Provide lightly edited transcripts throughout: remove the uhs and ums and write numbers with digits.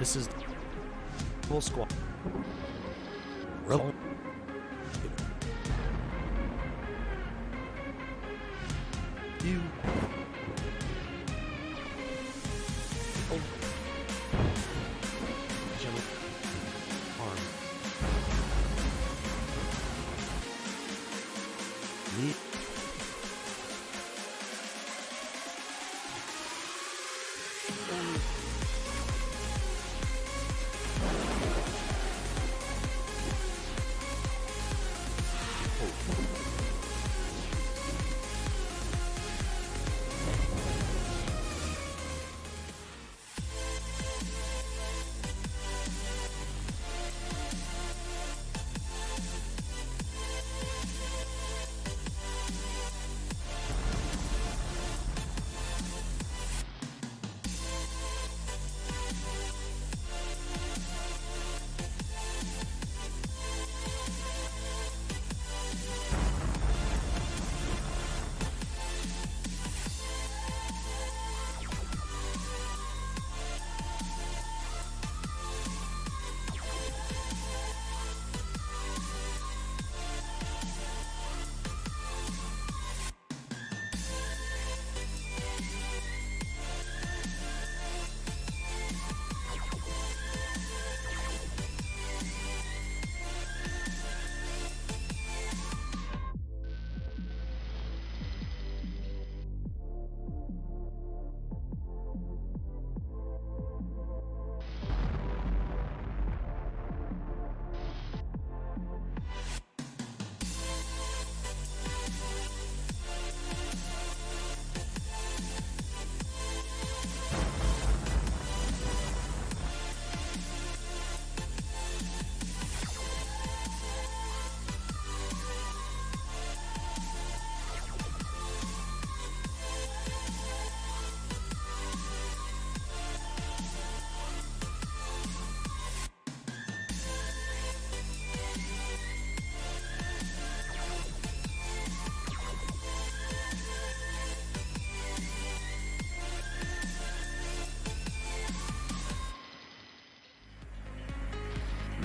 This is full squad. Roll. You. Oh. Jump. Arm. Knee.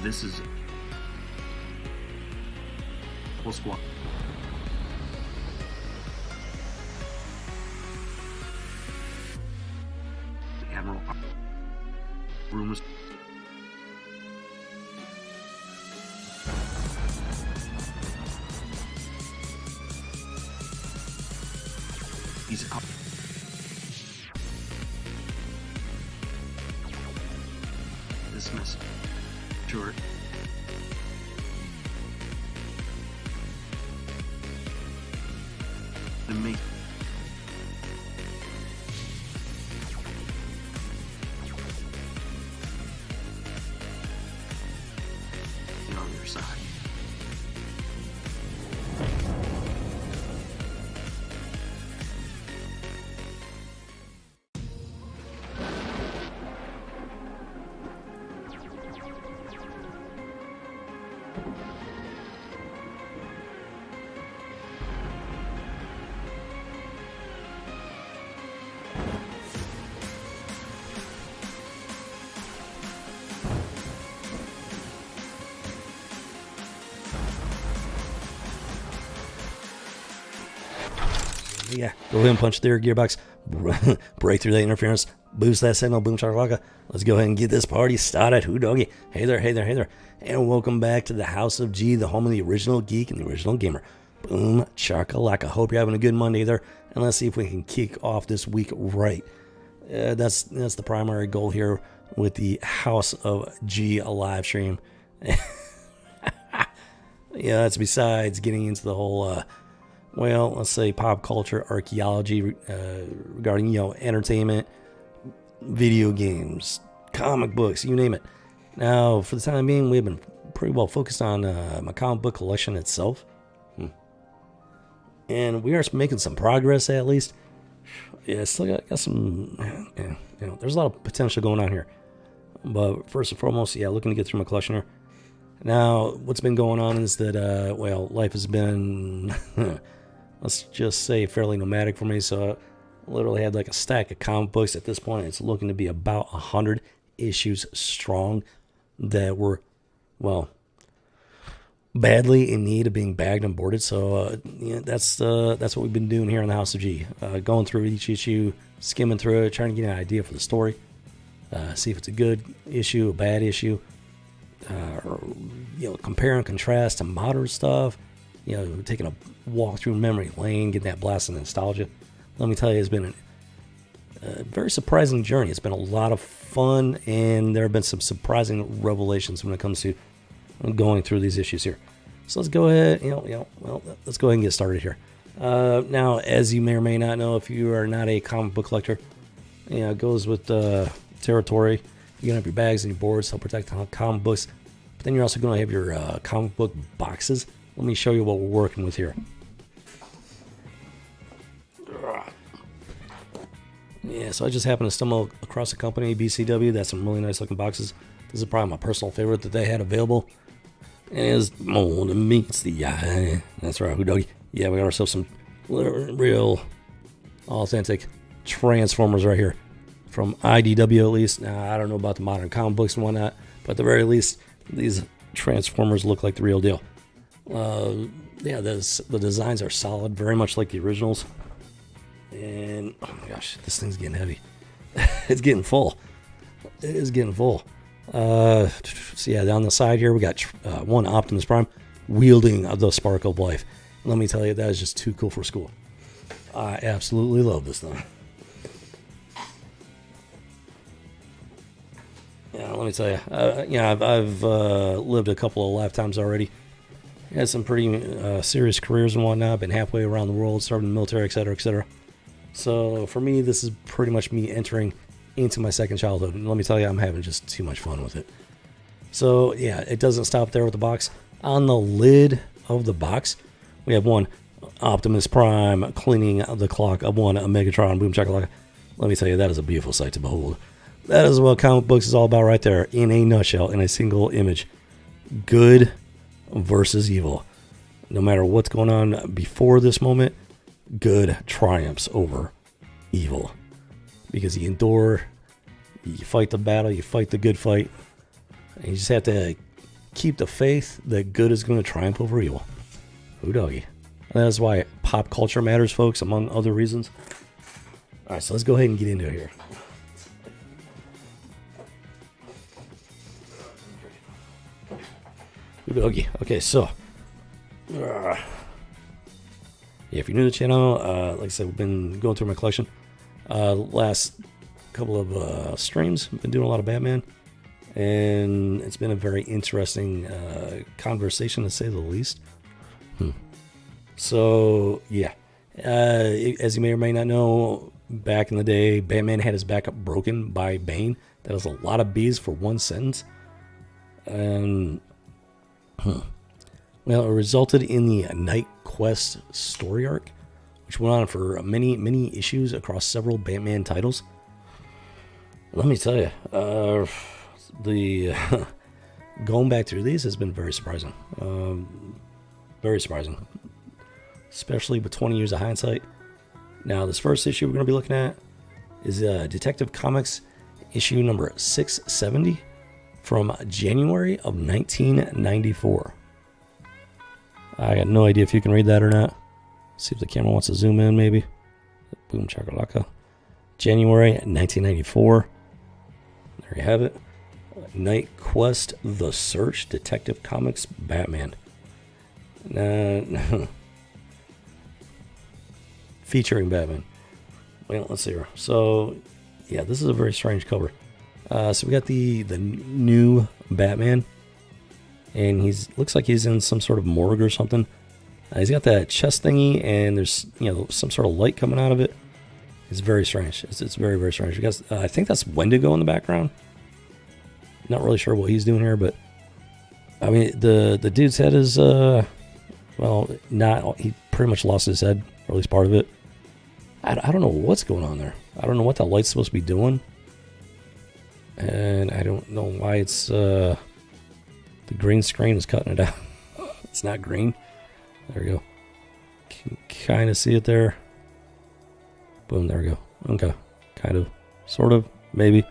This is full squad. Admiral Rumors. He's out. Dismiss. Sure. And me. You're on your side. Yeah, go ahead and punch their gearbox, break through that interference, boost that signal, boom chakalaka. Let's go ahead and get this party started. Who doggy? Hey there, hey there, hey there. And welcome back to the House of G, the home of the original geek and the original gamer. Boom chakalaka. Hope you're having a good Monday there. And let's see if we can kick off this week right. That's the primary goal here with the House of G live stream. Yeah, that's besides getting into the whole well, let's say pop culture archaeology regarding, entertainment, video games, comic books, you name it. Now, for the time being, we've been pretty well focused on my comic book collection itself. And we are making some progress, at least. Yeah, still got some, there's a lot of potential going on here. But first and foremost, looking to get through my collection here. Now, what's been going on is that, life has been... let's just say fairly nomadic for me. So I literally had like a stack of comic books. At this point, it's looking to be about 100 issues strong that were, well, badly in need of being bagged and boarded. So that's what we've been doing here in the House of G, going through each issue, skimming through it, trying to get an idea for the story, see if it's a good issue, a bad issue, or, compare and contrast to modern stuff. Taking a walk through memory lane, getting that blast of nostalgia. Let me tell you, it's been a very surprising journey. It's been a lot of fun, and there have been some surprising revelations when it comes to going through these issues here. So let's go ahead, let's go ahead and get started here. Now, as you may or may not know, if you are not a comic book collector, it goes with territory. You're going to have your bags and your boards to help protect the comic books. But then you're also going to have your comic book boxes. Let me show you what we're working with here. Yeah, so I just happened to stumble across a company, BCW, that's some really nice looking boxes. This is probably my personal favorite that they had available. And it's more than meets the eye. That's right, Hudagi. Yeah, we got ourselves some real authentic Transformers right here. From IDW at least. Now, I don't know about the modern comic books and whatnot, but at the very least, these Transformers look like the real deal. Yeah, the designs are solid, very much like the originals. And, oh my gosh, this thing's getting heavy. It's getting full. It is getting full. So yeah, down the side here, we got one Optimus Prime wielding the Spark of Life. Let me tell you, that is just too cool for school. I absolutely love this thing. Yeah, let me tell you, I've lived a couple of lifetimes already. Had some pretty serious careers and whatnot. Been halfway around the world, served in the military, etc., etc. So for me, this is pretty much me entering into my second childhood. And let me tell you, I'm having just too much fun with it. So yeah, it doesn't stop there with the box. On the lid of the box, we have one Optimus Prime cleaning the clock of one Megatron. Boom Chakalaka. Let me tell you, that is a beautiful sight to behold. That is what comic books is all about right there, in a nutshell, in a single image. Good versus evil. No matter what's going on before this moment, good triumphs over evil. Because you endure, you fight the battle, you fight the good fight, and you just have to keep the faith that good is going to triumph over evil. Ooh, doggy. And that is why pop culture matters, folks, among other reasons. Alright, so let's go ahead and get into it here. Okay, so yeah, if you're new to the channel, like I said, we've been going through my collection. Last couple of streams, I've been doing a lot of Batman, and it's been a very interesting conversation, to say the least. So yeah, as you may or may not know, back in the day, Batman had his back broken by Bane. That was a lot of B's for one sentence, and well, it resulted in the Night Quest story arc, which went on for many issues across several Batman titles. Let me tell you, the going back through these has been very surprising. Very surprising, especially with 20 years of hindsight. Now, this first issue we're going to be looking at is Detective Comics issue number 670 from January of 1994. I got no idea if you can read that or not. See if the camera wants to zoom in, maybe. Boom chakalaka. January 1994. There you have it. Night Quest: The Search, Detective Comics, Batman. Featuring Batman. Well, let's see here. So, yeah, this is a very strange cover. So we got the new Batman, and looks like he's in some sort of morgue or something. He's got that chest thingy, and there's some sort of light coming out of it. It's very strange. It's very, very strange. Because I think that's Wendigo in the background. Not really sure what he's doing here, but I mean the dude's head is he pretty much lost his head, or at least part of it. I don't know what's going on there. I don't know what that light's supposed to be doing. And I don't know why it's the green screen is cutting it out. It's not green. There we go. Can kind of see it there. Boom, there we go. Okay. Kind of. Sort of. Maybe.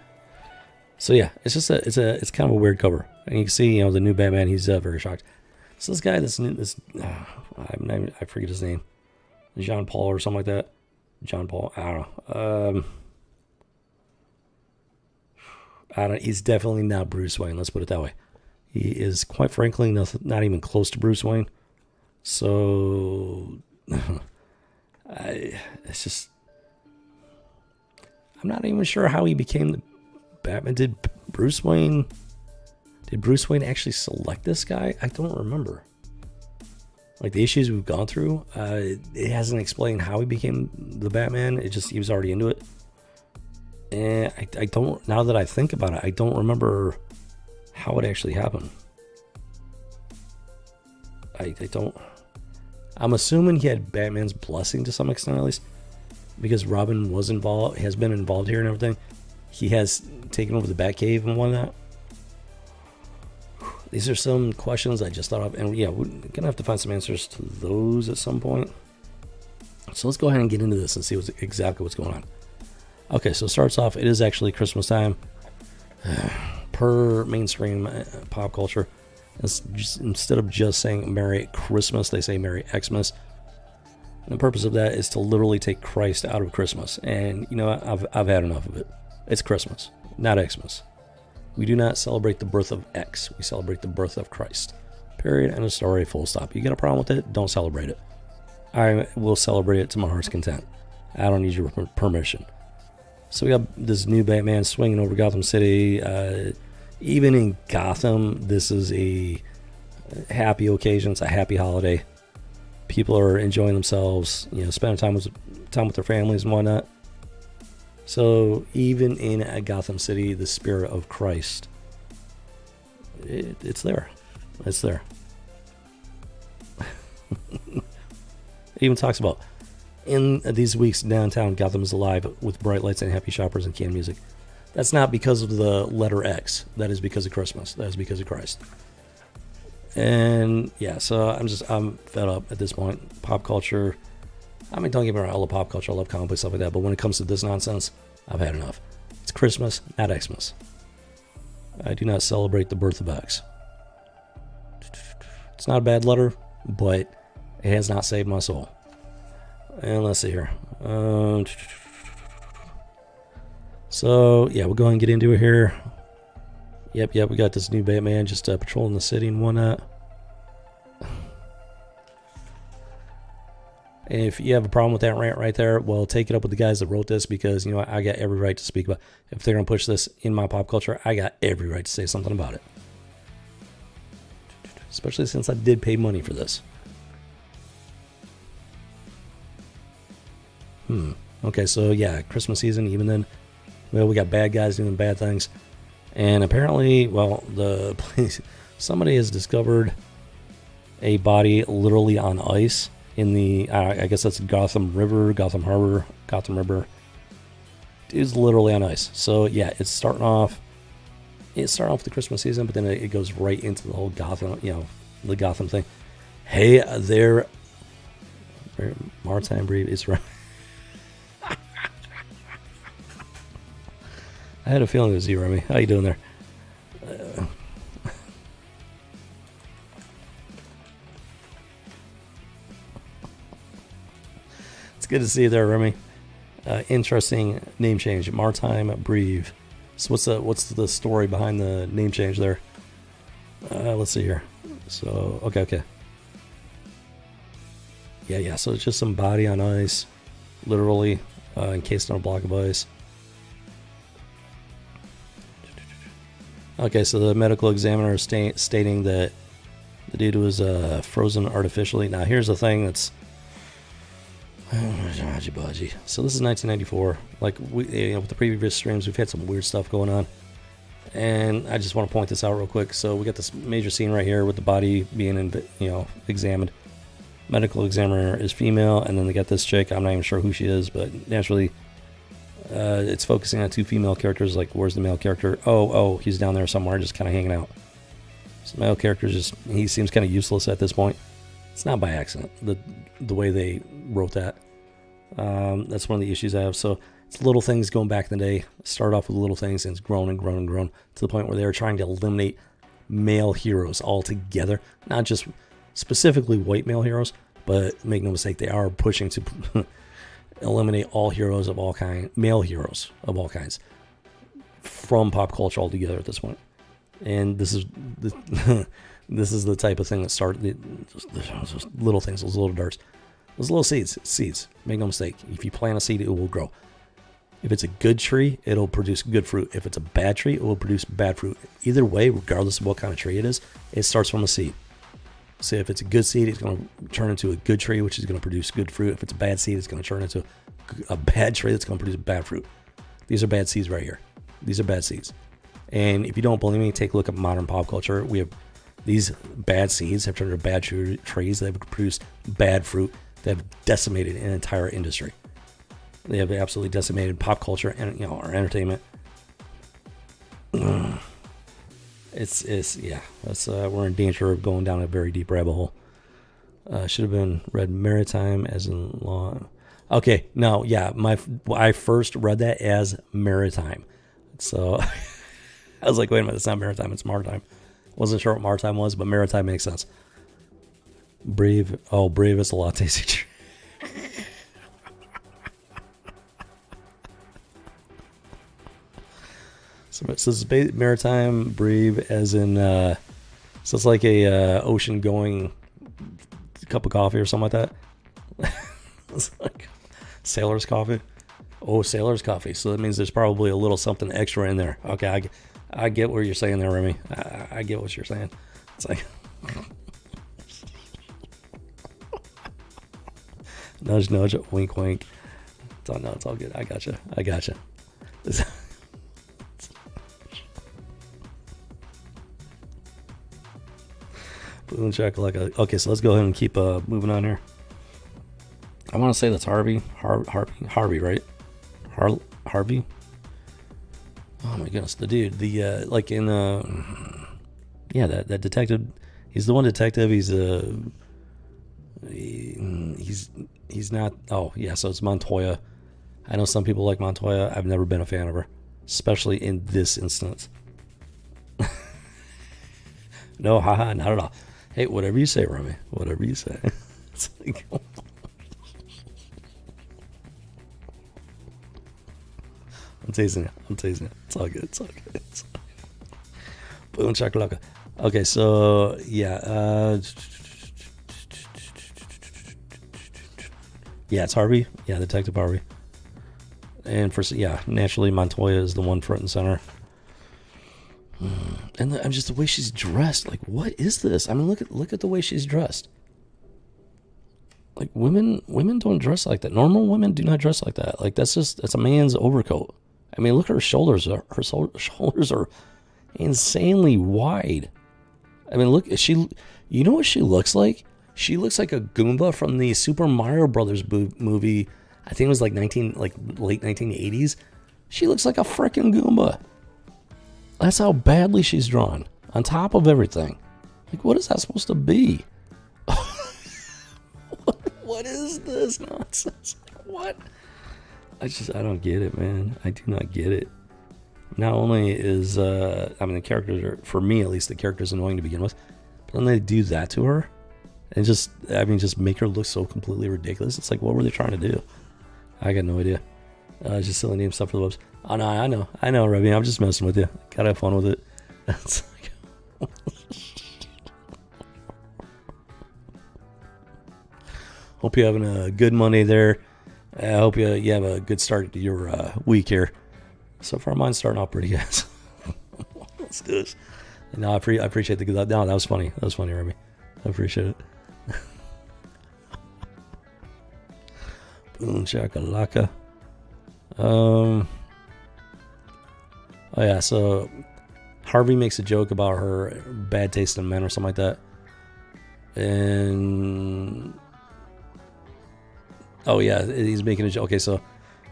So yeah, it's just it's kind of a weird cover, and you can see the new Batman. He's very shocked. So this guy, I forget his name, Jean Paul or something like that. John Paul, I don't know. He's definitely not Bruce Wayne. Let's put it that way. He is, quite frankly, not even close to Bruce Wayne. So, it's just, I'm not even sure how he became the Batman. Did Bruce Wayne actually select this guy? I don't remember. Like, the issues we've gone through, it hasn't explained how he became the Batman. He was already into it. And I don't, now that I think about it, I don't remember how it actually happened. I don't, I'm assuming he had Batman's blessing to some extent, at least, because Robin has been involved here and everything. He has taken over the Batcave and whatnot. These are some questions I just thought of, and yeah, we're gonna have to find some answers to those at some point. So let's go ahead and get into this and see exactly what's going on. Okay, so it starts off, it is actually Christmas time. Per mainstream pop culture, instead of just saying Merry Christmas, they say Merry Xmas. And the purpose of that is to literally take Christ out of Christmas. And you know what? I've had enough of it. It's Christmas, not Xmas. We do not celebrate the birth of X. We celebrate the birth of Christ. Period. End of story. Full stop. You got a problem with it? Don't celebrate it. I will celebrate it to my heart's content. I don't need your permission. So we got this new Batman swinging over Gotham City. Even in Gotham, this is a happy occasion. It's a happy holiday. People are enjoying themselves, spending time with their families and whatnot. So even in Gotham City, the spirit of Christ, it's there. It's there. It even talks about, in these weeks, downtown Gotham is alive with bright lights and happy shoppers and canned music. That's not because of the letter X. That is because of Christmas. That is because of Christ. And yeah, so I'm fed up at this point. Pop culture. I mean, don't get me wrong, I love pop culture. I love comic books, stuff like that. But when it comes to this nonsense, I've had enough. It's Christmas, not Xmas. I do not celebrate the birth of X. It's not a bad letter, but it has not saved my soul. And let's see here. So, yeah, we'll go ahead and get into it here. Yep, we got this new Batman just patrolling the city and whatnot. And if you have a problem with that rant right there, well, take it up with the guys that wrote this, because, I got every right to speak about it. If they're going to push this in my pop culture, I got every right to say something about it. Especially since I did pay money for this. Okay, so yeah, Christmas season, even then, well, we got bad guys doing bad things. And apparently, well, the police, somebody has discovered a body literally on ice in the, I guess that's Gotham River. It's literally on ice. So yeah, it's starting off the Christmas season, but then it goes right into the whole Gotham, the Gotham thing. Hey there, Maritime Breed is right. I had a feeling it was you, Remy. How you doing there? It's good to see you there, Remy. Interesting name change, Maritime Breed. So what's the story behind the name change there? Let's see here. So okay. Yeah. So it's just some body on ice, literally encased in a block of ice. Okay, so the medical examiner is stating that the dude was frozen artificially. Now, here's the thing that's... So this is 1994. Like, with the previous streams, we've had some weird stuff going on. And I just want to point this out real quick. So we got this major scene right here with the body being, examined. Medical examiner is female, and then they got this chick. I'm not even sure who she is, but naturally... it's focusing on two female characters. Like, where's the male character? Oh, he's down there somewhere, just kind of hanging out. So the male character he seems kind of useless at this point. It's not by accident, the way they wrote that. That's one of the issues I have. So It's little things going back in the day. Started off with little things and it's grown and grown and grown to the point where they were trying to eliminate male heroes altogether. Not just specifically white male heroes, but make no mistake, they are pushing to eliminate all heroes of all kinds, male heroes of all kinds, from pop culture altogether at this point. And this is this is the type of thing that started those little things, those little darts, those little seeds. Make no mistake, if you plant a seed, it will grow. If it's a good tree, it'll produce good fruit. If it's a bad tree, it will produce bad fruit. Either way, regardless of what kind of tree it is, it starts from a seed. So if it's a good seed, it's going to turn into a good tree, which is going to produce good fruit. If it's a bad seed, it's going to turn into a bad tree that's going to produce bad fruit. These are bad seeds right here. These are bad seeds. And if you don't believe me, take a look at modern pop culture. We have these bad seeds have turned into bad trees that have produced bad fruit that have decimated an entire industry. They have absolutely decimated pop culture and our entertainment. It's yeah. That's we're in danger of going down a very deep rabbit hole. Should have been read maritime as in law. Okay, no, yeah. I first read that as maritime, so I was like, wait a minute, it's not maritime, it's maritime. Wasn't sure what maritime was, but maritime makes sense. Brave is a latte teacher. So it's maritime, brave, as in, so it's like a ocean going cup of coffee or something like that. It's like sailor's coffee. Oh, sailor's coffee. So that means there's probably a little something extra in there. Okay, I get what you're saying there, Remy. I get what you're saying. It's like nudge, nudge, wink, wink. No, it's all good. I gotcha. Boom shakalaka. Okay, so let's go ahead and keep moving on here. I want to say that's Harvey, right? Harvey. Oh my goodness, the dude, the like in yeah, that detective. He's the one detective. He's not. Oh yeah, so it's Montoya. I know some people like Montoya. I've never been a fan of her, especially in this instance. No, haha, not at all. Hey, whatever you say, Remy. Whatever you say. It's like, I'm teasing you. It's all good. Boom shakalaka. Okay, so yeah, yeah, it's Harvey. Yeah, Detective Harvey. And naturally Montoya is the one front and center. And I'm just the way she's dressed. Like, what is this? I mean, look at the way she's dressed. Like, women don't dress like that. Normal women do not dress like that. Like, that's a man's overcoat. I mean, look at her shoulders. Her shoulders are insanely wide. I mean, look, you know what she looks like? She looks like a Goomba from the Super Mario Brothers movie. I think it was like late 1980s. She looks like a freaking Goomba. That's how badly she's drawn. On top of everything. Like, what is that supposed to be? What is this nonsense? What? I don't get it, man. I do not get it. Not only is, the characters are, for me at least, the character's annoying to begin with. But then they do that to her. And just make her look so completely ridiculous. It's like, what were they trying to do? I got no idea. Just silly name stuff for the webs. Oh, no, I know, Remy. I'm just messing with you. Gotta have fun with it. It's like, hope you're having a good Monday there. I hope you have a good start to your week here. So far, mine's starting off pretty good. Let's do this. No, I appreciate the good. No, that was funny. That was funny, Remy. I appreciate it. Boom shakalaka. Oh yeah, so Harvey makes a joke about her bad taste in men or something like that. And oh yeah, he's making a joke. Okay, so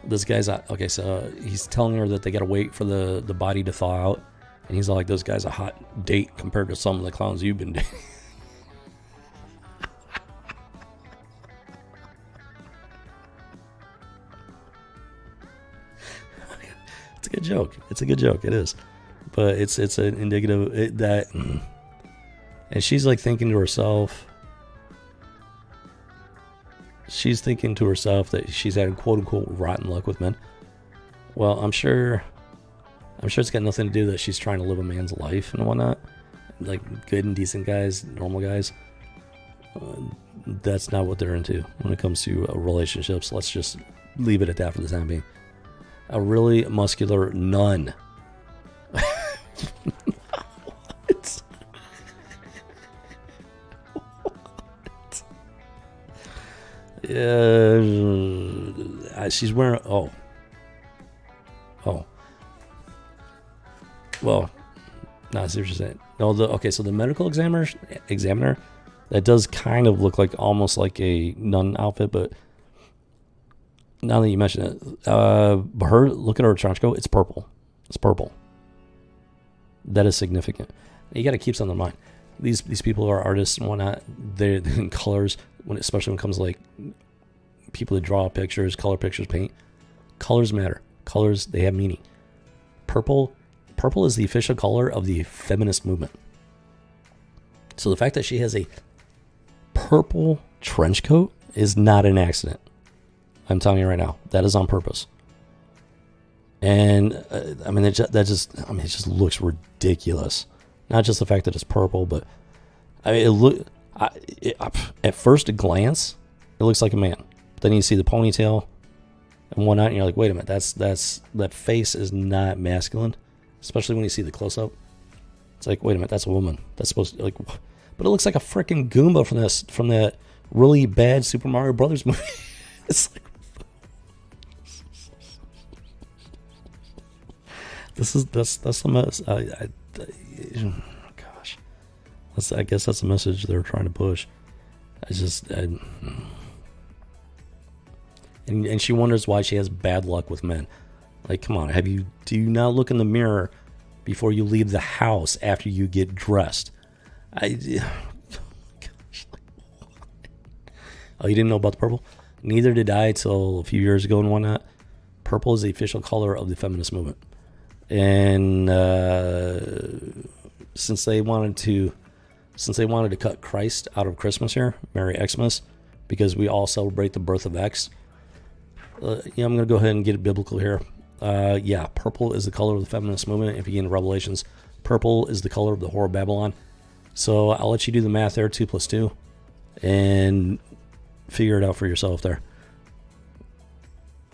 this guy's so he's telling her that they gotta wait for the body to thaw out, and he's like, "Those guy's a hot date compared to some of the clowns you've been dating." a good joke. It's a good joke. It is, but it's an indicative that, and she's like thinking to herself. She's thinking to herself that she's had quote unquote rotten luck with men. Well, I'm sure it's got nothing to do that she's trying to live a man's life and whatnot. Like good and decent guys, normal guys. That's not what they're into when it comes to relationships. Let's just leave it at that for the time being. A really muscular nun. What? What? Yeah, she's wearing. Oh. Well, no, I see what you're saying. No, okay. So the medical examiner, that does kind of look like almost like a nun outfit, but now that you mention it, her look at her trench coat. It's purple. It's purple. That is significant. You got to keep something in mind. These people are artists and whatnot. They're in colors, especially when it comes to like people that draw pictures, color pictures, paint. Colors matter. Colors, they have meaning. Purple is the official color of the feminist movement. So the fact that she has a purple trench coat is not an accident. I'm telling you right now, that is on purpose. And it just looks ridiculous. Not just the fact that it's purple, but at first glance, it looks like a man. But then you see the ponytail and whatnot, and you're like, wait a minute, that face is not masculine, especially when you see the close up. It's like, wait a minute, that's a woman. That's supposed to, like, but it looks like a freaking Goomba from that really bad Super Mario Brothers movie. It's like, that's the mess. Gosh, I guess that's the message they're trying to push. And she wonders why she has bad luck with men. Like, come on, do you not look in the mirror before you leave the house after you get dressed? Oh, you didn't know about the purple? Neither did I till a few years ago and whatnot. Purple is the official color of the feminist movement. And since they wanted to cut Christ out of Christmas here, Merry Xmas, because we all celebrate the birth of X. I'm going to go ahead and get it biblical here. Purple is the color of the feminist movement. If you get into Revelations, purple is the color of the whore of Babylon. So I'll let you do the math there, 2 + 2, and figure it out for yourself there.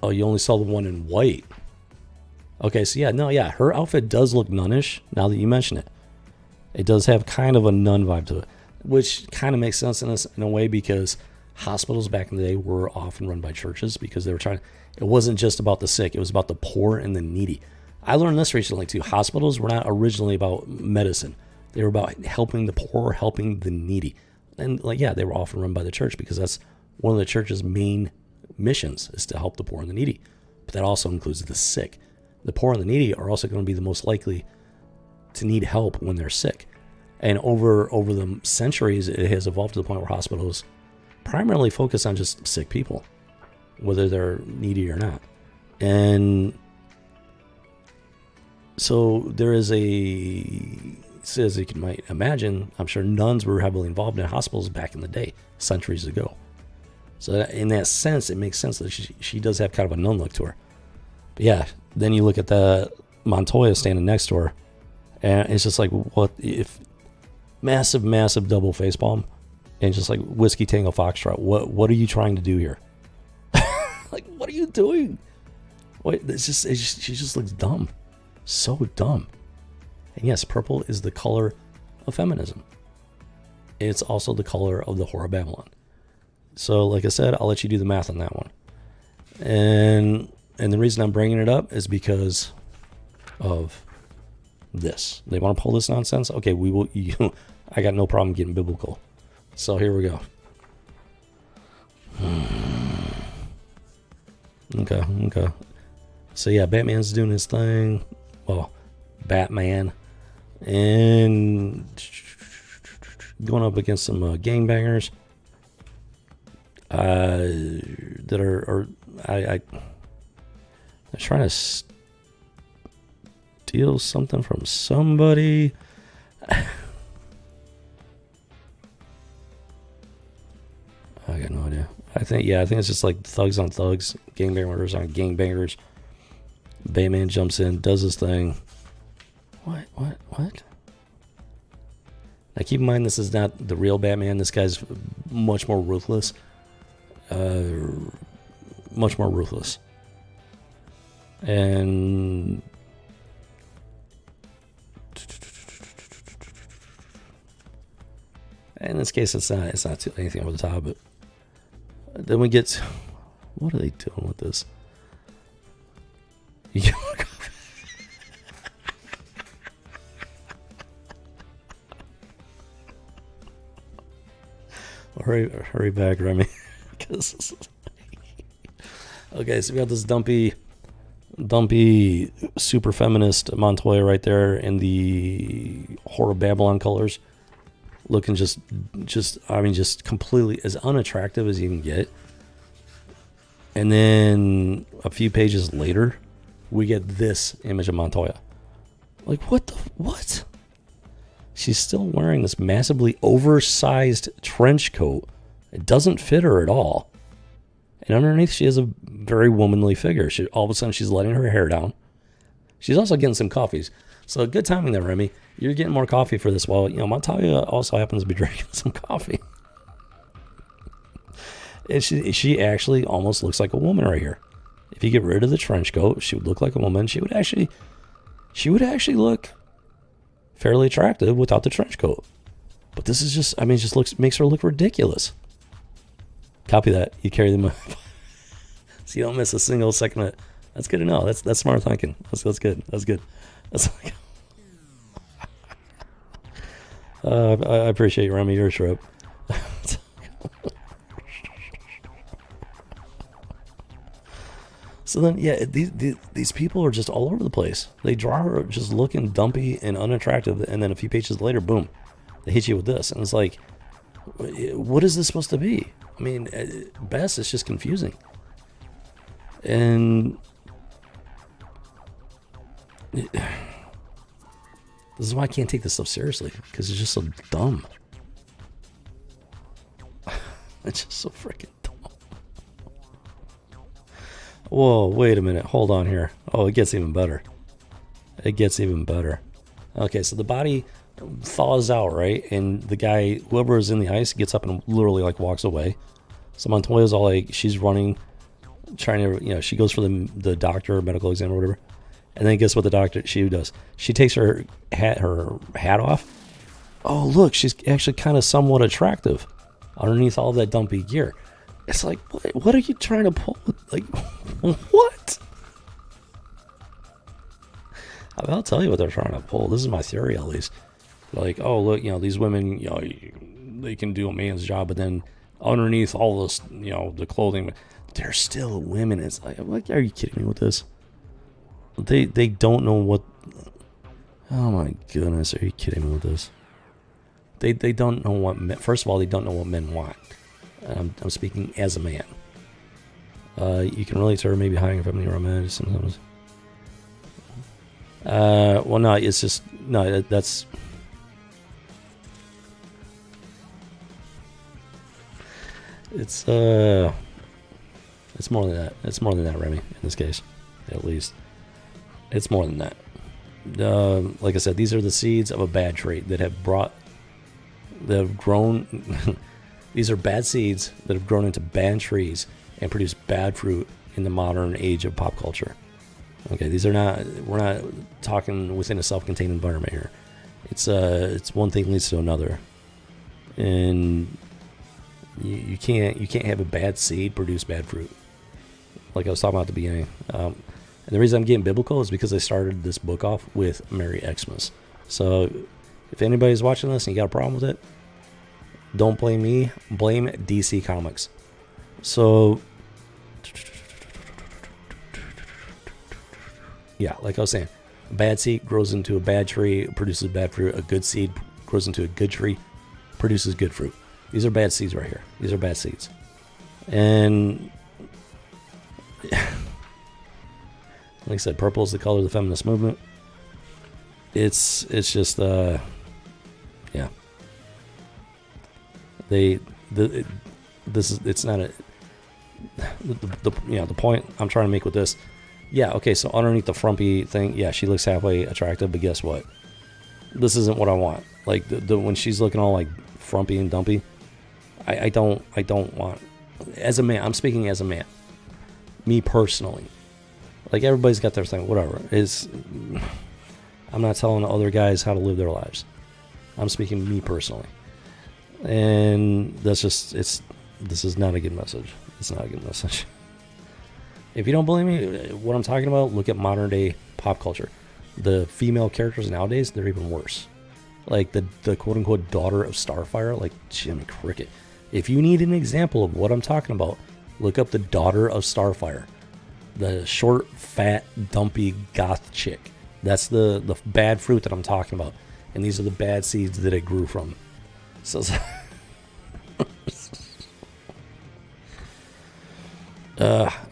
Oh, you only saw the one in white. Okay, so her outfit does look nunnish now that you mention it. It does have kind of a nun vibe to it, which kind of makes sense in a way because hospitals back in the day were often run by churches because they were it wasn't just about the sick, it was about the poor and the needy. I learned this recently too. Hospitals were not originally about medicine. They were about helping the poor, helping the needy. And they were often run by the church because that's one of the church's main missions is to help the poor and the needy. But that also includes the sick. The poor and the needy are also going to be the most likely to need help when they're sick. And over the centuries, it has evolved to the point where hospitals primarily focus on just sick people, whether they're needy or not. And so there is as you might imagine, I'm sure nuns were heavily involved in hospitals back in the day, centuries ago. So in that sense, it makes sense that she does have kind of a nun look to her. But yeah, then you look at the Montoya standing next to her, and it's just like, what if massive double face palm, and just like Whiskey Tango Foxtrot. What are you trying to do here? Like, what are you doing? Wait, she just looks dumb, so dumb. And yes, purple is the color of feminism. It's also the color of the whore of Babylon. So, like I said, I'll let you do the math on that one. And the reason I'm bringing it up is because of this. They want to pull this nonsense? Okay, we will. I got no problem getting biblical. So here we go. Okay. So yeah, Batman's doing his thing. Well, Batman. And going up against some gangbangers that are they're trying to steal something from somebody. I got no idea. I think it's just like thugs on thugs, gangbangers on gangbangers. Batman jumps in, does his thing. What? Now keep in mind, this is not the real Batman. This guy's much more ruthless. Much more ruthless. And in this case, it's not anything over the top. But then we get, what are they doing with this? Hurry back, Remy. Okay, so we got this dumpy, super feminist Montoya right there in the Horror Babylon colors, looking just completely as unattractive as you can get. And then a few pages later, we get this image of Montoya. Like, what? She's still wearing this massively oversized trench coat. It doesn't fit her at all. And underneath, she has a very womanly figure. All of a sudden, she's letting her hair down. She's also getting some coffees. So good timing there, Remy. You're getting more coffee for this. Well, Montoya also happens to be drinking some coffee. And she actually almost looks like a woman right here. If you get rid of the trench coat, she would look like a woman. She would actually look fairly attractive without the trench coat. But this is just, makes her look ridiculous. Copy that. You carry them up. So you don't miss a single second of it. That's good to know. That's smart thinking. That's good. That's good. I appreciate you, Remy. You're a shrimp. So then, yeah, these people are just all over the place. They draw her just looking dumpy and unattractive, and then a few pages later, boom, they hit you with this. And it's like, what is this supposed to be? I mean, at best, it's just confusing. And this is why I can't take this stuff seriously, because it's just so dumb. It's just so freaking dumb. Whoa, wait a minute. Hold on here. Oh, it gets even better. Okay, so the body thaws out, right? And the guy, whoever is in the ice, gets up and literally walks away. So Montoya's all she's running, trying to, she goes for the doctor, medical exam or whatever. And then guess what she does? She takes her hat off. Oh, look, she's actually kind of somewhat attractive underneath all that dumpy gear. It's like, what are you trying to pull? Like, what? I'll tell you what they're trying to pull. This is my theory, at least. Like, oh, look, these women, they can do a man's job, but then underneath all this, the clothing, they're still women. It's like, are you kidding me with this? They don't know what. Oh my goodness, are you kidding me with this? They don't know what men. First of all, they don't know what men want. I'm speaking as a man. You can relate to her maybe hiding from the romance sometimes. Well, no, it's just no. That's it's more than that. It's more than that, Remy. In this case, at least, it's more than that. Like I said, these are the seeds of a bad trait that have grown. These are bad seeds that have grown into bad trees and produce bad fruit in the modern age of pop culture. Okay, we're not talking within a self-contained environment here. It's one thing leads to another. And you can't have a bad seed produce bad fruit. Like I was talking about at the beginning. And the reason I'm getting biblical is because I started this book off with Merry Xmas. So if anybody's watching this and you got a problem with it, don't blame me, blame DC Comics. So, yeah, like I was saying, a bad seed grows into a bad tree, produces bad fruit. A good seed grows into a good tree, produces good fruit. These are bad seeds right here. These are bad seeds. And like I said, purple is the color of the feminist movement. it's just yeah. It's not a the point I'm trying to make with this. Yeah, okay, so underneath the frumpy thing, yeah, she looks halfway attractive, but guess what? This isn't what I want. Like the when she's looking all like frumpy and dumpy, I don't want. As a man, I'm speaking as a man. Me personally, like everybody's got their thing. Whatever I'm not telling other guys how to live their lives. I'm speaking me personally, and this is not a good message. It's not a good message. If you don't believe me, what I'm talking about, look at modern day pop culture. The female characters nowadays, they're even worse. Like the quote-unquote daughter of Starfire, like Jimmy Cricket. If you need an example of what I'm talking about, look up the daughter of Starfire. The short, fat, dumpy goth chick. That's the bad fruit that I'm talking about. And these are the bad seeds that it grew from. So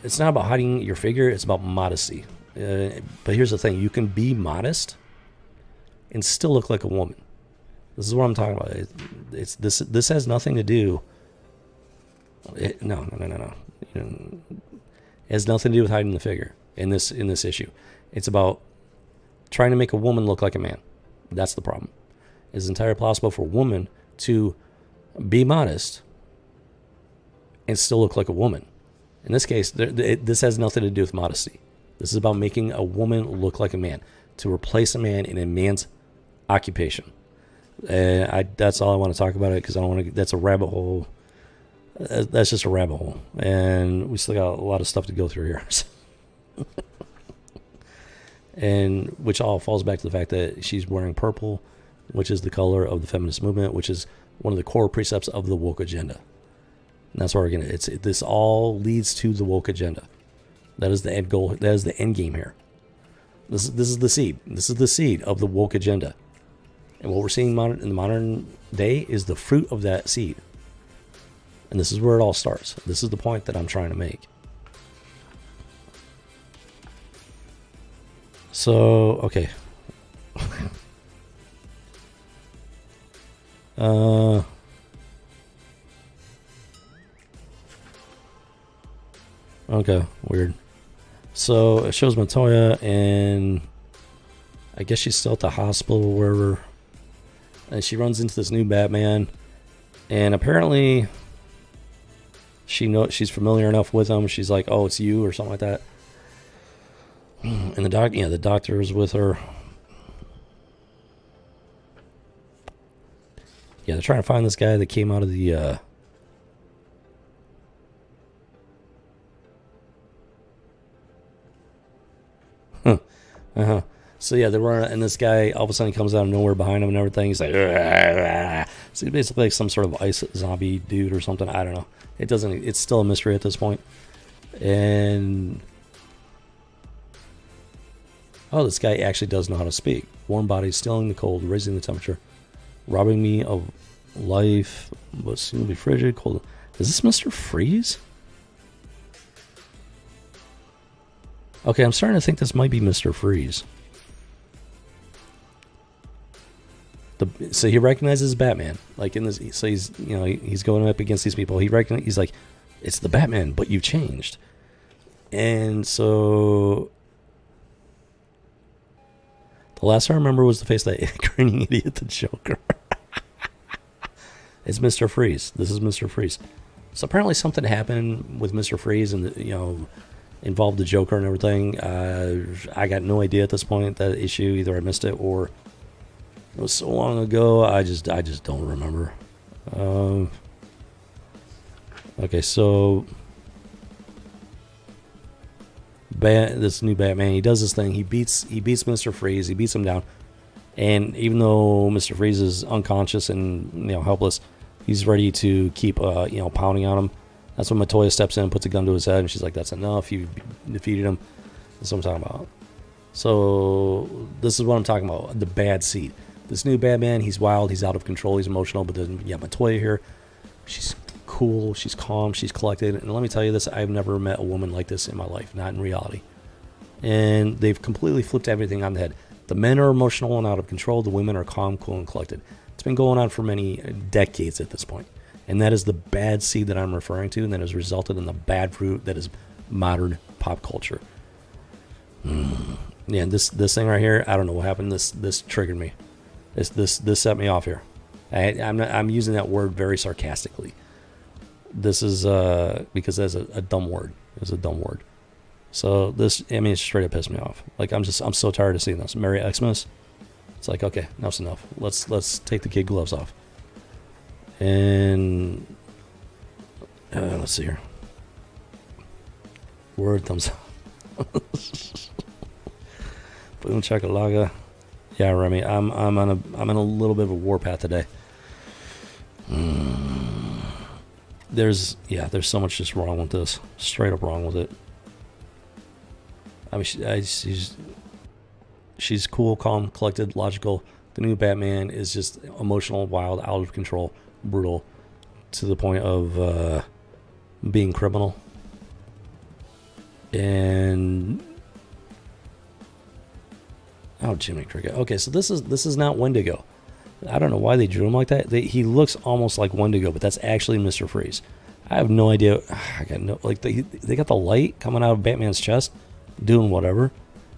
it's not about hiding your figure, it's about modesty. But here's the thing, you can be modest and still look like a woman. This is what I'm talking about. This has nothing to do. No. It has nothing to do with hiding the figure in this issue. It's about trying to make a woman look like a man. That's the problem. It's entirely possible for a woman to be modest and still look like a woman. In this case, this has nothing to do with modesty. This is about making a woman look like a man, to replace a man in a man's occupation. That's all I want to talk about it, because I don't want to. That's a rabbit hole. That's just a rabbit hole, and we still got a lot of stuff to go through here. And which all falls back to the fact that she's wearing purple, which is the color of the feminist movement, which is one of the core precepts of the woke agenda. And that's where we're gonna. This all leads to the woke agenda. That is the end goal. That is the end game here. This is the seed. This is the seed of the woke agenda. And what we're seeing in the modern day is the fruit of that seed. And this is where it all starts. This is the point that I'm trying to make. So, okay. Okay, weird. So it shows Montoya, and I guess she's still at the hospital or wherever. And she runs into this new Batman, and apparently she's familiar enough with him. She's like, "Oh, it's you," or something like that. And the doctor is with her. Yeah, they're trying to find this guy that came out of the So yeah, they're running, and this guy all of a sudden comes out of nowhere behind him and everything. He's like, "Argh." So he's basically like some sort of ice zombie dude or something. I don't know. It's still a mystery at this point. And this guy actually does know how to speak. Warm bodies, stilling the cold, raising the temperature, robbing me of life, but soon to be frigid, cold. Is this Mr. Freeze? Okay, I'm starting to think this might be Mr. Freeze. So he recognizes Batman, like in this. So he's going up against these people. He's like, it's the Batman, but you've changed. And so the last I remember was the face of that grinning idiot, the Joker. It's Mr. Freeze. This is Mr. Freeze. So apparently something happened with Mr. Freeze, and involved the Joker and everything. I got no idea at this point, that issue. Either I missed it or it was so long ago. I just don't remember. Okay, so this new Batman, he does this thing. He beats Mr. Freeze. He beats him down, and even though Mr. Freeze is unconscious and helpless, he's ready to keep pounding on him. That's when Montoya steps in, puts a gun to his head, and she's like, "That's enough. You defeated him." That's what I'm talking about. So this is what I'm talking about. The bad seed. This new Batman, he's wild, he's out of control, he's emotional. But then Montoya here, she's cool, she's calm, she's collected. And let me tell you this, I've never met a woman like this in my life, not in reality. And they've completely flipped everything on the head. The men are emotional and out of control. The women are calm, cool, and collected. It's been going on for many decades at this point. And that is the bad seed that I'm referring to, and that has resulted in the bad fruit that is modern pop culture. Yeah, this thing right here, I don't know what happened. This triggered me. This set me off here. I'm using that word very sarcastically. This is because that's a dumb word. It's a dumb word. So this, I mean, it straight up pissed me off. Like I'm so tired of seeing this. Merry Xmas. It's like, okay, enough's enough. Let's take the kid gloves off. And let's see here. Word thumbs up. Boom chakalaka. Yeah, Remy, I'm on a little bit of a warpath today. There's so much just wrong with this. Straight up wrong with it. I mean, she's cool, calm, collected, logical. The new Batman is just emotional, wild, out of control, brutal, to the point of being criminal. And Jiminy Cricket. Okay, so this is not Wendigo. I don't know why they drew him like that. He looks almost like Wendigo, but that's actually Mr. Freeze. I have no idea. I got no, like they got the light coming out of Batman's chest, doing whatever.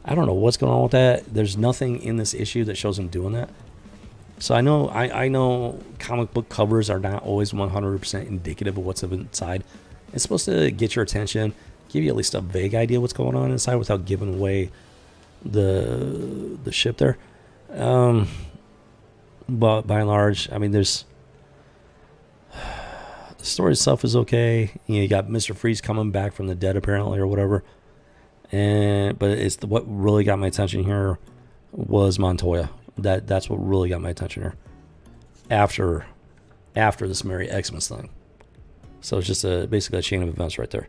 I don't know what's going on with that. There's nothing in this issue that shows him doing that. So I know comic book covers are not always 100% indicative of what's inside. It's supposed to get your attention, give you at least a vague idea what's going on inside without giving away the ship there. But by and large, I mean, there's the story itself is okay. You got Mr. Freeze coming back from the dead apparently or whatever. But what really got my attention here was Montoya. That's what really got my attention here. After this Merry Xmas thing. So it's just basically a chain of events right there.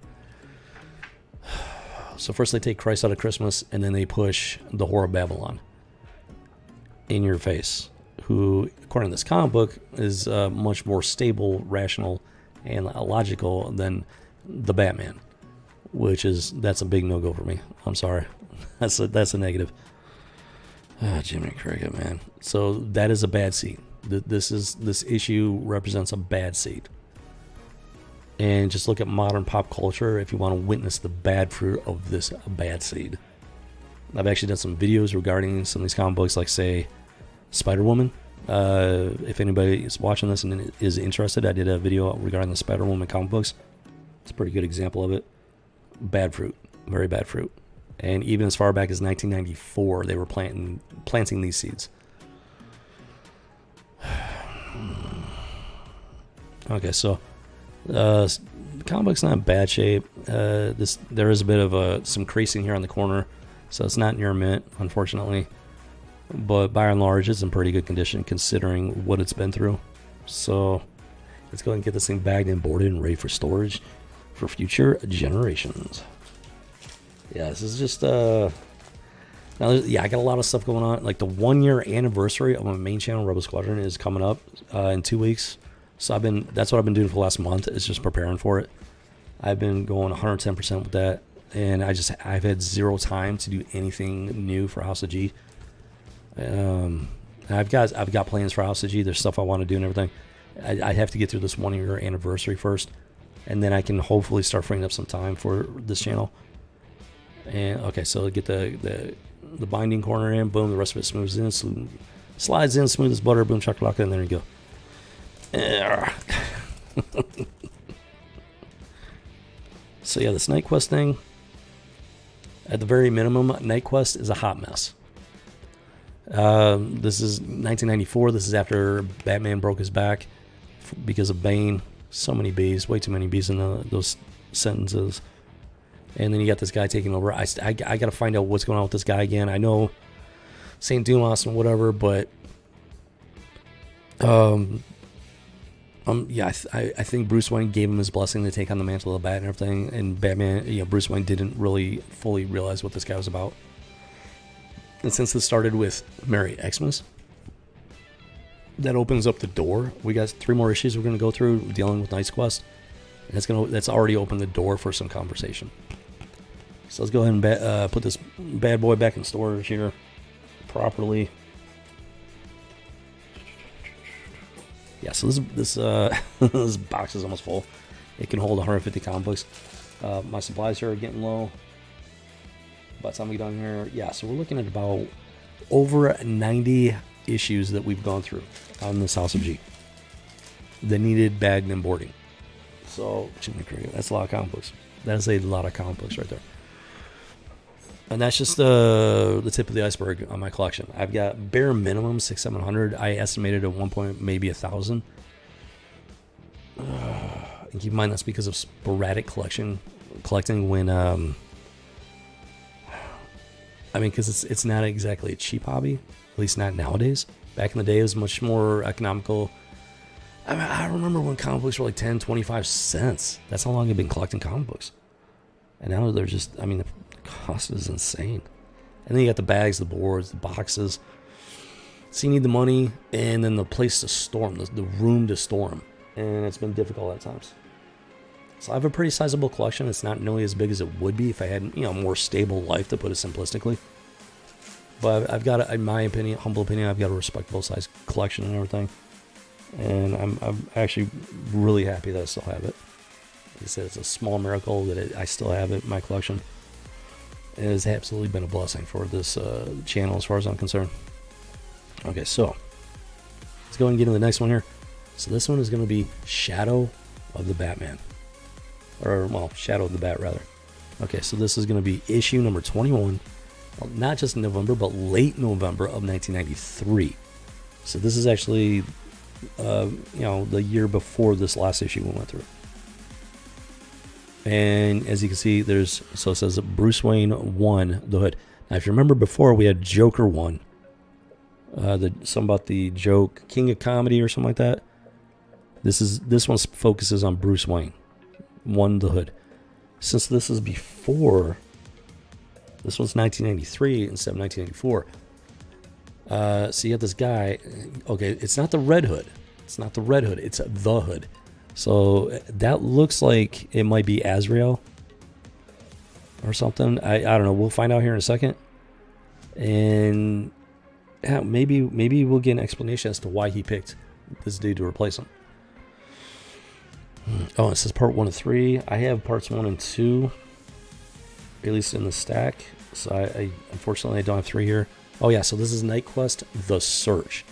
So first they take Christ out of Christmas, and then they push the Whore of Babylon in your face, who, according to this comic book, is much more stable, rational, and logical than the Batman, that's a big no-go for me. I'm sorry. That's a negative. Jiminy Cricket, man. So that is a bad seed. This issue represents a bad seed. And just look at modern pop culture if you want to witness the bad fruit of this bad seed. I've actually done some videos regarding some of these comic books, like, say, Spider-Woman. If anybody is watching this and is interested, I did a video regarding the Spider-Woman comic books. It's a pretty good example of it. Bad fruit. Very bad fruit. And even as far back as 1994, they were planting these seeds. Okay, so comic book's not in bad shape. There is a bit of some creasing here on the corner, so it's not near mint, unfortunately. But by and large, it's in pretty good condition considering what it's been through. So let's go ahead and get this thing bagged and boarded and ready for storage for future generations. Yeah, this is just now. I got a lot of stuff going on. Like the 1-year anniversary of my main channel, Rebel Squadron, is coming up in 2 weeks. So that's what I've been doing for the last month, is just preparing for it. I've been going 110% with that, and I've had zero time to do anything new for House of G. I've got plans for House of G. There's stuff I want to do and everything. I have to get through this 1-year anniversary first, and then I can hopefully start freeing up some time for this channel. And okay, so get the binding corner in, boom, the rest of it smooths in, slides in smooth as butter, boom chakalaka, and there you go. So yeah, this Night Quest thing, at the very minimum, Night Quest is a hot mess. This is 1994. This is after Batman broke his back because of Bane. So many B's, way too many B's in those sentences. And then you got this guy taking over. I got to find out what's going on with this guy again. I know St. Dumas and whatever, but yeah, I think Bruce Wayne gave him his blessing to take on the mantle of the Bat and everything. And Batman, Bruce Wayne didn't really fully realize what this guy was about. And since this started with Merry Xmas, that opens up the door. We got 3 more issues we're going to go through dealing with Night's Quest. And that's already opened the door for some conversation. So let's go ahead and put this bad boy back in storage here. properly. Yeah, so this this box is almost full. It can hold 150 comic books. My supplies here are getting low. By the time we get on here, yeah, so we're looking at about over 90 issues that we've gone through on this House of G that needed bagged and boarding. So that's a lot of comic books. That is a lot of comic books right there. And that's just the tip of the iceberg on my collection. I've got bare minimum 600-700. I estimated at one point maybe 1,000. And keep in mind that's because of sporadic collecting when I mean, because it's not exactly a cheap hobby, at least not nowadays. Back in the day, it was much more economical. I mean, I remember when comic books were like 10, 25 cents. That's how long I've been collecting comic books. And now they're just, I mean, the cost is insane. And then you got the bags, the boards, the boxes. So you need the money and then the place to store them, the room to store them. And it's been difficult at times. So I have a pretty sizable collection. It's not nearly as big as it would be if I had, a more stable life, to put it simplistically. But I've got, in my opinion, humble opinion, I've got a respectable size collection and everything. And I'm actually really happy that I still have it. Like I said, it's a small miracle that I still have it in my collection. It has absolutely been a blessing for this channel as far as I'm concerned. Okay, so let's go and get into the next one here. So this one is going to be Shadow of the Batman. Or, well, Shadow of the Bat, rather. Okay, so this is going to be issue number 21. Well, not just in November, but late November of 1993. So this is actually, the year before this last issue we went through. And as you can see, it says Bruce Wayne 1, The Hood. Now, if you remember before, we had Joker 1. Something about the joke, King of Comedy or something like that. This one focuses on Bruce Wayne 1, The Hood. Since this is before, this was 1993 instead of 1994. So you have this guy. Okay, it's not the Red Hood. It's not the Red Hood. It's the Hood. So that looks like it might be Azrael or something. I don't know. We'll find out here in a second. And yeah, maybe we'll get an explanation as to why he picked this dude to replace him. Oh, it says part 1 of 3. I have parts 1 and 2, at least in the stack. So I unfortunately I don't have 3 here. Oh yeah, so this is Night Quest: The Search.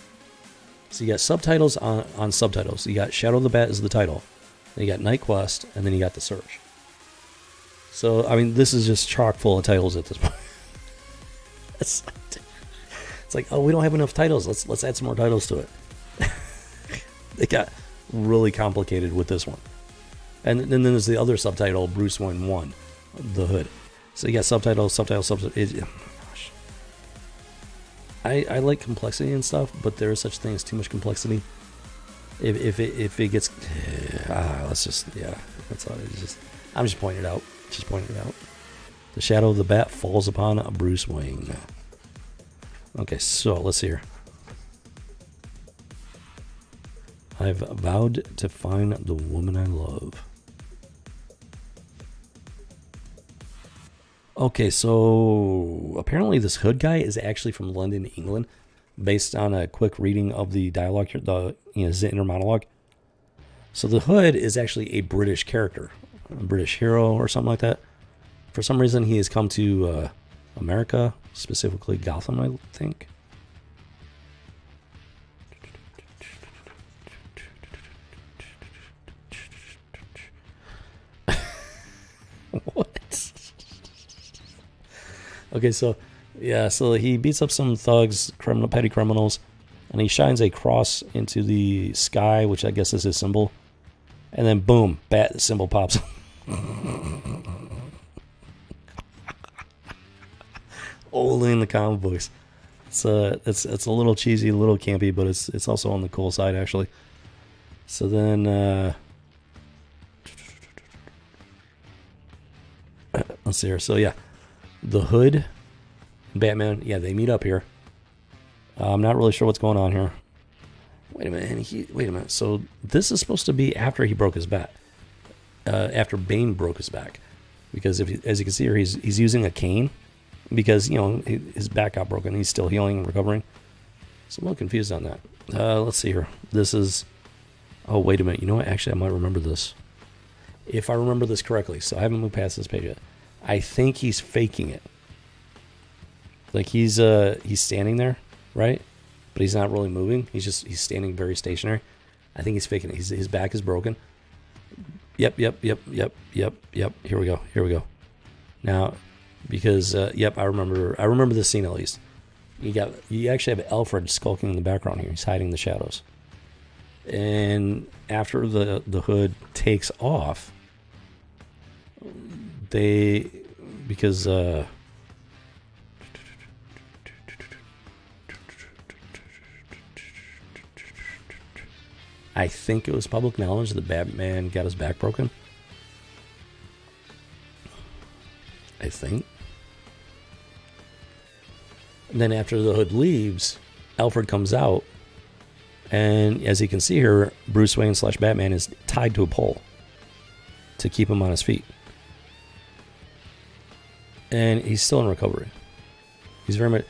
So you got subtitles on subtitles. You got Shadow of the Bat is the title. Then you got Night Quest, and then you got The Search. So I mean, this is just chock full of titles at this point. It's like, oh, we don't have enough titles. Let's add some more titles to it. They got really complicated with this one. And then there's the other subtitle, Bruce Wayne 1, The Hood. So you got subtitles. Gosh. I like complexity and stuff, but there is such thing as too much complexity. If it gets, that's all. I'm just pointing it out. The shadow of the bat falls upon Bruce Wayne. Okay, so let's see here. I've vowed to find the woman I love. Okay, so apparently this Hood guy is actually from London, England, based on a quick reading of the dialogue here, his inner monologue. So the Hood is actually a British character, a British hero or something like that. For some reason, he has come to America, specifically Gotham, I think. What? Okay, so he beats up some thugs, petty criminals, and he shines a cross into the sky, which I guess is his symbol. And then boom, bat symbol pops up. Only in the comic books. It's a little cheesy, a little campy, but it's also on the cool side actually. So then let's see here. So yeah, the Hood and Batman, yeah, they meet up here. I'm not really sure what's going on here. Wait a minute. So this is supposed to be after he broke his bat. After Bane broke his back, because as you can see here, he's using a cane because, you know, his back got broken. He's still healing and recovering. So I'm a little confused on that. Let's see here. This is... Oh, wait a minute. You know what? Actually, I might remember this. If I remember this correctly. So I haven't moved past this page yet. I think he's faking it. Like he's standing there, right? But he's not really moving. He's standing very stationary. I think he's faking it. His back is broken. Yep. Here we go. Now, because yep, I remember this scene at least. You actually have Alfred skulking in the background here. He's hiding in the shadows. And after the hood takes off, because I think it was public knowledge that Batman got his back broken. I think. And then after the hood leaves, Alfred comes out. And as you can see here, Bruce Wayne / Batman is tied to a pole to keep him on his feet. And he's still in recovery. He's very much...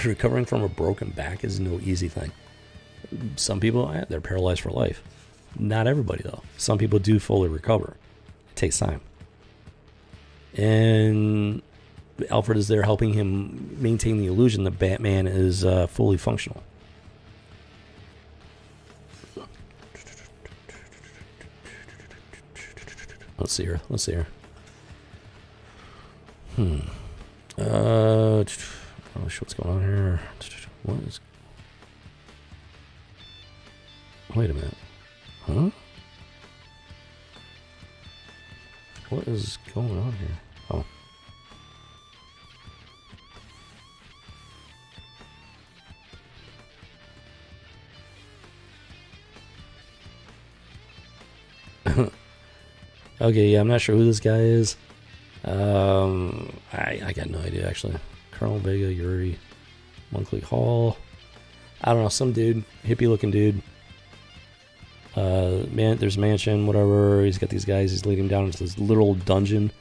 recovering from a broken back is no easy thing. Some people, they're paralyzed for life. Not everybody, though. Some people do fully recover. It takes time. And Alfred is there helping him maintain the illusion that Batman is fully functional. Let's see here. Oh, what's going on here? What is... Wait a minute. Huh? What is going on here? Oh. Okay, yeah, I'm not sure who this guy is. I got no idea, actually. Colonel Vega, Yuri, Monkley Hall. I don't know, some dude, hippie-looking dude. There's a mansion, whatever. He's got these guys. He's leading down into this little dungeon.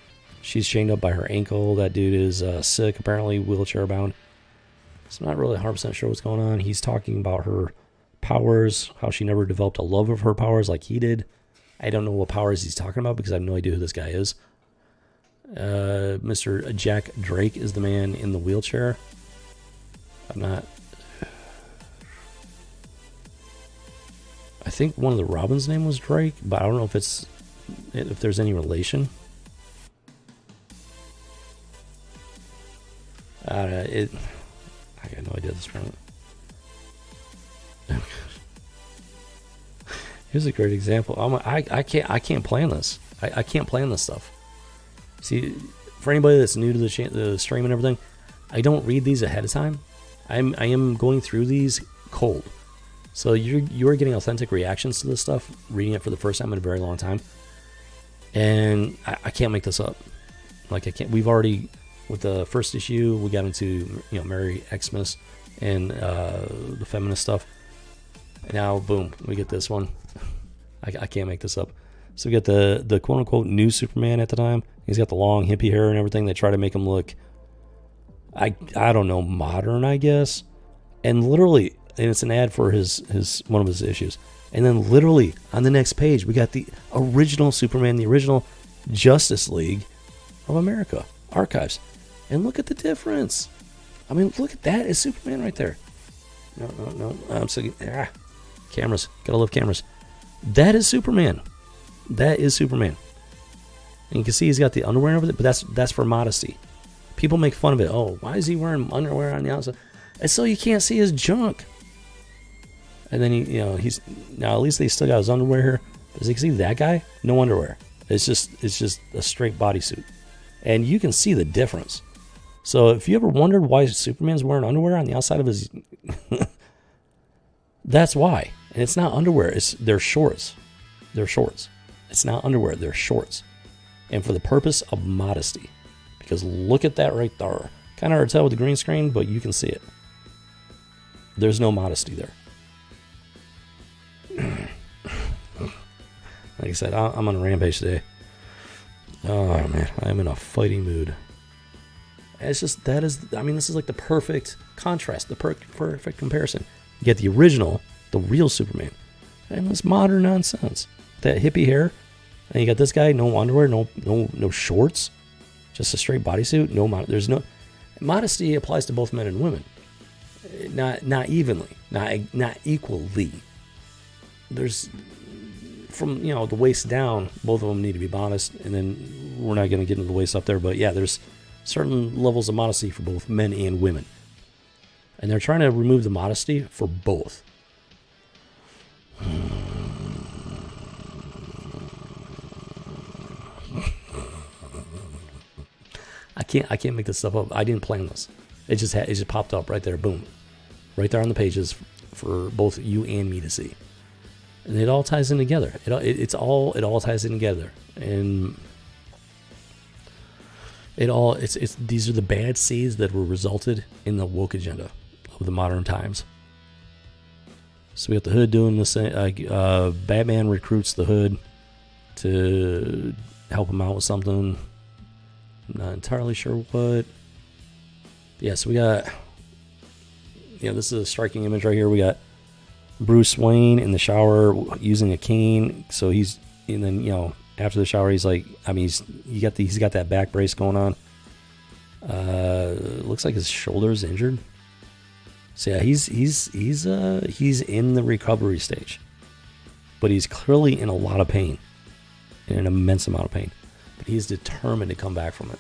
She's chained up by her ankle. That dude is sick, apparently wheelchair-bound. So I'm not really 100% sure what's going on. He's talking about her powers, how she never developed a love of her powers like he did. I don't know what powers he's talking about because I have no idea who this guy is. Mr. Jack Drake is the man in the wheelchair. I think one of the Robins' name was Drake, but I don't know if there's any relation. I got no idea at this point. Here's a great example. I can't plan this. I can't plan this stuff. See, for anybody that's new to the stream and everything, I don't read these ahead of time. I am going through these cold. So you're getting authentic reactions to this stuff, reading it for the first time in a very long time. And I can't make this up. Like I can't. We've already, with the first issue, we got into Merry Xmas and the feminist stuff. And now, boom, we get this one. I can't make this up. So we got the quote unquote new Superman at the time. He's got the long hippie hair and everything. They try to make him look, I don't know, modern, I guess. And literally, and it's an ad for his one of his issues. And then literally on the next page, we got the original Superman, the original Justice League of America archives. And look at the difference. I mean, look at that. It's Superman right there. No. I'm so cameras. Gotta love cameras. That is Superman. That is Superman. And you can see he's got the underwear over there, but that's for modesty. People make fun of it. Oh, why is he wearing underwear on the outside? It's so you can't see his junk. And then he's now at least they still got his underwear here. As you can see, that guy, no underwear. It's just a straight bodysuit, and you can see the difference. So if you ever wondered why Superman's wearing underwear on the outside of his, that's why. And it's not underwear. They're shorts. They're shorts. It's not underwear. They're shorts, and for the purpose of modesty. Because look at that right there. Kind of hard to tell with the green screen, but you can see it. There's no modesty there. Like I said, I'm on a rampage today. Oh man, I'm in a fighting mood. It's just, that is, I mean, this is like the perfect contrast, the perfect comparison. You get the original, the real Superman, and this modern nonsense. That hippie hair, and you got this guy, no underwear, no shorts, just a straight bodysuit. There's no modesty applies to both men and women, not evenly, not equally. There's from the waist down, both of them need to be modest, and then we're not going to get into the waist up there, but yeah, there's certain levels of modesty for both men and women, and they're trying to remove the modesty for both. I can't make this stuff up. I didn't plan this. It just popped up right there, boom, right there on the pages for both you and me to see, and it all ties in together. It all ties in together, and these are the bad seeds that were resulted in the woke agenda of the modern times. So we got the Hood doing this thing. Batman recruits the Hood to help him out with something. I'm not entirely sure what. Yeah, so we got, this is a striking image right here. We got Bruce Wayne in the shower using a cane. So he's, and then, after the shower, he's like, he's got that back brace going on. Looks like his shoulder's injured. So yeah, he's in the recovery stage, but he's clearly in a lot of pain, in an immense amount of pain. But he's determined to come back from it,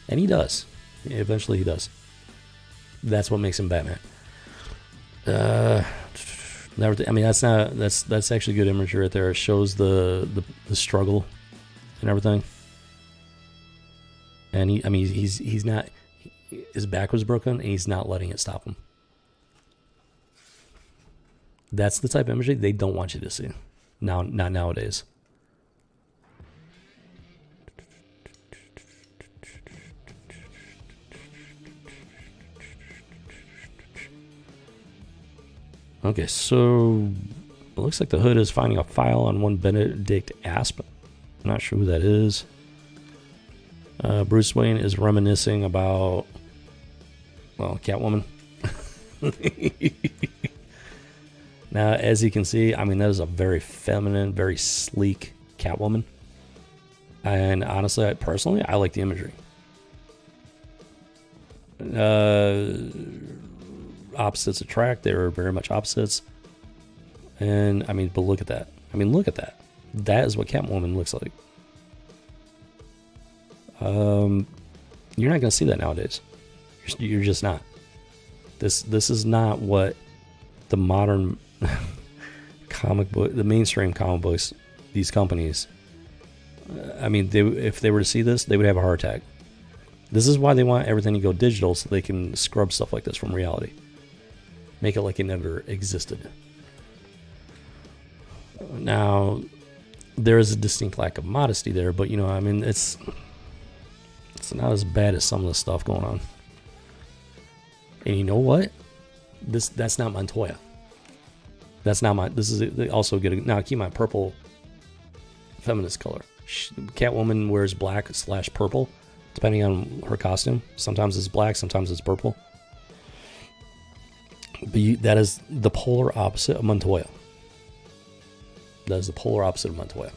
and he does. Eventually, he does. That's what makes him Batman. That's actually good imagery right there. It shows the struggle and everything. And he's not. His back was broken, and he's not letting it stop him. That's the type of imagery they don't want you to see. Not nowadays. Okay, so it looks like the Hood is finding a file on one Benedict Asp. I'm not sure who that is. Bruce Wayne is reminiscing about, Catwoman. Now, as you can see, that is a very feminine, very sleek Catwoman. And honestly, personally, I like the imagery. Opposites attract. They were very much opposites. And, but look at that. Look at that. That is what Catwoman looks like. You're not going to see that nowadays. You're just not. This is not what the modern comic book, the mainstream comic books, these companies, if they were to see this, they would have a heart attack. This is why they want everything to go digital, so they can scrub stuff like this from reality. Make it like it never existed. Now, there is a distinct lack of modesty there, but it's not as bad as some of the stuff going on. And you know what? That's not Montoya. That's not this is also good. Now, keep my purple feminist color. Catwoman wears black / purple, depending on her costume. Sometimes it's black, sometimes it's purple. But that is the polar opposite of Montoya. That is the polar opposite of Montoya.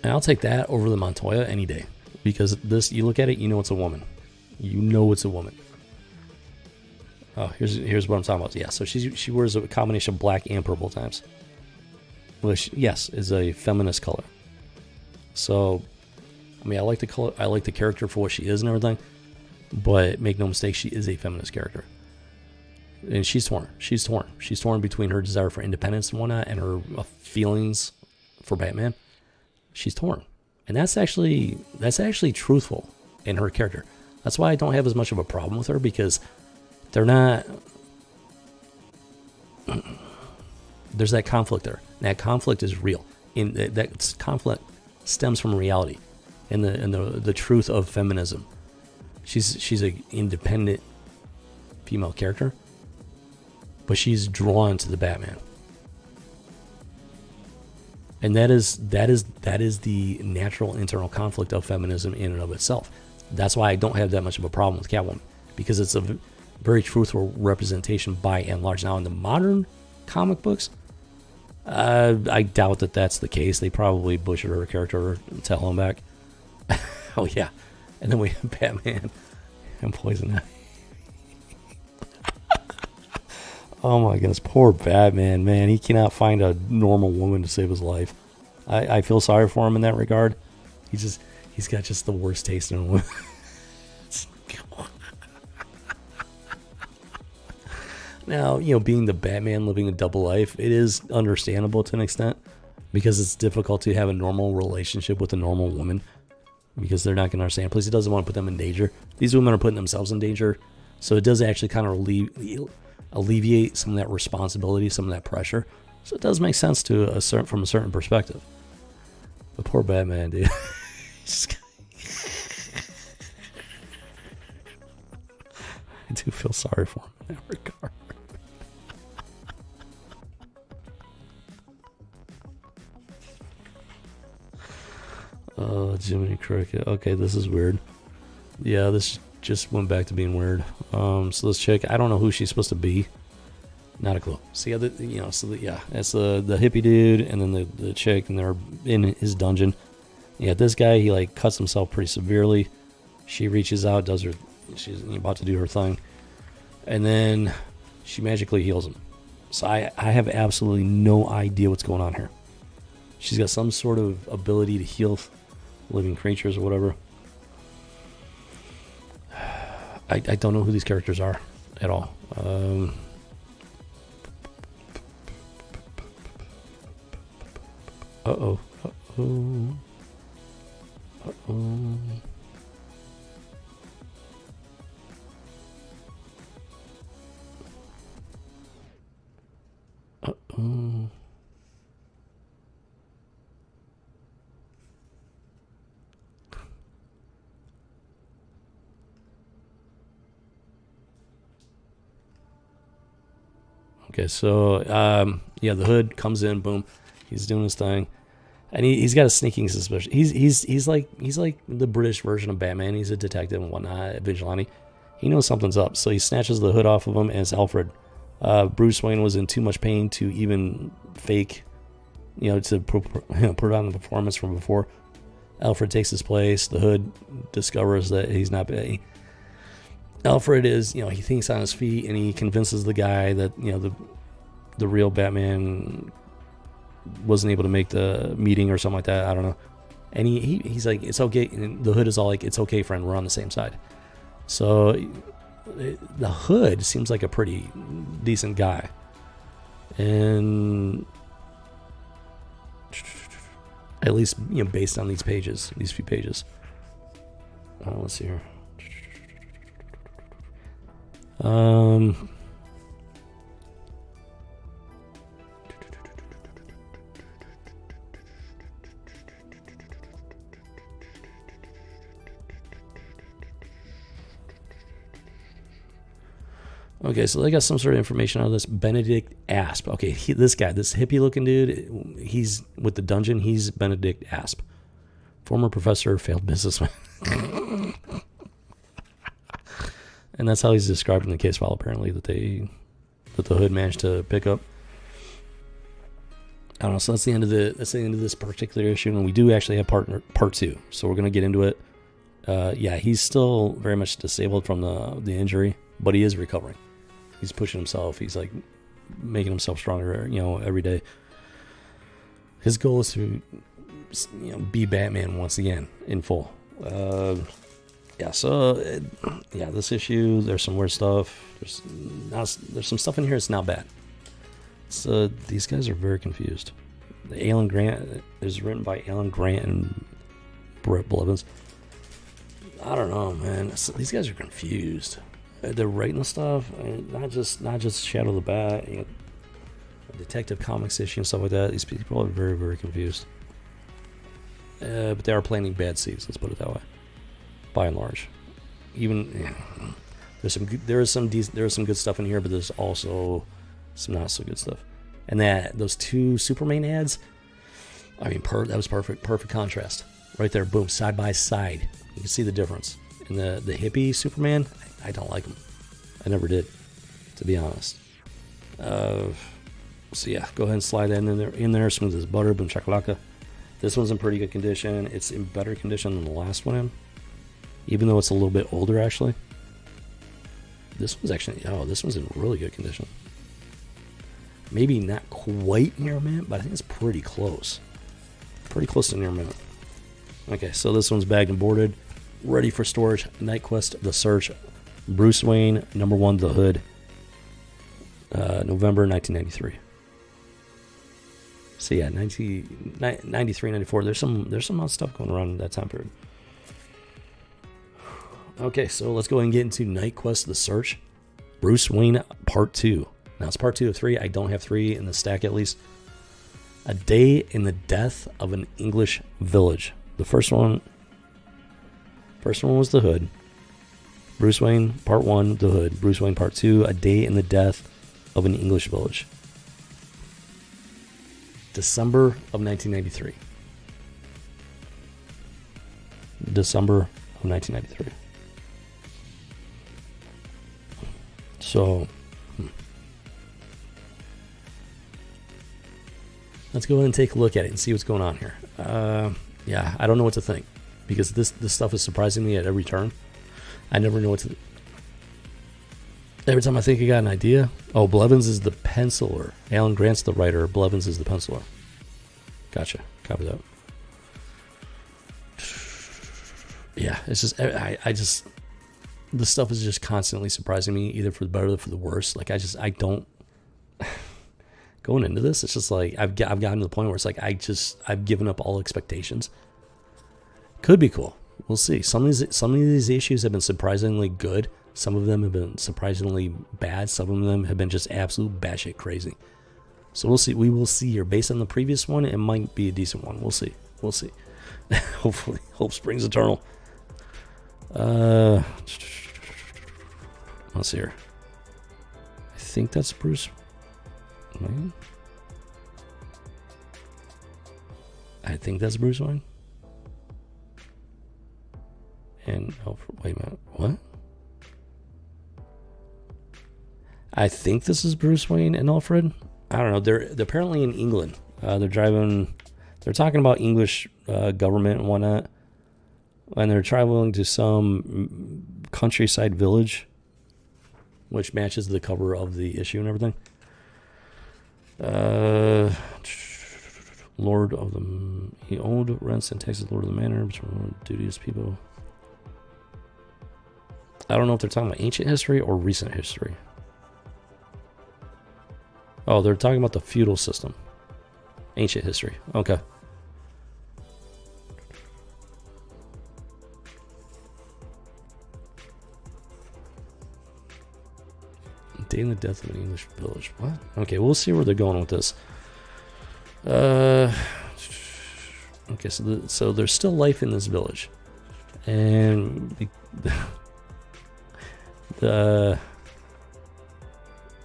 And I'll take that over the Montoya any day. Because this, you look at it, it's a woman. You know it's a woman. Oh, here's what I'm talking about. Yeah, so she wears a combination of black and purple times. Which, yes, is a feminist color. So, I like the color. I like the character for what she is and everything. But make no mistake, she is a feminist character. And she's torn. She's torn between her desire for independence and whatnot and her feelings for Batman. She's torn. And that's actually truthful in her character. That's why I don't have as much of a problem with her, because they're not... There's that conflict there. And that conflict is real. That conflict stems from reality and the truth of feminism. She's an independent female character, but she's drawn to the Batman. And that is the natural internal conflict of feminism in and of itself. That's why I don't have that much of a problem with Catwoman, because it's a very truthful representation by and large. Now in the modern comic books, I doubt that that's the case. They probably butchered her character to hell and back. Oh yeah, and then we have Batman and Poison Ivy. Oh my goodness, poor Batman, man. He cannot find a normal woman to save his life. I feel sorry for him in that regard. He's got just the worst taste in a woman. Now, you know, being the Batman living a double life, it is understandable to an extent, because it's difficult to have a normal relationship with a normal woman, because they're not going to understand. Plus, he doesn't want to put them in danger. These women are putting themselves in danger, so it does actually kind of alleviate some of that responsibility, some of that pressure. So it does make sense to from a certain perspective. But poor Batman, dude. I do feel sorry for him in that regard. Oh, Jiminy Cricket. Okay, this is weird. Yeah, this just went back to being weird. So this chick, I don't know who she's supposed to be. Not a clue. So yeah, it's the hippie dude, and then the chick, and they're in his dungeon. Yeah, this guy, he like cuts himself pretty severely. She reaches out, she's about to do her thing, and then she magically heals him. So I have absolutely no idea what's going on here. She's got some sort of ability to heal living creatures or whatever. I don't know who these characters are at all. Uh-oh. Okay, so yeah, the Hood comes in, boom, he's doing his thing, and he's got a sneaking suspicion. He's like the British version of Batman. He's a detective and whatnot, a vigilante. He knows something's up, so he snatches the hood off of him, and it's Alfred. Bruce Wayne was in too much pain to even fake, to put on the performance from before. Alfred takes his place. The Hood discovers that he's not. Alfred is, he thinks on his feet, and he convinces the guy that, the real Batman wasn't able to make the meeting or something like that. I don't know. And he's like, it's okay. And the Hood is all like, it's okay, friend. We're on the same side. So the Hood seems like a pretty decent guy. And at least, based on these few pages. Let's see here. Okay, so they got some sort of information out of this Benedict Asp. Okay, this hippie looking dude, he's with the dungeon. He's Benedict Asp, former professor, failed businessman. And that's how he's described in the case file, apparently, that the Hood managed to pick up. I don't know. So that's the end of this particular issue, and we do actually have part 2. So we're gonna get into it. Yeah, he's still very much disabled from the injury, but he is recovering. He's pushing himself. He's like making himself stronger, every day. His goal is to, be Batman once again in full. Yeah, so, this issue, there's some weird stuff. There's some stuff in here that's not bad. So, these guys are very confused. Alan Grant is written by Alan Grant and Brett Blevins. I don't know, man. These guys are confused. They're writing the stuff, not just Shadow the Bat, Detective Comics issue and stuff like that. These people are very, very confused. But they are planting bad seeds, let's put it that way. By and large, even there is some good stuff in here, but there's also some not so good stuff. And those 2 Superman ads, I mean, that was perfect. Perfect contrast. Right there, boom, side by side. You can see the difference. And the hippie Superman, I don't like him. I never did, to be honest. So yeah, go ahead and slide that in there, smooth as butter, boom chakalaka. This one's in pretty good condition. It's in better condition than the last one even though it's a little bit older actually. This one's in really good condition. Maybe not quite near mint, but I think it's pretty close. Pretty close to near mint. Okay, so this one's bagged and boarded, ready for storage. Night Quest: The Search, Bruce Wayne, #1, The Hood, November 1993. So yeah, 93, 94. There's some odd stuff going around in that time period. Okay, so let's go ahead and get into Night Quest: The Search, Bruce Wayne Part 2. Now it's Part 2 of 3. I don't have 3 in the stack at least. A Day in the Death of an English Village. The first one was The Hood. Bruce Wayne Part 1, The Hood. Bruce Wayne Part 2, A Day in the Death of an English Village. December of 1993. December of 1993. So, let's go ahead and take a look at it and see what's going on here. Yeah, I don't know what to think because this stuff is surprising me at every turn. I never know what to. Every time I think I got an idea, oh, Blevins is the penciler. Alan Grant's the writer. Blevins is the penciler. Gotcha. Copy that. Yeah, it's just I just the stuff is just constantly surprising me, either for the better or for the worse. Like I don't going into this. It's just like I've gotten to the point where it's like I've given up all expectations. Could be cool. We'll see. Some of these issues have been surprisingly good. Some of them have been surprisingly bad. Some of them have been just absolute batshit crazy. So we'll see. We will see here. Based on the previous one, it might be a decent one. We'll see. We'll see. Hopefully, hope springs eternal. Let's see here. I think that's Bruce Wayne. I think that's Bruce Wayne. And wait a minute. What? I think this is Bruce Wayne and Alfred. I don't know. They're apparently in England. They're talking about English government and whatnot, and they're traveling to some countryside village, which matches the cover of the issue and everything. Lord of the he owned, rents, and taxes Lord of the Manor, duties people. I don't know if they're talking about ancient history or recent history. Oh, they're talking about the feudal system. Ancient history. Okay. Day in the Death of an English Village. What? Okay, we'll see where they're going with this. Okay, so there's still life in this village. And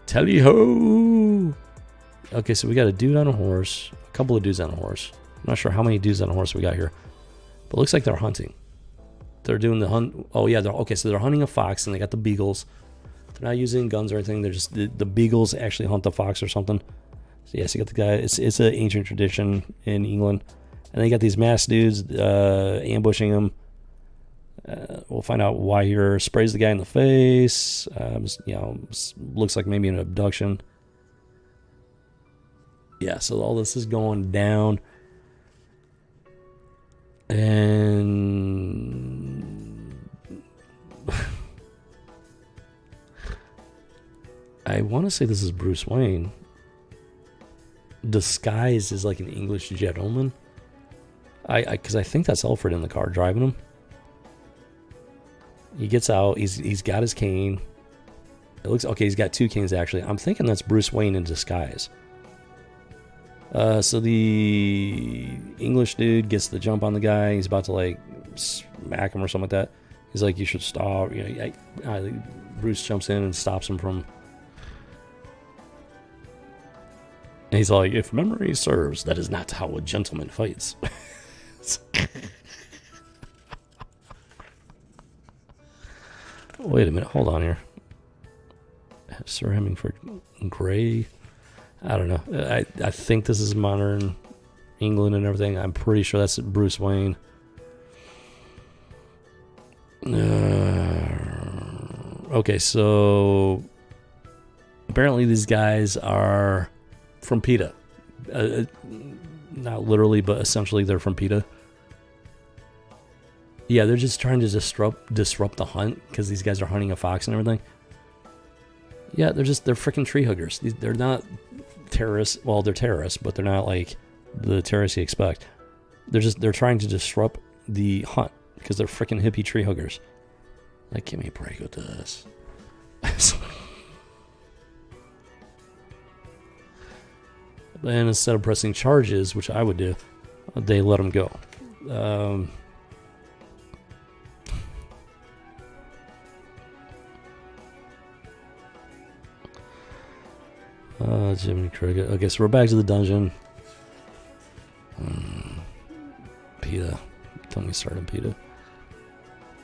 tally ho! Okay, so we got a dude on a horse, a couple of dudes on a horse. I'm not sure how many dudes on a horse we got here, but it looks like they're hunting. They're doing the hunt. Oh yeah, so they're hunting a fox, and they got the beagles. They're not using guns or anything. They're just the beagles actually hunt the fox or something. So yes, you got the guy. It's an ancient tradition in England, and they got these masked dudes ambushing him. We'll find out why here. Sprays the guy in the face. Looks like maybe an abduction. Yeah, so all this is going down. And I want to say this is Bruce Wayne. Disguised as like an English gentleman. Because I think that's Alfred in the car driving him. He gets out. He's got his cane. It looks okay. He's got two canes actually. I'm thinking that's Bruce Wayne in disguise. So the English dude gets the jump on the guy. He's about to like smack him or something like that. He's like, "You should stop." Bruce jumps in and stops him from. And he's like, if memory serves, that is not how a gentleman fights. Wait a minute, hold on here. Sir Hemingford Grey. I don't know. I think this is modern England and everything. I'm pretty sure that's Bruce Wayne. Okay, so apparently these guys are from PETA. Not literally, but essentially they're from PETA. Yeah, they're just trying to disrupt the hunt because these guys are hunting a fox and everything. Yeah, they're freaking tree huggers. They're not terrorists. Well, they're terrorists, but they're not like the terrorists you expect. They're trying to disrupt the hunt because they're freaking hippie tree huggers. Like, give me a break with this. And instead of pressing charges, which I would do, they let them go. Jiminy Cricket. Okay, so we're back to the dungeon. PETA. Don't get started on PETA.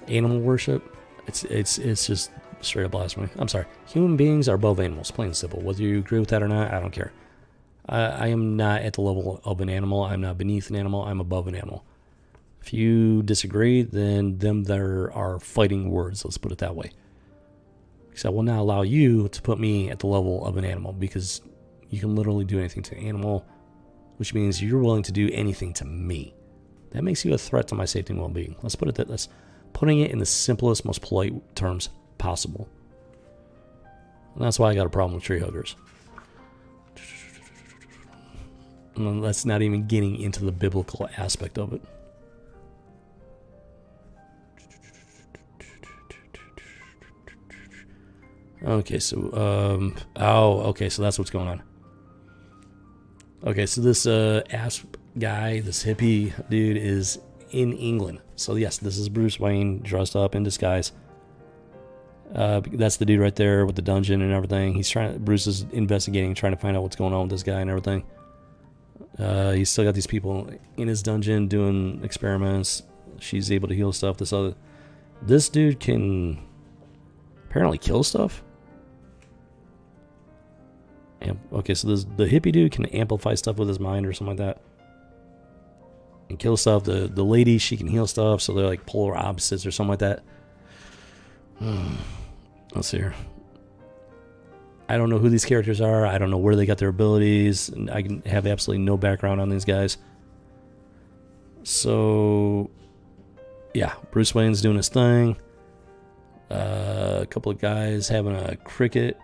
Animal worship. It's just straight up blasphemy. I'm sorry. Human beings are above animals, plain and simple. Whether you agree with that or not, I don't care. I am not at the level of an animal. I'm not beneath an animal. I'm above an animal. If you disagree, then there are fighting words. Let's put it that way. Because I will not allow you to put me at the level of an animal, because you can literally do anything to an animal, which means you're willing to do anything to me. That makes you a threat to my safety and well-being. Let's put it that. That's putting it in the simplest, most polite terms possible. And that's why I got a problem with tree huggers. And that's not even getting into the biblical aspect of it. Okay, so okay, so that's what's going on. Okay, so this Asp guy, this hippie dude, is in England. So yes, this is Bruce Wayne dressed up in disguise. That's the dude right there with the dungeon and everything. Bruce is investigating, trying to find out what's going on with this guy and everything. He's still got these people in his dungeon doing experiments. She's able to heal stuff. This dude can apparently kill stuff. Okay, so the hippie dude can amplify stuff with his mind or something like that. And kill stuff. The lady, she can heal stuff, so they're like polar opposites or something like that. Let's see here. I don't know who these characters are. I don't know where they got their abilities. And I can have absolutely no background on these guys. So, yeah, Bruce Wayne's doing his thing. A couple of guys having a cricket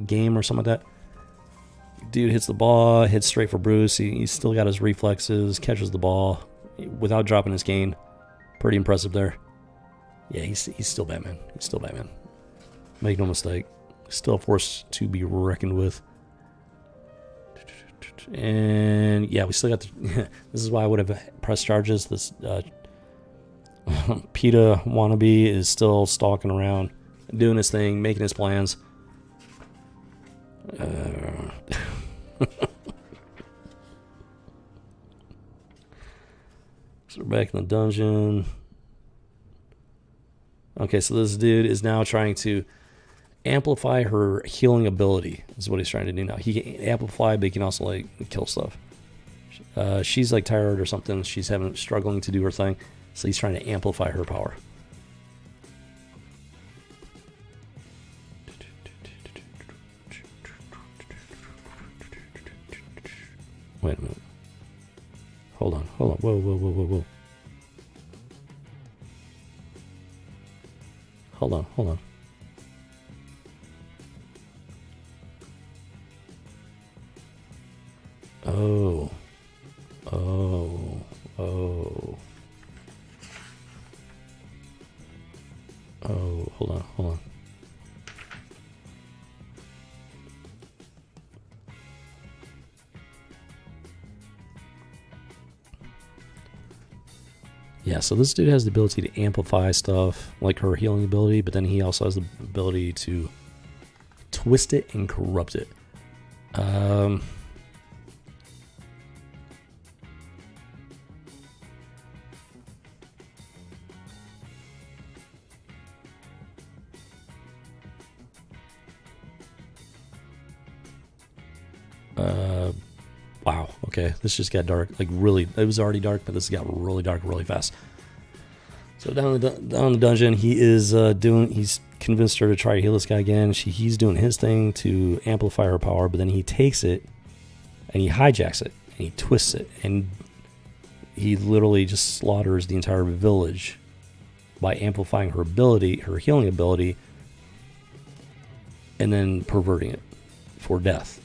game or something like that. Dude hits the ball, hits straight for Bruce. He's still got his reflexes, catches the ball without dropping his cane. Pretty impressive there. Yeah, he's still Batman. He's still Batman. Make no mistake. Still a force to be reckoned with. And yeah, we still got the... This is why I would have pressed charges. This PETA wannabe is still stalking around, doing his thing, making his plans. So we're back in the dungeon. Okay, so this dude is now trying to amplify her healing ability. Is what he's trying to do now. He can amplify, but he can also like kill stuff. She's like tired or something. She's struggling to do her thing, so he's trying to amplify her power. Wait a minute. Hold on. Whoa. Hold on. Oh, hold on. Yeah, so this dude has the ability to amplify stuff, like her healing ability, but then he also has the ability to twist it and corrupt it. Um, wow. Okay, this just got dark. Like really, it was already dark, but this got really dark really fast. So down in the dungeon, he is he's convinced her to try to heal this guy again. He's doing his thing to amplify her power, but then he takes it and he hijacks it and he twists it and he literally just slaughters the entire village by amplifying her ability, her healing ability, and then perverting it for death.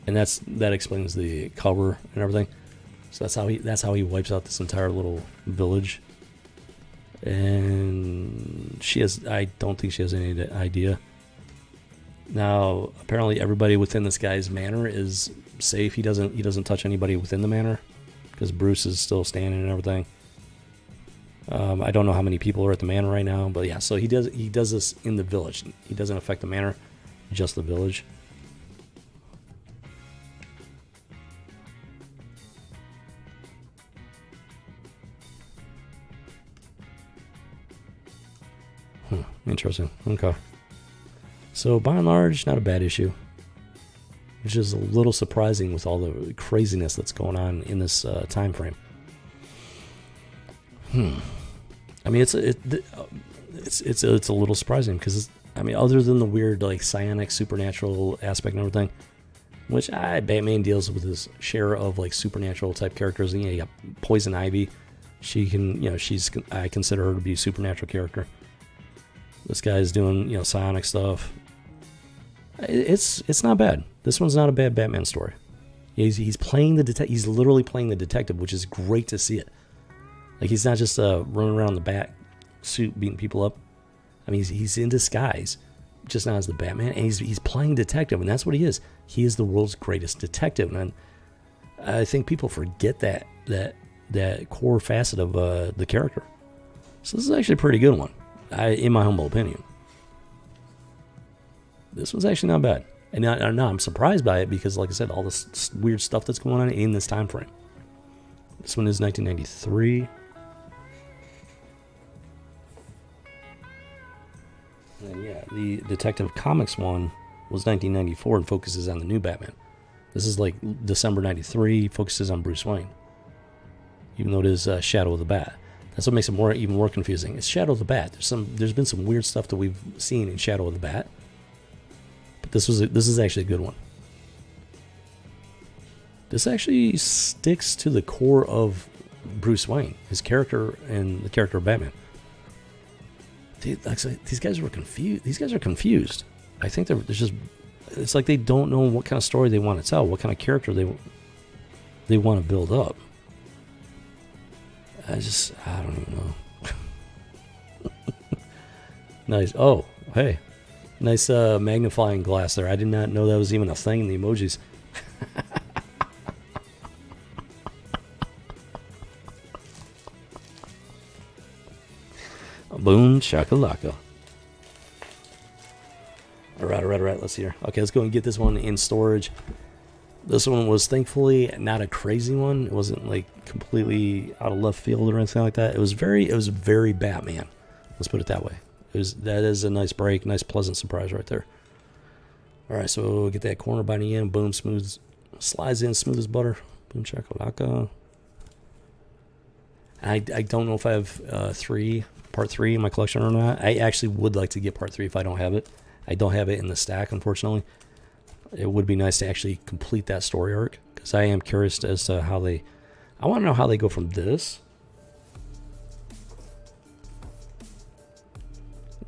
And that explains the cover and everything. So that's how he wipes out this entire little village. And I don't think she has any idea. Now, apparently everybody within this guy's manor is safe. He doesn't touch anybody within the manor because Bruce is still standing and everything. I don't know how many people are at the manor right now, but yeah, so he does this in the village. He doesn't affect the manor, just the village. Interesting. Okay. So by and large, not a bad issue. Which is a little surprising with all the craziness that's going on in this time frame. I mean, it's a little surprising because other than the weird like psionic supernatural aspect and everything, which Batman deals with his share of like supernatural type characters. And, you got Poison Ivy. I consider her to be a supernatural character. This guy's doing, psionic stuff. It's not bad. This one's not a bad Batman story. He's playing the detective. He's literally playing the detective, which is great to see it. Like he's not just running around in the bat suit beating people up. I mean, he's in disguise, just not as the Batman, and he's playing detective, and that's what he is. He is the world's greatest detective, and I think people forget that core facet of the character. So this is actually a pretty good one. In my humble opinion, this was actually not bad, and now I'm surprised by it because, like I said, all this weird stuff that's going on in this time frame. This one is 1993, and yeah, the Detective Comics one was 1994 and focuses on the new Batman. This is like December '93, focuses on Bruce Wayne, even though it is Shadow of the Bat. That's what makes it even more confusing. It's Shadow of the Bat. There's been some weird stuff that we've seen in Shadow of the Bat, but this is actually a good one. This actually sticks to the core of Bruce Wayne, his character, and the character of Batman. These guys were confused. These guys are confused. I think it's like they don't know what kind of story they want to tell, what kind of character they want to build up. I don't even know. Nice. Oh, hey. Nice magnifying glass there. I did not know that was even a thing in the emojis. Boom shakalaka. All right. Let's see here. Okay, let's go and get this one in storage. This one was thankfully not a crazy one. It wasn't like completely out of left field or anything like that. It was very Batman. Let's put it that way. That is a nice break, nice pleasant surprise right there. All right, so we'll get that corner binding in. Boom, smooth, slides in smooth as butter. Boom chakalaka. I don't know if I have part 3 in my collection or not. I actually would like to get part 3 if I don't have it. I don't have it in the stack, unfortunately. It would be nice to actually complete that story arc because I am curious as to how I want to know how they go from this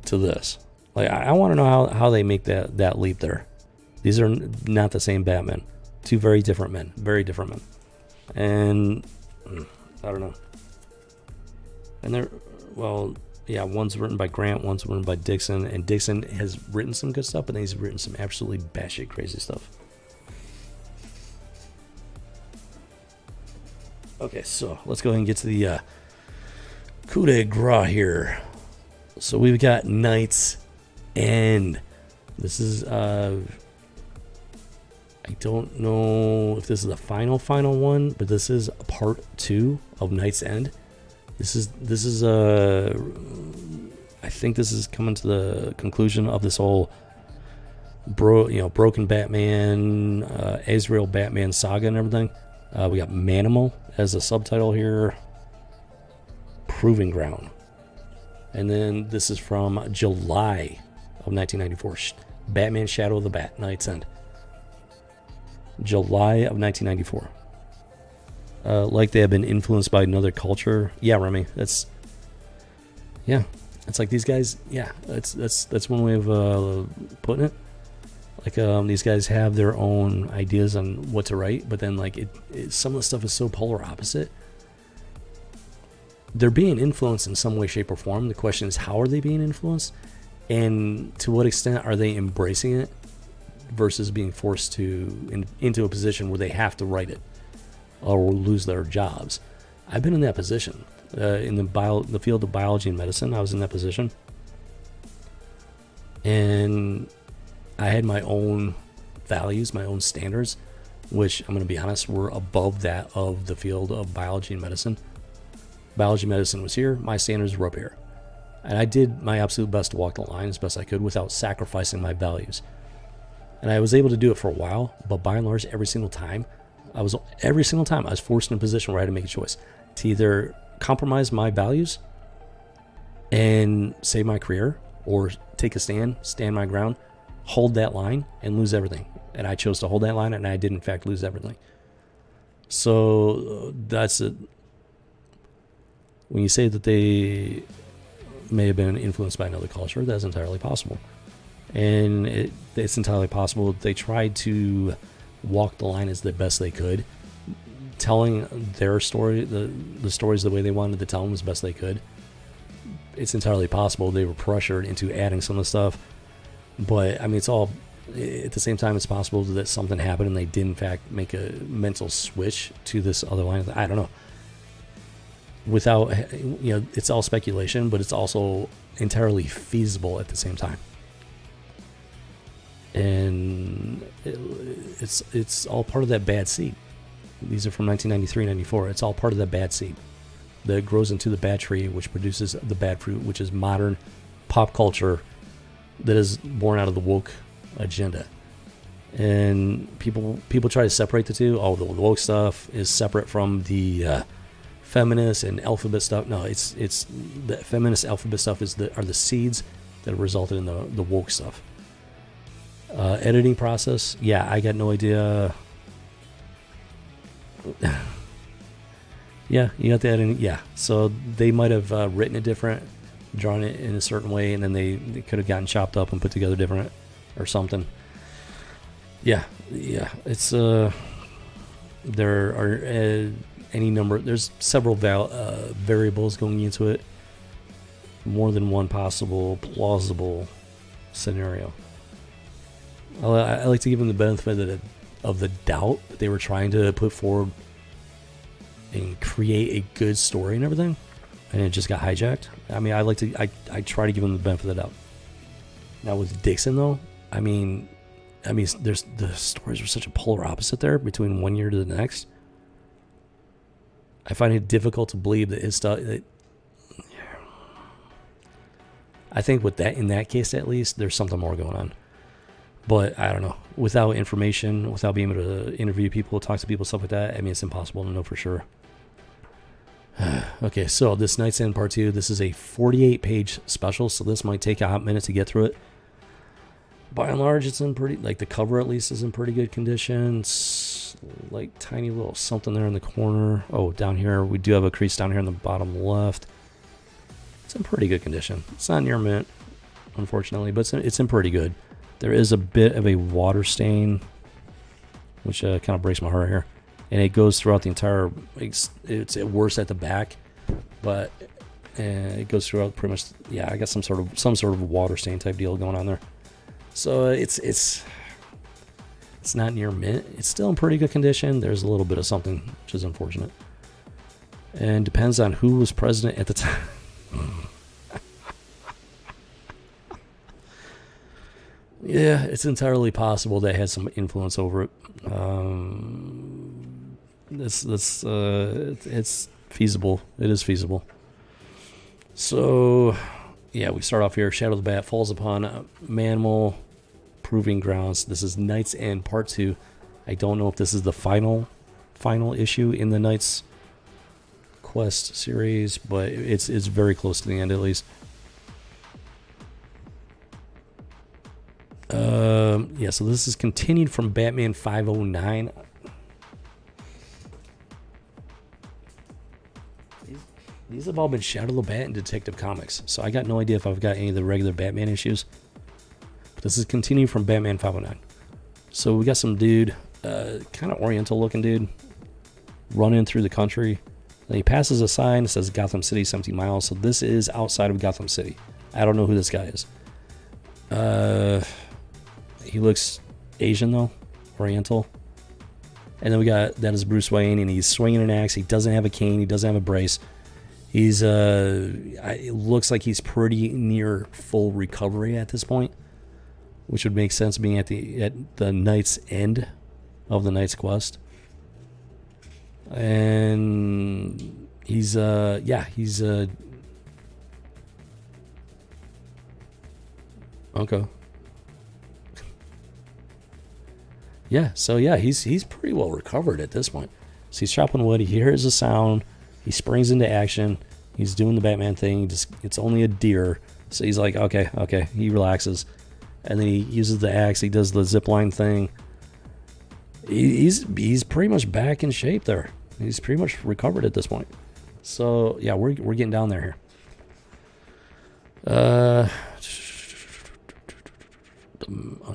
to this. Like I want to know how they make that leap there. These are not the same Batman. Two very different men. And I don't know. And one's written by Grant, one's written by Dixon, and Dixon has written some good stuff, but then he's written some absolutely batshit crazy stuff. Okay, so let's go ahead and get to the coup de grace here. So we've got Knight's End. This is I don't know if this is the final one, but this is part 2 of Knight's End. This is I think this is coming to the conclusion of this whole Broken Batman, Azrael Batman saga and everything. We got Manimal as a subtitle here. Proving Ground. And then this is from July of 1994. Batman Shadow of the Bat, Knight's End. July of 1994. Like they have been influenced by another culture. Yeah, Remy, it's like these guys. Yeah, that's one way of putting it. Like these guys have their own ideas on what to write, but then like some of the stuff is so polar opposite. They're being influenced in some way, shape, or form. The question is, how are they being influenced, and to what extent are they embracing it versus being forced into a position where they have to write it or lose their jobs. I've been in that position in the field of biology and medicine. I was in that position, and I had my own values, my own standards, which I'm going to be honest, were above that of the field of biology and medicine. Biology and medicine was here, my standards were up here. And I did my absolute best to walk the line as best I could without sacrificing my values. And I was able to do it for a while, but by and large, every single time I was forced in a position where I had to make a choice to either compromise my values and save my career, or take a stand my ground, hold that line, and lose everything. And I chose to hold that line, and I did in fact lose everything. So that's it. When you say that they may have been influenced by another culture, that's entirely possible. And it's entirely possible that they tried to walk the line as the best they could, telling their story, the stories the way they wanted to tell them as best they could. It's entirely possible they were pressured into adding some of the stuff. But, I mean, it's all, at the same time, it's possible that something happened and they did, in fact, make a mental switch to this other line. I don't know. Without, it's all speculation, but it's also entirely feasible at the same time. And it's all part of that bad seed. These are from 1993, 94. It's all part of that bad seed that grows into the bad tree, which produces the bad fruit, which is modern pop culture that is born out of the woke agenda. And people try to separate the two. Oh, the woke stuff is separate from the feminist and alphabet stuff. No, it's the feminist alphabet stuff are the seeds that have resulted in the woke stuff. Editing process, yeah, I got no idea. Yeah, you got the editing. Yeah, so they might have written it different, drawn it in a certain way, and then they could have gotten chopped up and put together different or something. Yeah, it's there are any number. There's several variables going into it. More than one possible plausible scenario. I like to give them the benefit of the doubt that they were trying to put forward and create a good story and everything, and it just got hijacked. I mean, I try to give them the benefit of the doubt. Now with Dixon though, I mean, there's the stories were such a polar opposite there between one year to the next. I find it difficult to believe that his stuff. I think with that, in that case at least, there's something more going on. But I don't know. Without information, without being able to interview people, talk to people, stuff like that, I mean, it's impossible to know for sure. Okay, so this Knight's End Part 2, this is a 48-page special, so this might take a hot minute to get through it. By and large, it's in pretty, like the cover at least is in pretty good condition. It's like tiny little something there in the corner. Oh, down here, we do have a crease down here in the bottom left. It's in pretty good condition. It's not near mint, unfortunately, but it's in pretty good. There is a bit of a water stain, which kind of breaks my heart here. And it goes throughout the entire, it's worse at the back, but it goes throughout pretty much, yeah, I got some sort of water stain type deal going on there. So it's not near mint. It's still in pretty good condition. There's a little bit of something, which is unfortunate. And depends on who was president at the time. Yeah, it's entirely possible that has some influence over it. It's feasible. It is feasible. So, yeah, we start off here. Shadow of the Bat falls upon Manimal Proving Grounds. This is Knight's End Part 2. I don't know if this is the final issue in the Knight's Quest series, but it's very close to the end at least. Yeah, so this is continued from Batman 509. These have all been Shadow of the Bat and Detective Comics, so I got no idea if I've got any of the regular Batman issues. But this is continued from Batman 509. So we got some dude, kind of Oriental looking dude, running through the country. Then he passes a sign that says Gotham City 17 miles, so this is outside of Gotham City. I don't know who this guy is. He looks Asian though, Oriental. And then we got, that is Bruce Wayne, and he's swinging an axe. He doesn't have a cane. He doesn't have a brace. He's, it looks like he's pretty near full recovery at this point, which would make sense being at the Knight's End of the Knight's Quest. And he's, okay. Yeah, so yeah, he's pretty well recovered at this point. So he's chopping wood. He hears a sound. He springs into action. He's doing the Batman thing. It's only a deer. So he's like, okay. He relaxes. And then he uses the axe. He does the zipline thing. He's pretty much back in shape there. He's pretty much recovered at this point. So yeah, we're getting down there here.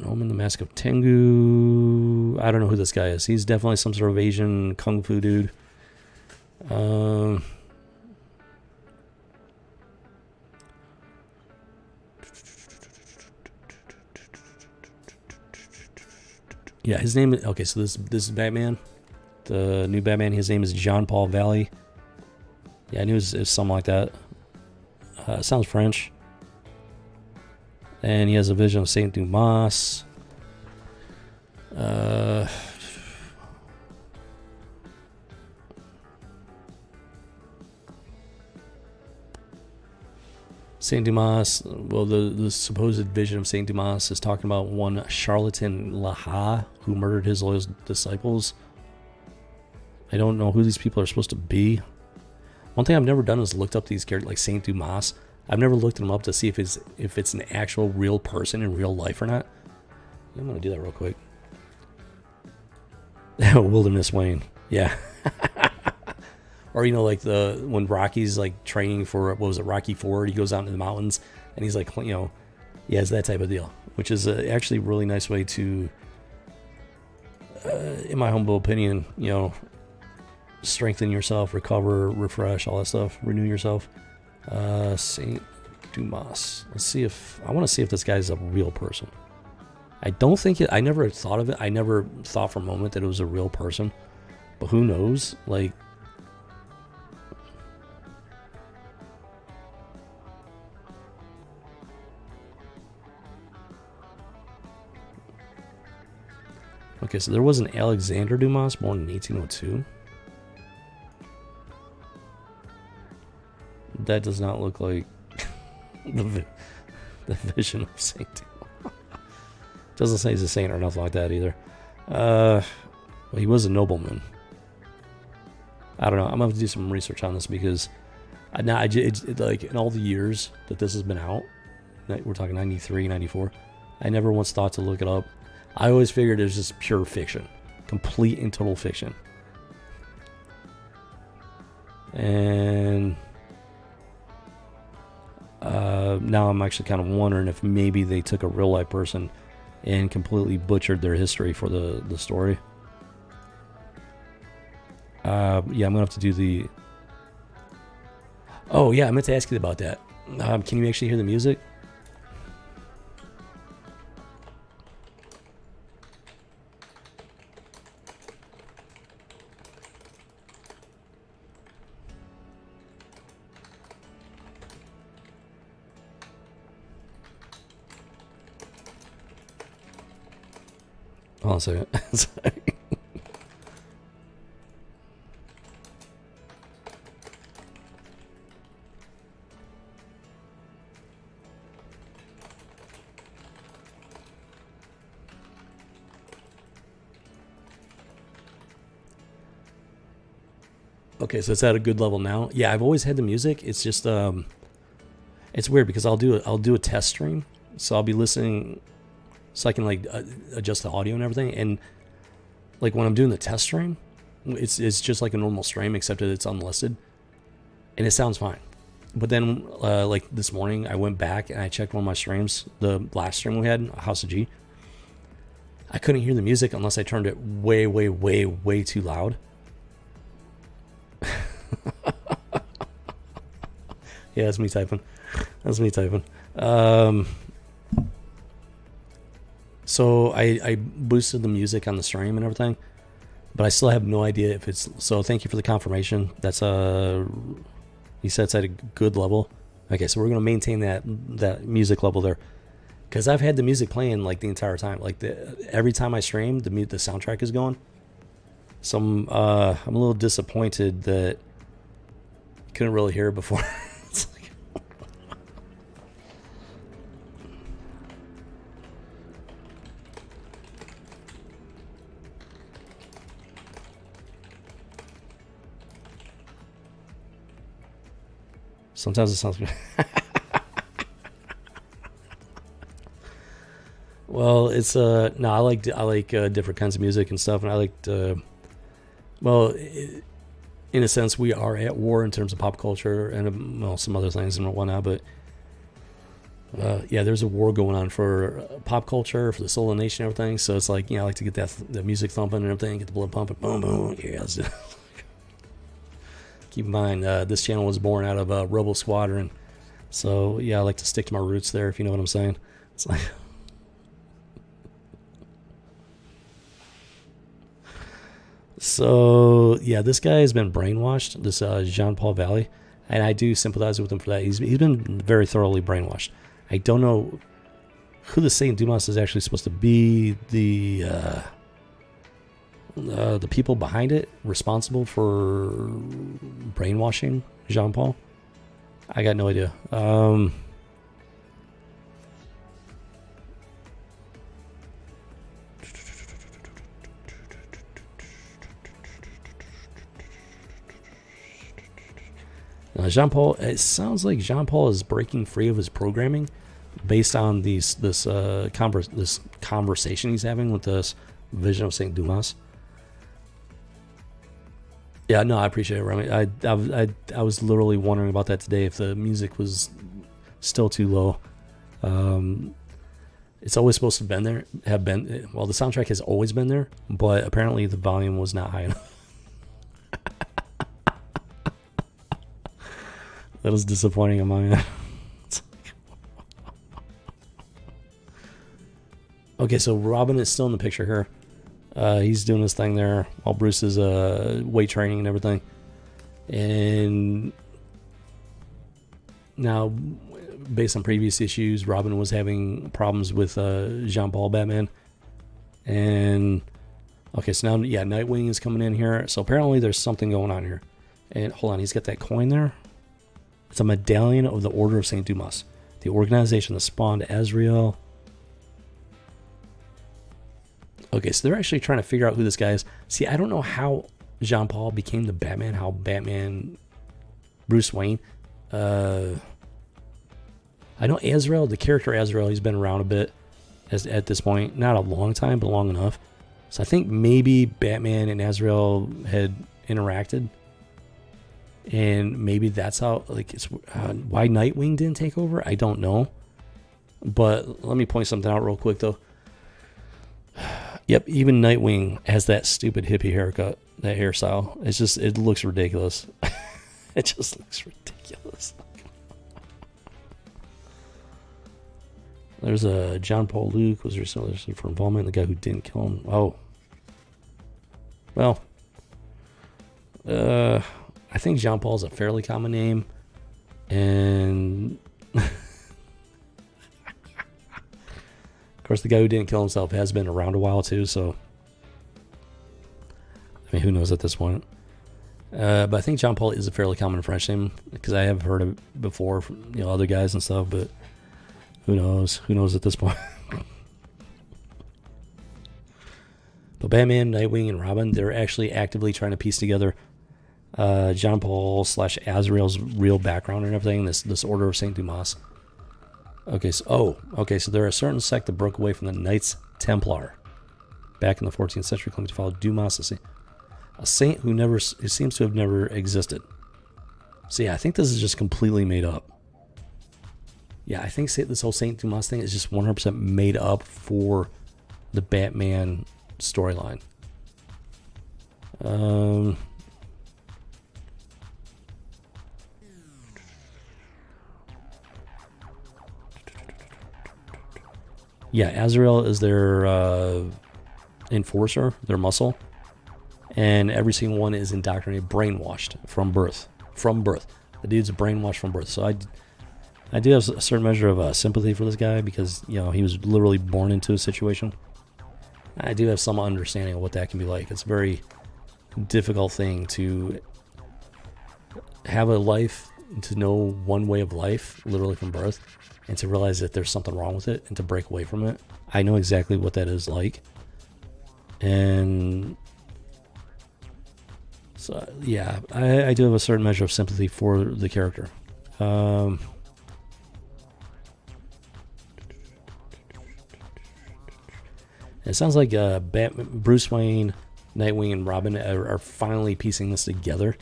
Omen, the Mask of Tengu. I don't know who this guy is. He's definitely some sort of Asian kung fu dude. Yeah, his name is, okay, so this is Batman. The new Batman, his name is John Paul Valley. Yeah, I knew it was something like that. Sounds French. And he has a vision of Saint Dumas. Saint Dumas, well, the supposed vision of Saint Dumas is talking about one charlatan Laha who murdered his loyal disciples. I don't know who these people are supposed to be. One thing I've never done is looked up these characters like Saint Dumas. I've never looked them up to see if it's an actual real person in real life or not. I'm gonna do that real quick. Wilderness Wayne, yeah. Or like when Rocky's like training for, what was it, Rocky Ford? He goes out into the mountains and he's like, yeah, it's that type of deal, which is actually a really nice way to, in my humble opinion, strengthen yourself, recover, refresh, all that stuff, renew yourself. Saint Dumas. I want to see if this guy's a real person. I don't think I never thought of it. I never thought for a moment that it was a real person, but who knows? Like, okay, so there was an Alexander Dumas born in 1802. That does not look like the vision of Saint Dumas. Doesn't say he's a saint or nothing like that either. Well, he was a nobleman. I don't know. I'm gonna have to do some research on this because like in all the years that this has been out, we're talking 93, 94, I never once thought to look it up. I always figured it was just pure fiction, complete and total fiction. And now I'm actually kind of wondering if maybe they took a real life person and completely butchered their history for the story. Yeah, I'm gonna have to do the. Oh yeah, I meant to ask you about that. Can you actually hear the music? Hold on a second. Sorry. Okay, so it's at a good level now. Yeah, I've always had the music. It's just it's weird because I'll do a test stream, so I'll be listening, so I can like adjust the audio and everything. And like when I'm doing the test stream, it's just like a normal stream except that it's unlisted, and it sounds fine. But then like this morning, I went back and I checked one of my streams, the last stream we had, House of G. I couldn't hear the music unless I turned it way, way, way, way too loud. Yeah, that's me typing. That's me typing. So I boosted the music on the stream and everything, but I still have no idea if it's. So thank you for the confirmation. That's he said it's at a good level. Okay, so we're gonna maintain that music level there, because I've had the music playing like the entire time. Like every time I stream, the soundtrack is going. So I'm a little disappointed that you couldn't really hear it before. It's like sometimes it sounds good. Well, it's no, I like different kinds of music and stuff, and I like well, in a sense, we are at war in terms of pop culture and well, some other things and whatnot. But yeah, there's a war going on for pop culture, for the soul of the nation, and everything. So it's like, you know, I like to get the music thumping and everything, get the blood pumping, boom, boom. Yeah, let's do it. Keep in mind, this channel was born out of Rebel Squadron, so yeah, I like to stick to my roots there, if you know what I'm saying. It's like. So yeah, this guy has been brainwashed, this Jean-Paul Valley, and I do sympathize with him for that. He's been very thoroughly brainwashed. I don't know who the Saint Dumas is actually supposed to be. The people behind it, responsible for brainwashing Jean-Paul. I got no idea. Jean-Paul, it sounds like Jean-Paul is breaking free of his programming based on this conversation he's having with this Vision of Saint Dumas. Yeah, no, I appreciate it, Remy. I was literally wondering about that today, if the music was still too low. It's always supposed to have been. Well, the soundtrack has always been there, but apparently the volume was not high enough. That was disappointing on my end. Okay, so Robin is still in the picture here. He's doing his thing there while Bruce is weight training and everything. And now, based on previous issues, Robin was having problems with Jean-Paul Batman. And okay, so now, yeah, Nightwing is coming in here. So apparently there's something going on here. And hold on, he's got that coin there. It's a medallion of the Order of St. Dumas, the organization that spawned Azrael. Okay, so they're actually trying to figure out who this guy is. See, I don't know how Jean-Paul became the Batman, how Batman, Bruce Wayne. I know Azrael, the character Azrael, he's been around a bit at this point. Not a long time, but long enough. So I think maybe Batman and Azrael had interacted. And maybe that's how, like, it's why Nightwing didn't take over. I don't know, but let me point something out real quick though. Yep, even Nightwing has that stupid hippie haircut, that hairstyle. It's just, it looks ridiculous. It just looks ridiculous. There's a John Paul Luke was recently for involvement in the guy who didn't kill him. Oh, well, I think Jean Paul is a fairly common name, and of course, the guy who didn't kill himself has been around a while too, so I mean, who knows at this point. But I think John Paul is a fairly common French name because I have heard it before from, you know, other guys and stuff, but who knows? Who knows at this point? But Batman, Nightwing, and Robin, they're actually actively trying to piece together John Paul / Azrael's real background and everything, this Order of St. Dumas. Okay, so there are a certain sect that broke away from the Knights Templar back in the 14th century, claiming to follow Dumas, a saint who seems to have never existed. So yeah, I think this is just completely made up. Yeah, I think this whole St. Dumas thing is just 100% made up for the Batman storyline. Yeah, Azrael is their enforcer, their muscle. And every single one is indoctrinated, brainwashed from birth. The dude's brainwashed from birth. So I do have a certain measure of sympathy for this guy because, you know, he was literally born into a situation. I do have some understanding of what that can be like. It's a very difficult thing to have a life, to know one way of life, literally from birth, and to realize that there's something wrong with it and to break away from it. I know exactly what that is like. And so, yeah, I do have a certain measure of sympathy for the character. It sounds like Bruce Wayne, Nightwing, and Robin are finally piecing this together.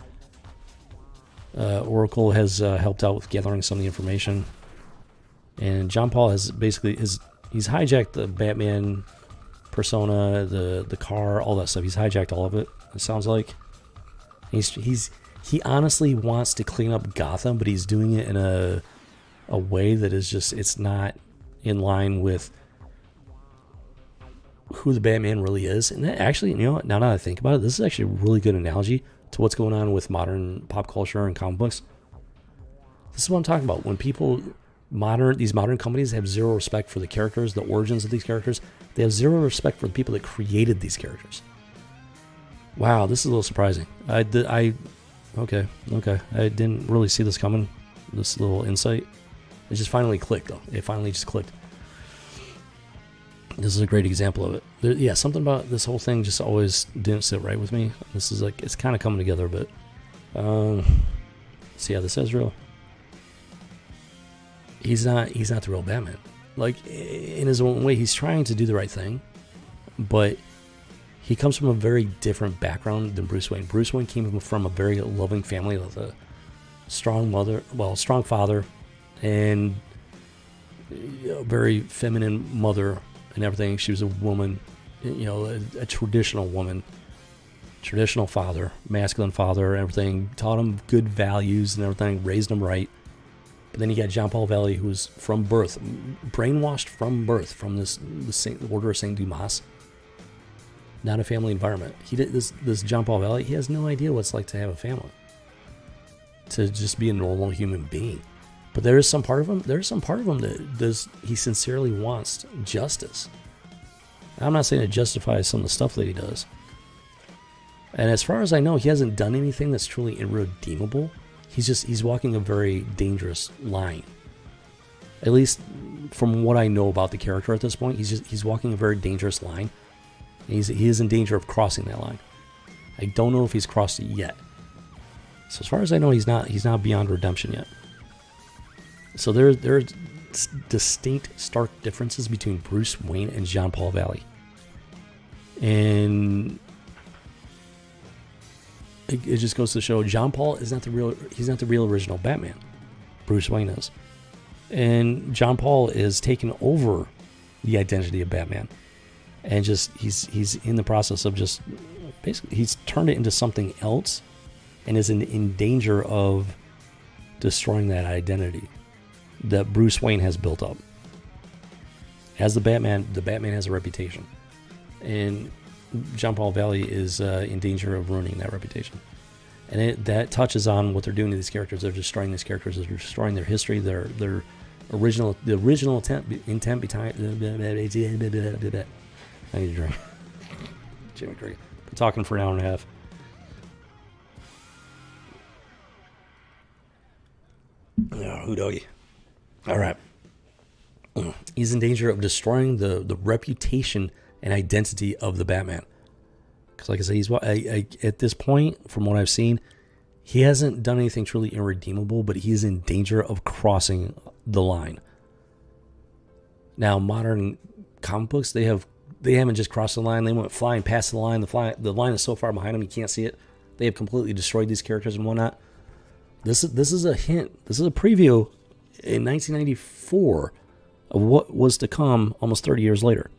Oracle has helped out with gathering some of the information. And John Paul has basically, he's hijacked the Batman persona, the car, all that stuff. He's hijacked all of it, it sounds like. He honestly wants to clean up Gotham, but he's doing it in a way that is just, it's not in line with who the Batman really is. And that actually, you know, now that I think about it, this is actually a really good analogy to what's going on with modern pop culture and comic books. This is what I'm talking about. When these modern companies have zero respect for the characters, the origins of these characters, they have zero respect for the people that created these characters. Wow, this is a little surprising. Okay. I didn't really see this coming, this little insight. It just finally clicked, though. It finally just clicked. This is a great example of it. Yeah, something about this whole thing just always didn't sit right with me. This is like, it's kind of coming together, but so yeah, this Azrael, he's not the real Batman. Like, in his own way, he's trying to do the right thing, but he comes from a very different background than Bruce Wayne. Bruce Wayne came from a very loving family with a strong father, and a very feminine mother and everything. She was a woman, you know, a traditional woman, traditional father, masculine father, everything. Taught him good values and everything, raised him right. But then you got John Paul Valley, who was from birth, brainwashed from birth, from the Order of St. Dumas. Not a family environment. This John Paul Valley, he has no idea what it's like to have a family, to just be a normal human being. But there is some part of him that he sincerely wants justice. I'm not saying it justifies some of the stuff that he does. And as far as I know, he hasn't done anything that's truly irredeemable. He's walking a very dangerous line. At least from what I know about the character at this point, he's walking a very dangerous line. And he is in danger of crossing that line. I don't know if he's crossed it yet. So as far as I know, he's not beyond redemption yet. So there are distinct, stark differences between Bruce Wayne and John Paul Valley. And it just goes to show John Paul is not the real original Batman. Bruce Wayne is. And John Paul is taking over the identity of Batman. And just he's in the process of just basically he's turned it into something else and is in danger of destroying that identity that Bruce Wayne has built up. As the Batman has a reputation. And John Paul Valley is in danger of ruining that reputation. And that touches on what they're doing to these characters. They're destroying these characters. They're destroying their history, their The original intent behind. I need a drink. Jimmy Cricket. Been talking for an hour and a half. Oh, who doggy? All right. He's in danger of destroying the reputation and identity of the Batman. Because, like I said, he's at this point, from what I've seen, he hasn't done anything truly irredeemable, but he's in danger of crossing the line. Now, modern comic books, they haven't just crossed the line; they went flying past the line. The line is so far behind him, you can't see it. They have completely destroyed these characters and whatnot. This is a hint. This is a preview in 1994 of what was to come almost 30 years later.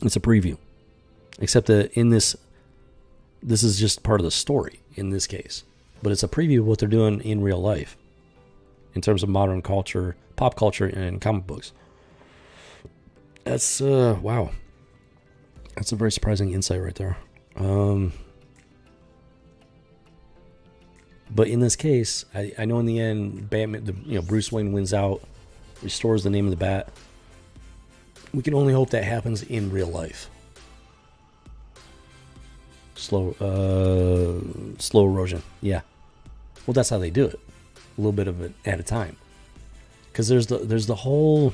It's a preview. Except that in this is just part of the story in this case. But it's a preview of what they're doing in real life in terms of modern culture, pop culture, and comic books. That's, wow. That's a very surprising insight right there. But in this case, I know in the end, Batman, Bruce Wayne wins out, restores the name of the Bat. We can only hope that happens in real life. Slow erosion. Yeah. Well, that's how they do it. A little bit of it at a time. Because there's the whole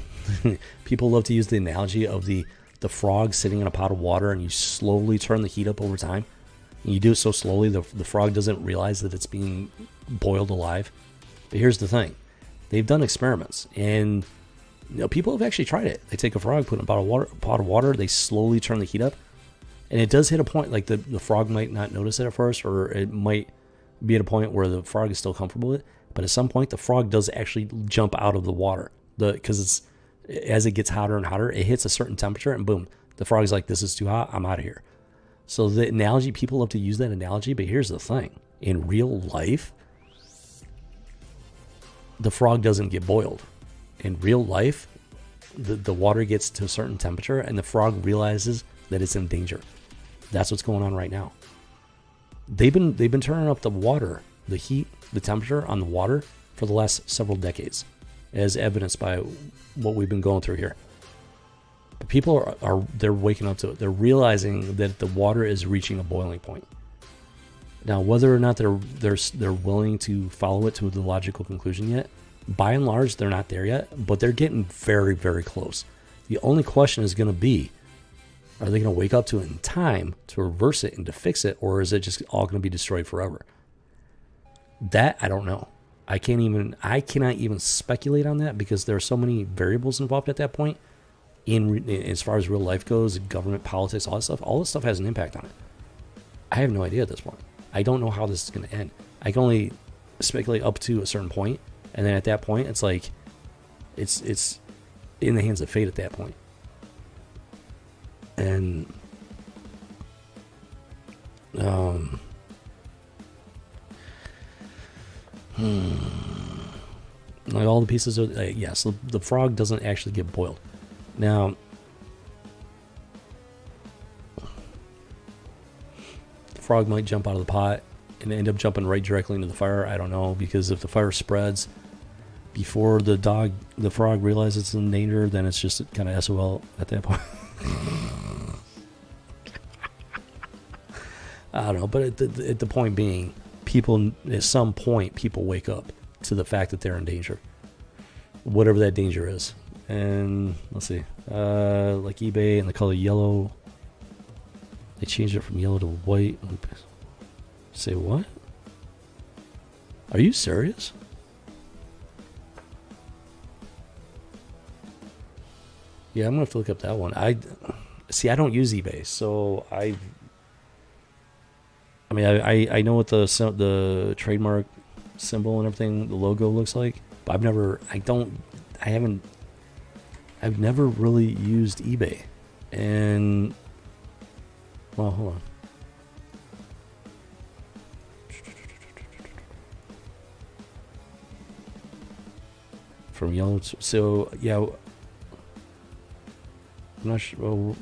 people love to use the analogy of the frog sitting in a pot of water, and you slowly turn the heat up over time. And you do it so slowly the frog doesn't realize that it's being boiled alive. But here's the thing. They've done experiments, and people have actually tried it. They take a frog, put it in a pot of water, they slowly turn the heat up. And it does hit a point, like the frog might not notice it at first, or it might be at a point where the frog is still comfortable with it. But at some point, the frog does actually jump out of the water. Because as it gets hotter and hotter, it hits a certain temperature, and boom, the frog's like, this is too hot, I'm out of here. So the analogy, people love to use that analogy, but here's the thing. In real life, the frog doesn't get boiled. In real life, the water gets to a certain temperature, and the frog realizes that it's in danger. That's what's going on right now. They've been turning up the water, the heat, the temperature on the water for the last several decades, as evidenced by what we've been going through here. But people they're waking up to it. They're realizing that the water is reaching a boiling point. Now, whether or not they're willing to follow it to the logical conclusion yet, by and large, they're not there yet, but they're getting very, very close. The only question is going to be, are they going to wake up to it in time to reverse it and to fix it, or is it just all going to be destroyed forever? That, I don't know. I cannot even speculate on that, because there are so many variables involved at that point. As far as real life goes, government, politics, all this stuff has an impact on it. I have no idea at this point. I don't know how this is going to end. I can only speculate up to a certain point, and then at that point, it's like it's in the hands of fate at that point. And like all the pieces are so the frog doesn't actually get boiled. Now, the frog might jump out of the pot and end up jumping right directly into the fire. I don't know, because if the fire spreads before the frog realizes it's in danger, then it's just kind of SOL at that point. I don't know, but at the point being, at some point, people wake up to the fact that they're in danger, whatever that danger is. And let's see, like eBay and the color yellow, they changed it from yellow to white. Say what? Are you serious? Yeah, I'm gonna have to look up that one. I don't use eBay, so I know what the trademark symbol and everything, the logo looks like, but I've never really used eBay. And well, hold on. From yellow to, so yeah, I'm not sure.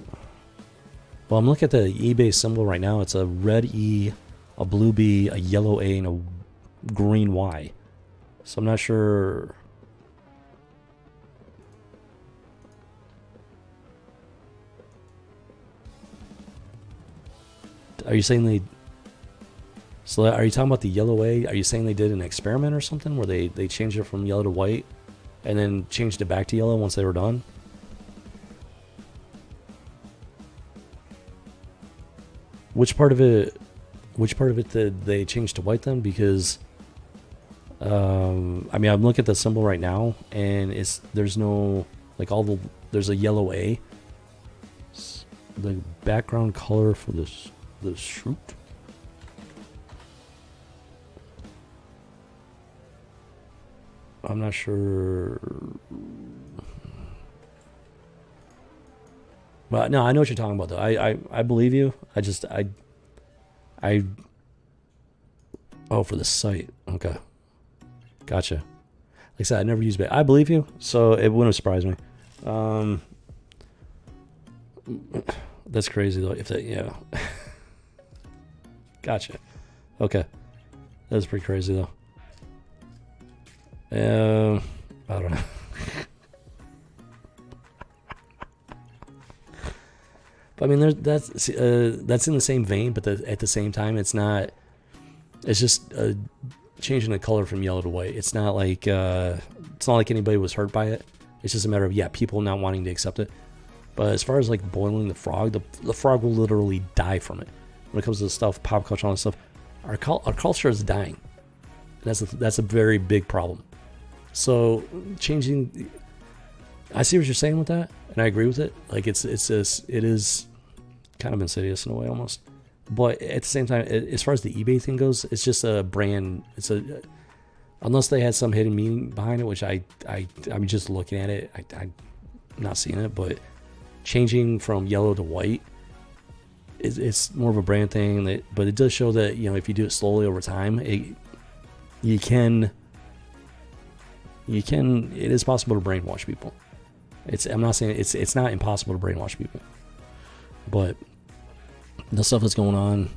Well, I'm looking at the eBay symbol right now. It's a red E, a blue B, a yellow A, and a green Y. So I'm not sure. Are you saying they... So are you talking about the yellow A? Are you saying they did an experiment or something where they changed it from yellow to white and then changed it back to yellow once they were done? Which part of it did they change to white then? Because I mean, I'm looking at the symbol right now and there's no there's a yellow A. The background color for this shoot. I'm not sure. But no, I know what you're talking about though. I believe you. Oh, for the site. Okay. Gotcha. Like I said, I never used it. I believe you, so it wouldn't surprise me. That's crazy though. If that, yeah. Gotcha. Okay. That's pretty crazy though. I don't know. But I mean, that's in the same vein, but at the same time, it's not. It's just changing the color from yellow to white. It's not like anybody was hurt by it. It's just a matter of people not wanting to accept it. But as far as like boiling the frog, the frog will literally die from it. When it comes to the stuff, pop culture, all that stuff, our culture is dying. And that's a very big problem. So changing, I see what you're saying with that, and I agree with it. Like it is kind of insidious in a way almost. But at the same time, as far as the eBay thing goes, it's just a brand. Unless they had some hidden meaning behind it, which I'm just looking at it. I'm not seeing it, but changing from yellow to white, it's more of a brand thing. But it does show that if you do it slowly over time, it is possible to brainwash people. I'm not saying it's not impossible to brainwash people, but the stuff that's going on,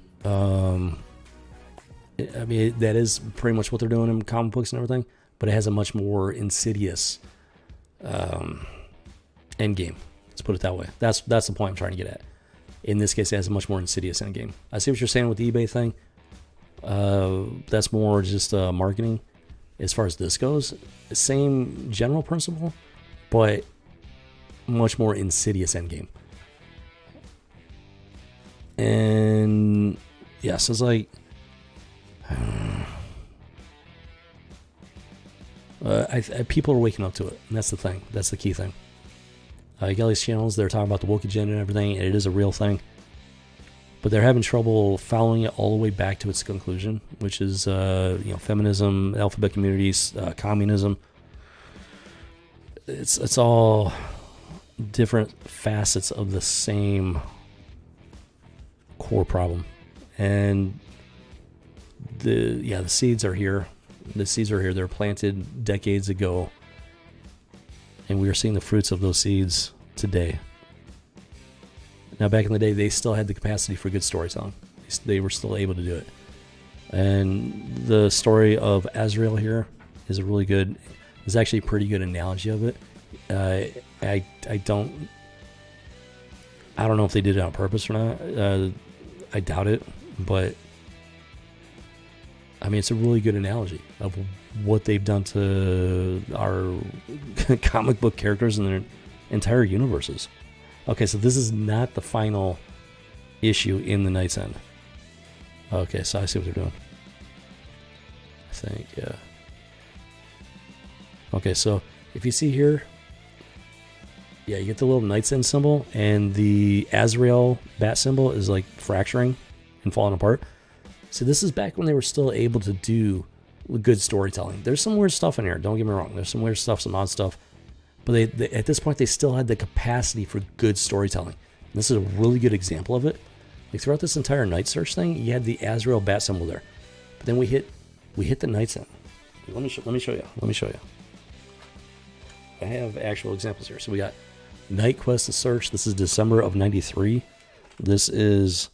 I mean, that is pretty much what they're doing in comic books and everything, but it has a much more insidious end game. Let's put it that way. That's the point I'm trying to get at. In this case, it has a much more insidious end game. I see what you're saying with the eBay thing. That's more just marketing. As far as this goes, same general principle, but much more insidious end game. And yes, it's like people are waking up to it, and that's the thing. That's the key thing. You got these channels, they're talking about the woke agenda and everything, and it is a real thing. But they're having trouble following it all the way back to its conclusion, which is feminism, alphabet communities, communism. It's all different facets of the same core problem. And the seeds are here. The seeds are here. They're planted decades ago, and we are seeing the fruits of those seeds today. Now, back in the day, they still had the capacity for good storytelling. They were still able to do it. And the story of Azrael here is actually a pretty good analogy of it. I don't know if they did it on purpose or not. I doubt it, but I mean, it's a really good analogy of what they've done to our comic book characters and their entire universes. Okay, so this is not the final issue in the Night's End. Okay, so I see what they're doing. I think, yeah. Okay, so if you see here, you get the little Night's End symbol, and the Azrael bat symbol is like fracturing and falling apart. So this is back when they were still able to do good storytelling. There's some weird stuff in here, don't get me wrong. There's some weird stuff, some odd stuff. But they at this point, they still had the capacity for good storytelling. And this is a really good example of it. Like throughout this entire Night Search thing, you had the Azrael bat symbol there. But then we hit the Night's End. Let me show you. I have actual examples here. So we got Night Quest: The Search. This is December of '93. This is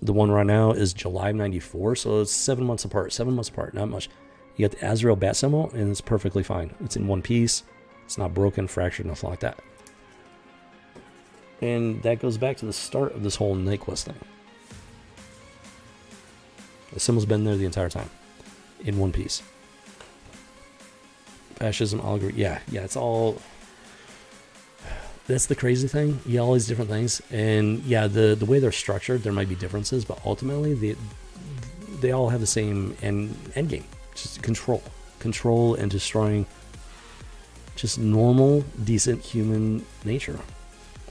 the one right now is July '94. So it's 7 months apart. 7 months apart, not much. You got the Azrael bat symbol, and it's perfectly fine. It's in one piece. It's not broken, fractured, nothing like that. And that goes back to the start of this whole Night Quest thing. The symbol's been there the entire time, in one piece. Fascism, allegory, yeah, it's all. That's the crazy thing. Yeah, all these different things, and yeah, the way they're structured, there might be differences, but ultimately they all have the same end game, just control and destroying just normal, decent human nature.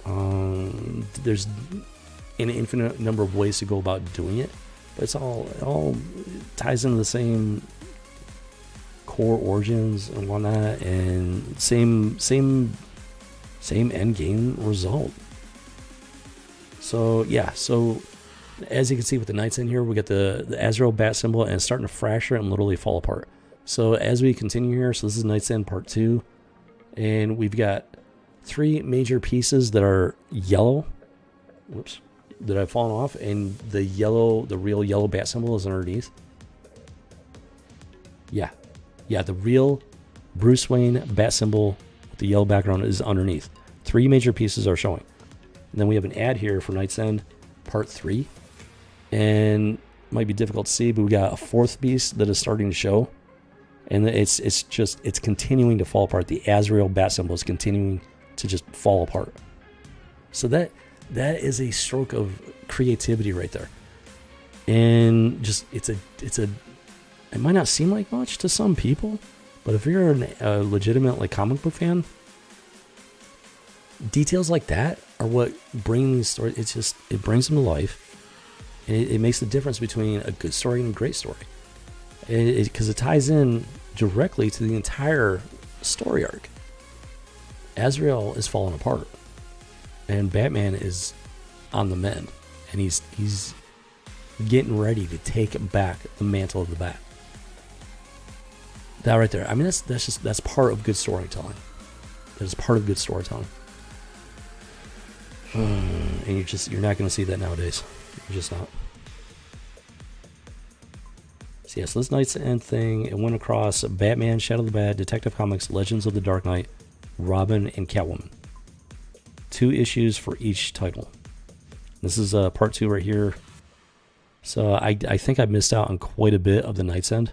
There's an infinite number of ways to go about doing it, but it all ties into the same core origins and whatnot, and same end game result. So yeah, so as you can see with the Knights in here, we got the Azrael bat symbol, and it's starting to fracture and literally fall apart. So as we continue here, so this is Knights End Part 2, and we've got 3 major pieces that are yellow, that have fallen off, and the real yellow bat symbol is underneath. Yeah, the real Bruce Wayne bat symbol with the yellow background is underneath. 3 major pieces are showing. And then we have an ad here for Knights End Part 3. And it might be difficult to see, but we got a 4th piece that is starting to show. And it's continuing to fall apart. The Azrael bat symbol is continuing to just fall apart. So that is a stroke of creativity right there. And just it might not seem like much to some people, but if you're a legitimate like comic book fan, details like that are what bring these stories. It brings them to life, and it makes the difference between a good story and a great story. Because it ties in directly to the entire story arc. Azrael is falling apart, and Batman is on the mend, and he's getting ready to take back the mantle of the Bat. That right there. I mean, that's part of good storytelling. That is part of good storytelling. And you're not going to see that nowadays. You're just not. So yes, this Knights End thing, it went across Batman, Shadow of the Bat, Detective Comics, Legends of the Dark Knight, Robin, and Catwoman. 2 issues for each title. This is part 2 right here. So I think I missed out on quite a bit of the Knights End,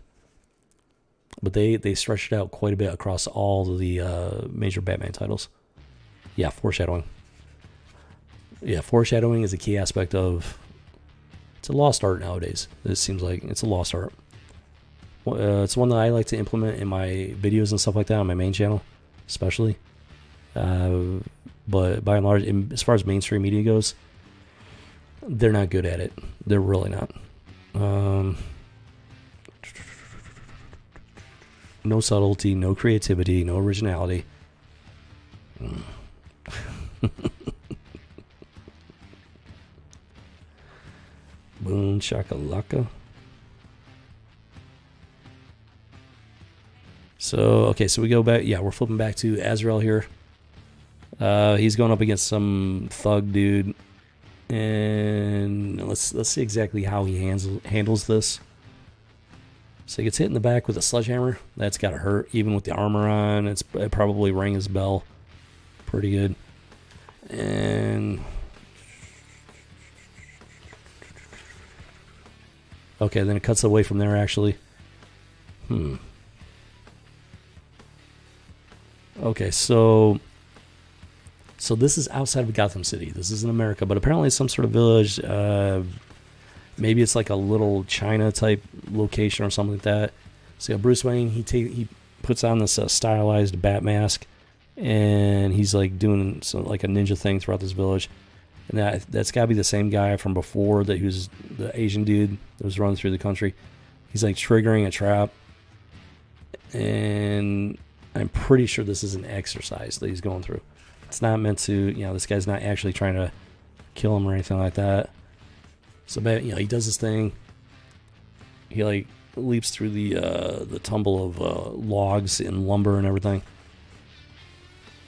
but they stretched it out quite a bit across all the major Batman titles. Yeah, foreshadowing. Yeah, foreshadowing is a key aspect of. It's a lost art nowadays. It seems like it's a lost art. It's one that I like to implement in my videos and stuff like that on my main channel, especially. But by and large, as far as mainstream media goes, they're not good at it. They're really not. No subtlety, no creativity, no originality. Boom shakalaka. So we go back. Yeah, we're flipping back to Azrael here. He's going up against some thug dude, and let's see exactly how he handles this. So he gets hit in the back with a sledgehammer. That's gotta hurt, even with the armor on. It probably rang his bell pretty good. And okay, then it cuts away from there, actually. Okay, so this is outside of Gotham City. This is in America, but apparently it's some sort of village. Maybe it's like a little China type location or something like that. So yeah, Bruce Wayne, he puts on this stylized bat mask, and he's like doing like a ninja thing throughout this village. And that's got to be the same guy from before, that he was the Asian dude that was running through the country. He's like triggering a trap, and I'm pretty sure this is an exercise that he's going through. It's not meant to, this guy's not actually trying to kill him or anything like that. So, he does this thing. He like leaps through the tumble of logs and lumber and everything.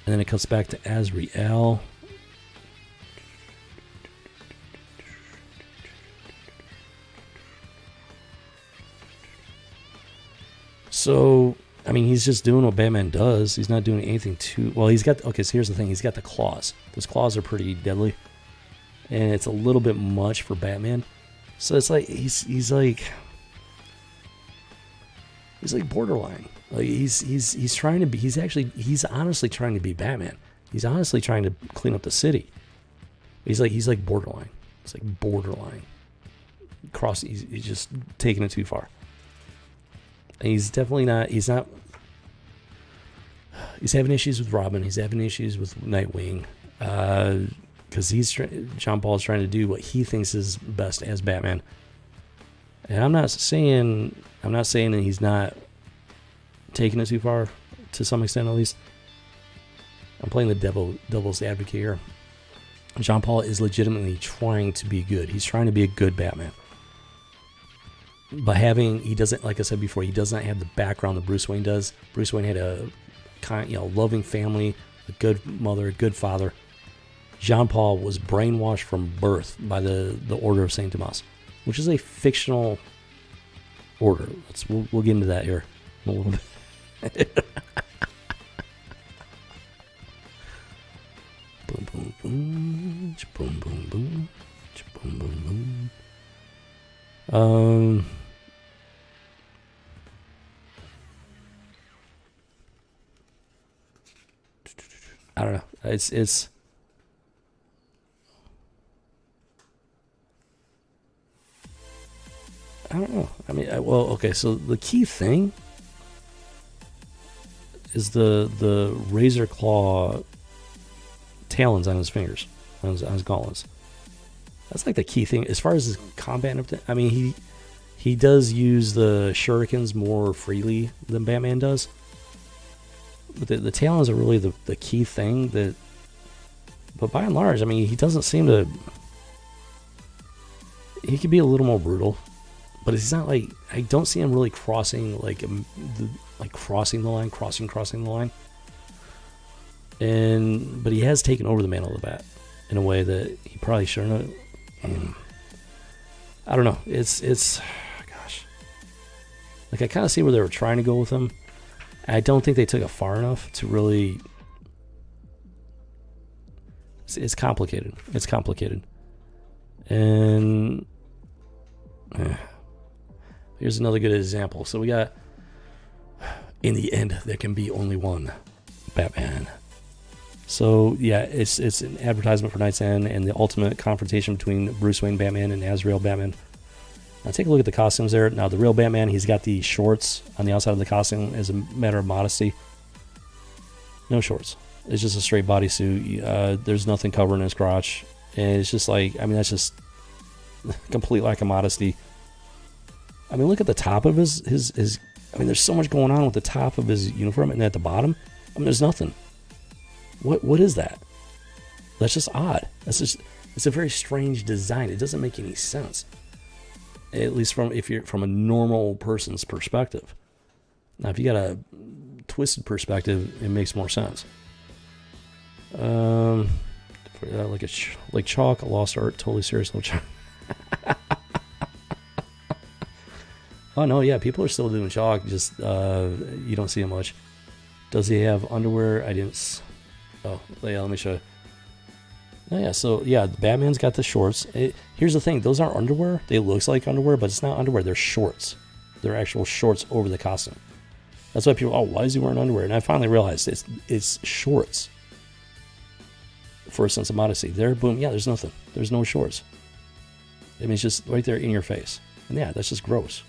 And then it cuts back to Azrael. So, he's just doing what Batman does. He's not doing anything too... Well, so here's the thing. He's got the claws. Those claws are pretty deadly. And it's a little bit much for Batman. So it's like, he's like... He's like borderline. Like he's trying to be. He's honestly trying to be Batman. He's honestly trying to clean up the city. He's like borderline. It's like borderline. He's just taking it too far. And he's definitely not. He's not. He's having issues with Robin. He's having issues with Nightwing. Because John Paul is trying to do what he thinks is best as Batman. And I'm not saying that he's not taking it too far, to some extent at least. I'm playing the devil's advocate here. John Paul is legitimately trying to be good. He's trying to be a good Batman. But he doesn't, like I said before, he does not have the background that Bruce Wayne does. Bruce Wayne had a loving family, a good mother, a good father. John Paul was brainwashed from birth by the Order of St. Thomas, which is a fictional order. We'll get into that here in a little bit. Boom, boom, boom. Boom, boom, boom. Boom, boom, boom. I don't know. It's I don't know. I mean, okay. So the key thing is the razor claw talons on his fingers, on his gauntlets. That's like the key thing as far as his combat and everything. I mean, he does use the shurikens more freely than Batman does. But the talons are really the key thing that. But by and large, I mean, he doesn't seem to. He could be a little more brutal, but it's not like I don't see him really crossing crossing the line, crossing the line. But he has taken over the mantle of the Bat in a way that he probably shouldn't have. I don't know. It's gosh. Like I kind of see where they were trying to go with him. I don't think they took it far enough to really. It's complicated. It's complicated. And here's another good example. So we got, in the end, there can be only one Batman. So yeah, it's an advertisement for Knight's End and the ultimate confrontation between Bruce Wayne Batman and Azrael Batman. Now take a look at the costumes there. Now the real Batman, he's got the shorts on the outside of the costume as a matter of modesty. No shorts. It's just a straight bodysuit. There's nothing covering his crotch. And it's just like, I mean, that's just complete lack of modesty. I mean, look at the top of his I mean, there's so much going on with the top of his uniform, and at the bottom, I mean, there's nothing. What is that? That's just odd. It's a very strange design. It doesn't make any sense. At least if you're from a normal person's perspective. Now, if you got a twisted perspective, it makes more sense. Like chalk, a lost art, totally serious, no chalk. Oh no, yeah, people are still doing chalk. Just you don't see it much. Does he have underwear? I didn't. Oh, yeah, let me show you. Oh yeah, so yeah, Batman's got the shorts. Here's the thing: those aren't underwear. They look like underwear, but it's not underwear. They're shorts. They're actual shorts over the costume. That's why people. Oh, why is he wearing underwear? And I finally realized it's shorts. For a sense of modesty, there, boom. Yeah, there's nothing. There's no shorts. I mean, it's just right there in your face. And yeah, that's just gross.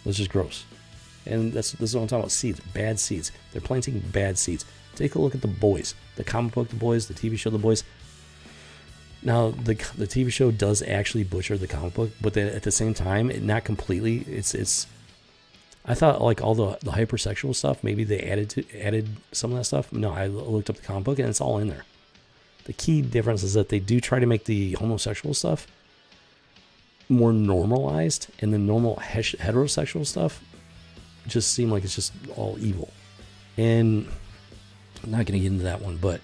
That's just gross. And this is what I'm talking about. Seeds, bad seeds. They're planting bad seeds. Take a look at The Boys, the comic book The Boys, the TV show The Boys. Now, the TV show does actually butcher the comic book, but at the same time, not completely. It's. I thought like all the hypersexual stuff, maybe they added some of that stuff. No, I looked up the comic book and it's all in there. The key difference is that they do try to make the homosexual stuff more normalized, and the normal heterosexual stuff just seem like it's just all evil. And I'm not going to get into that one, but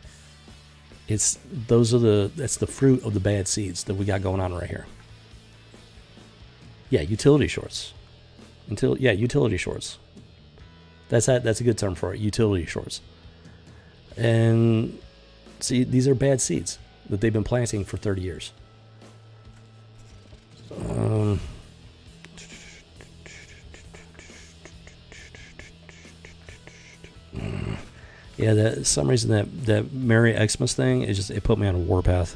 that's the fruit of the bad seeds that we got going on right here. Yeah, utility shorts. Utility shorts. That's a good term for it. Utility shorts. And see, these are bad seeds that they've been planting for 30 years. Yeah, that some reason that Merry Xmas thing it put me on a warpath.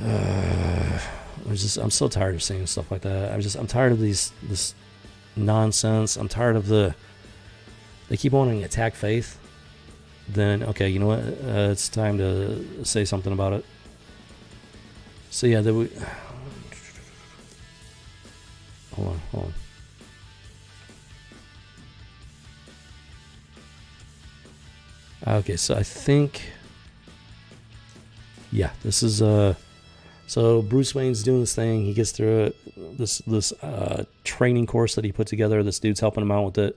I'm so tired of seeing stuff like that. I'm tired of this nonsense. I'm tired of they keep wanting to attack faith. Then okay, you know what? It's time to say something about it. So yeah, hold on. Okay, so I think, yeah, this is so Bruce Wayne's doing this thing. He gets through it. This training course that he put together. This dude's helping him out with it.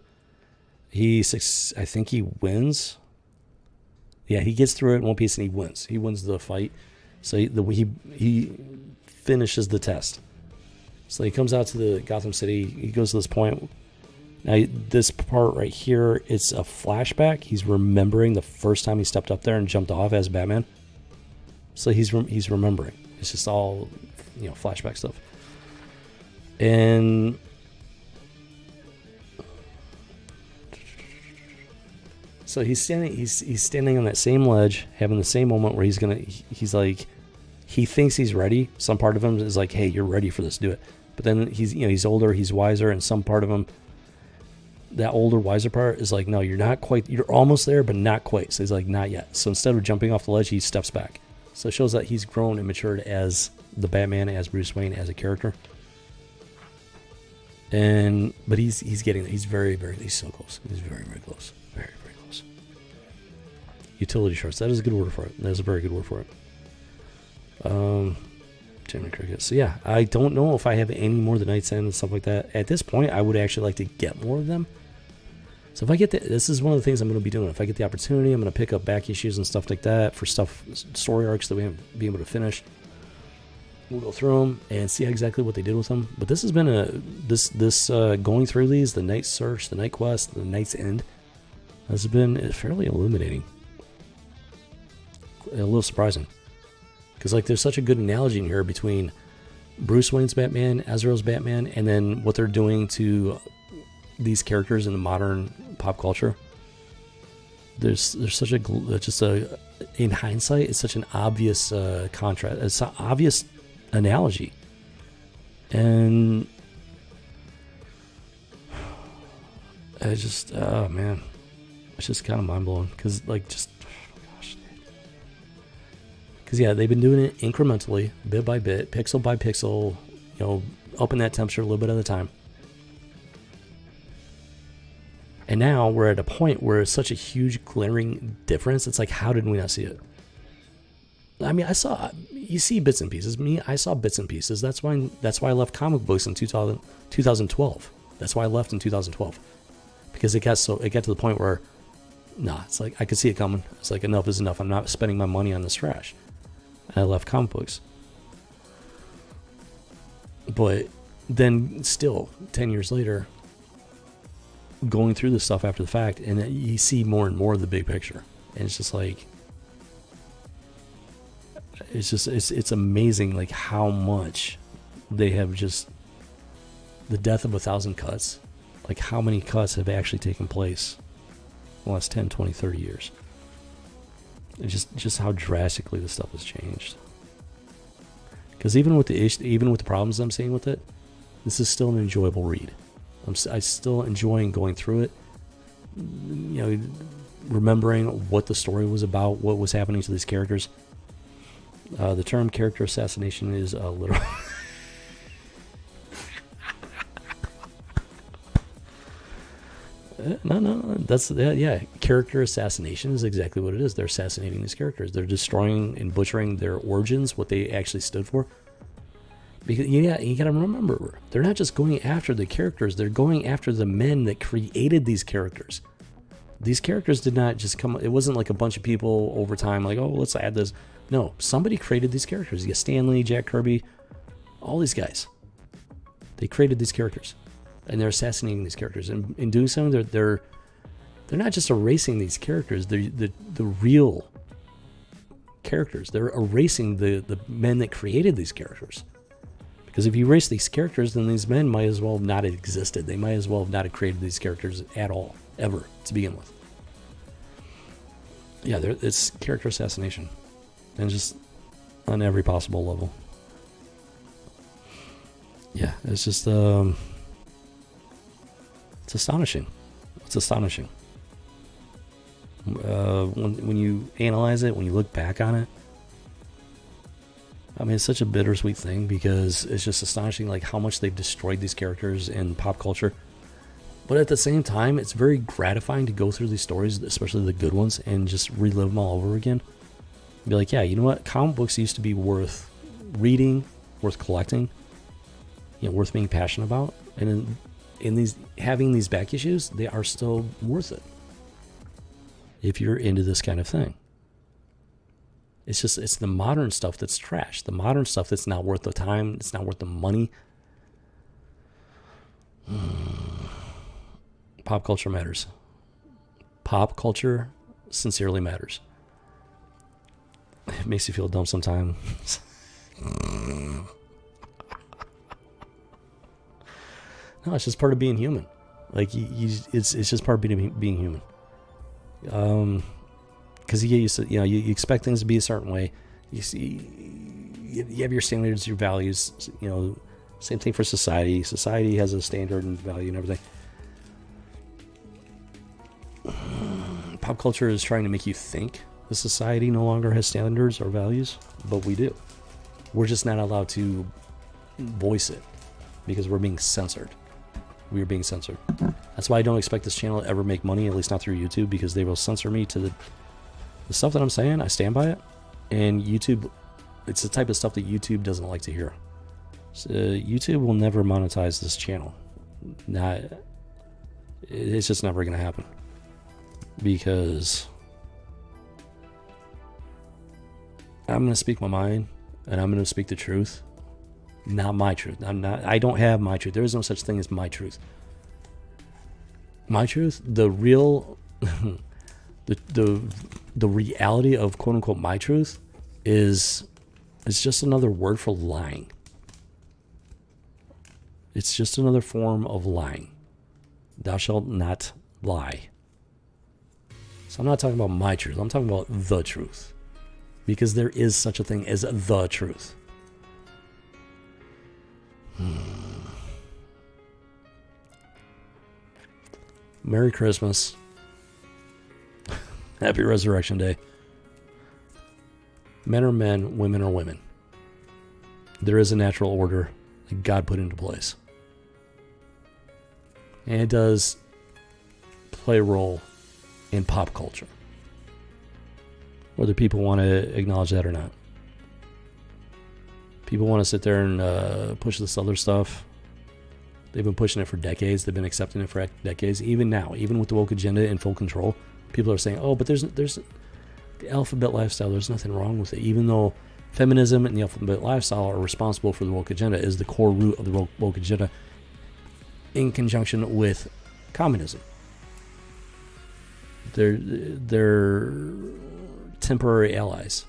I think he wins. Yeah, he gets through it in one piece and he wins. He wins the fight. So he finishes the test. So he comes out to the Gotham City. He goes to this point. Now, this part right here, it's a flashback. He's remembering the first time he stepped up there and jumped off as Batman. So he's remembering. It's just all, flashback stuff. And so he's standing on that same ledge, having the same moment where he's like, he thinks he's ready. Some part of him is like, hey, you're ready for this, do it. But then he's older, he's wiser, and some part of him, that older, wiser part is like, no, you're not quite, you're almost there, but not quite. So he's like, not yet. So instead of jumping off the ledge, he steps back. So it shows that he's grown and matured as the Batman, as Bruce Wayne, as a character. But he's very, very, he's so close. He's very, very close. Very, very close. Utility shorts. That is a good word for it. That is a very good word for it. Jimmy Cricket. So yeah, I don't know if I have any more The Night's End and stuff like that. At this point, I would actually like to get more of them. So if I get this is one of the things I'm going to be doing. If I get the opportunity, I'm going to pick up back issues and stuff like that for story arcs that we haven't been able to finish. We'll go through them and see exactly what they did with them. But this has been going through these, the Night Search, the Night Quest, the Night's End, has been fairly illuminating. A little surprising. Because there's such a good analogy in here between Bruce Wayne's Batman, Azrael's Batman, and then what they're doing to these characters in the modern pop culture. There's such in hindsight, it's such an obvious contrast. It's an obvious analogy, and I just man, it's just kind of mind blowing because yeah, they've been doing it incrementally, bit by bit, pixel by pixel, upping that temperature a little bit at a time. And now we're at a point where it's such a huge glaring difference. It's like, how did we not see it? I mean, you see bits and pieces. I saw bits and pieces. That's why I left comic books in 2012. That's why I left in 2012. Because it got to the point where, it's like, I could see it coming. It's like, enough is enough. I'm not spending my money on this trash. And I left comic books. But then still, 10 years later, going through this stuff after the fact, and you see more and more of the big picture. And it's just like, it's amazing how much they have just, the death of 1,000 cuts, how many cuts have actually taken place in the last 10, 20, 30 years. It's just how drastically this stuff has changed. Because even with the problems I'm seeing with it, this is still an enjoyable read. I'm still enjoying going through it. Remembering what the story was about, what was happening to these characters. The term character assassination is a little. No. That's character assassination is exactly what it is. They're assassinating these characters. They're destroying and butchering their origins, what they actually stood for. Because you got to remember, they're not just going after the characters. They're going after the men that created these characters. These characters did not just come. It wasn't like a bunch of people over time, like, oh, let's add this. No, somebody created these characters. You got Stan Lee, Jack Kirby, all these guys. They created these characters. And they're assassinating these characters, and in doing so, they're not just erasing these characters. They're the real characters. They're erasing the men that created these characters. Because if you erase these characters, then these men might as well have not existed. They might as well have not created these characters at all, ever, to begin with. yeah, it's character assassination, and just on every possible level. Yeah, it's just it's astonishing. It's astonishing. When you analyze it, when you look back on it, I mean, it's such a bittersweet thing because it's just astonishing, like how much they've destroyed these characters in pop culture. But at the same time, it's very gratifying to go through these stories, especially the good ones, and just relive them all over again. Be like, yeah, you know what? Comic books used to be worth reading, worth collecting, you know, worth being passionate about. And in these, having these back issues, they are still worth it if you're into this kind of thing. It's just, it's the modern stuff that's trash. The modern stuff that's not worth the time. It's not worth the money. Pop culture matters. Pop culture sincerely matters. It makes you feel dumb sometimes. No, it's just part of being human. Like it's just part of being human. Because you get used to, you know, you expect things to be a certain way. You see, you have your standards, your values. You know, same thing for society. Society has a standard and value and everything. Pop culture is trying to make you think the society no longer has standards or values, but we do. We're just not allowed to voice it because we're being censored. We are being censored. That's why I don't expect this channel to ever make money, at least not through YouTube, because they will censor me to the stuff that I'm saying. I stand by it, and YouTube, it's the type of stuff that YouTube doesn't like to hear. So YouTube will never monetize this channel. It's just never going to happen. Because I'm going to speak my mind, and I'm going to speak the truth, not my truth. I don't have my truth. There is no such thing as my truth. My truth, the real, the reality of quote unquote my truth is just another word for lying. It's just another form of lying. Thou shalt not lie. So I'm not talking about my truth. I'm talking about the truth. Because there is such a thing as the truth. Merry Christmas. Happy Resurrection Day. Men are men, women are women. There is a natural order that God put into place. And it does play a role in pop culture, whether people want to acknowledge that or not. People want to sit there and push this other stuff. They've been pushing it for decades. They've been accepting it for decades. Even now, even with the woke agenda in full control, people are saying, "Oh, but there's the alphabet lifestyle. There's nothing wrong with it." Even though feminism and the alphabet lifestyle are responsible for the woke agenda, is the core root of the woke agenda, in conjunction with communism. They're temporary allies.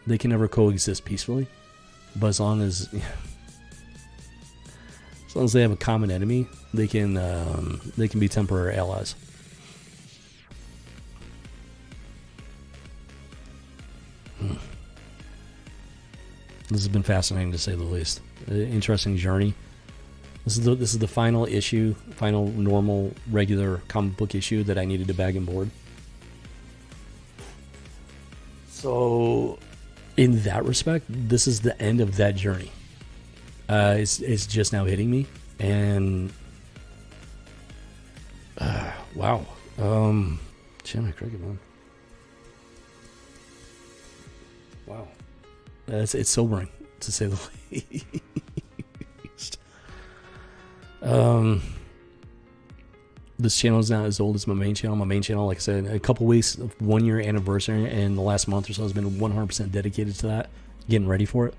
They can never coexist peacefully, but as long as they have a common enemy, they can be temporary allies. This has been fascinating to say the least. Interesting journey. This is the final issue, final normal regular comic book issue that I needed to bag and board. So, in that respect, this is the end of that journey. It's just now hitting me, and wow, Jimmy Cricket, man, wow, it's sobering to say the least. This channel is not as old as my main channel. My main channel, like I said, a couple weeks, 1 year anniversary, and the last month or so has been 100% dedicated to that, getting ready for it.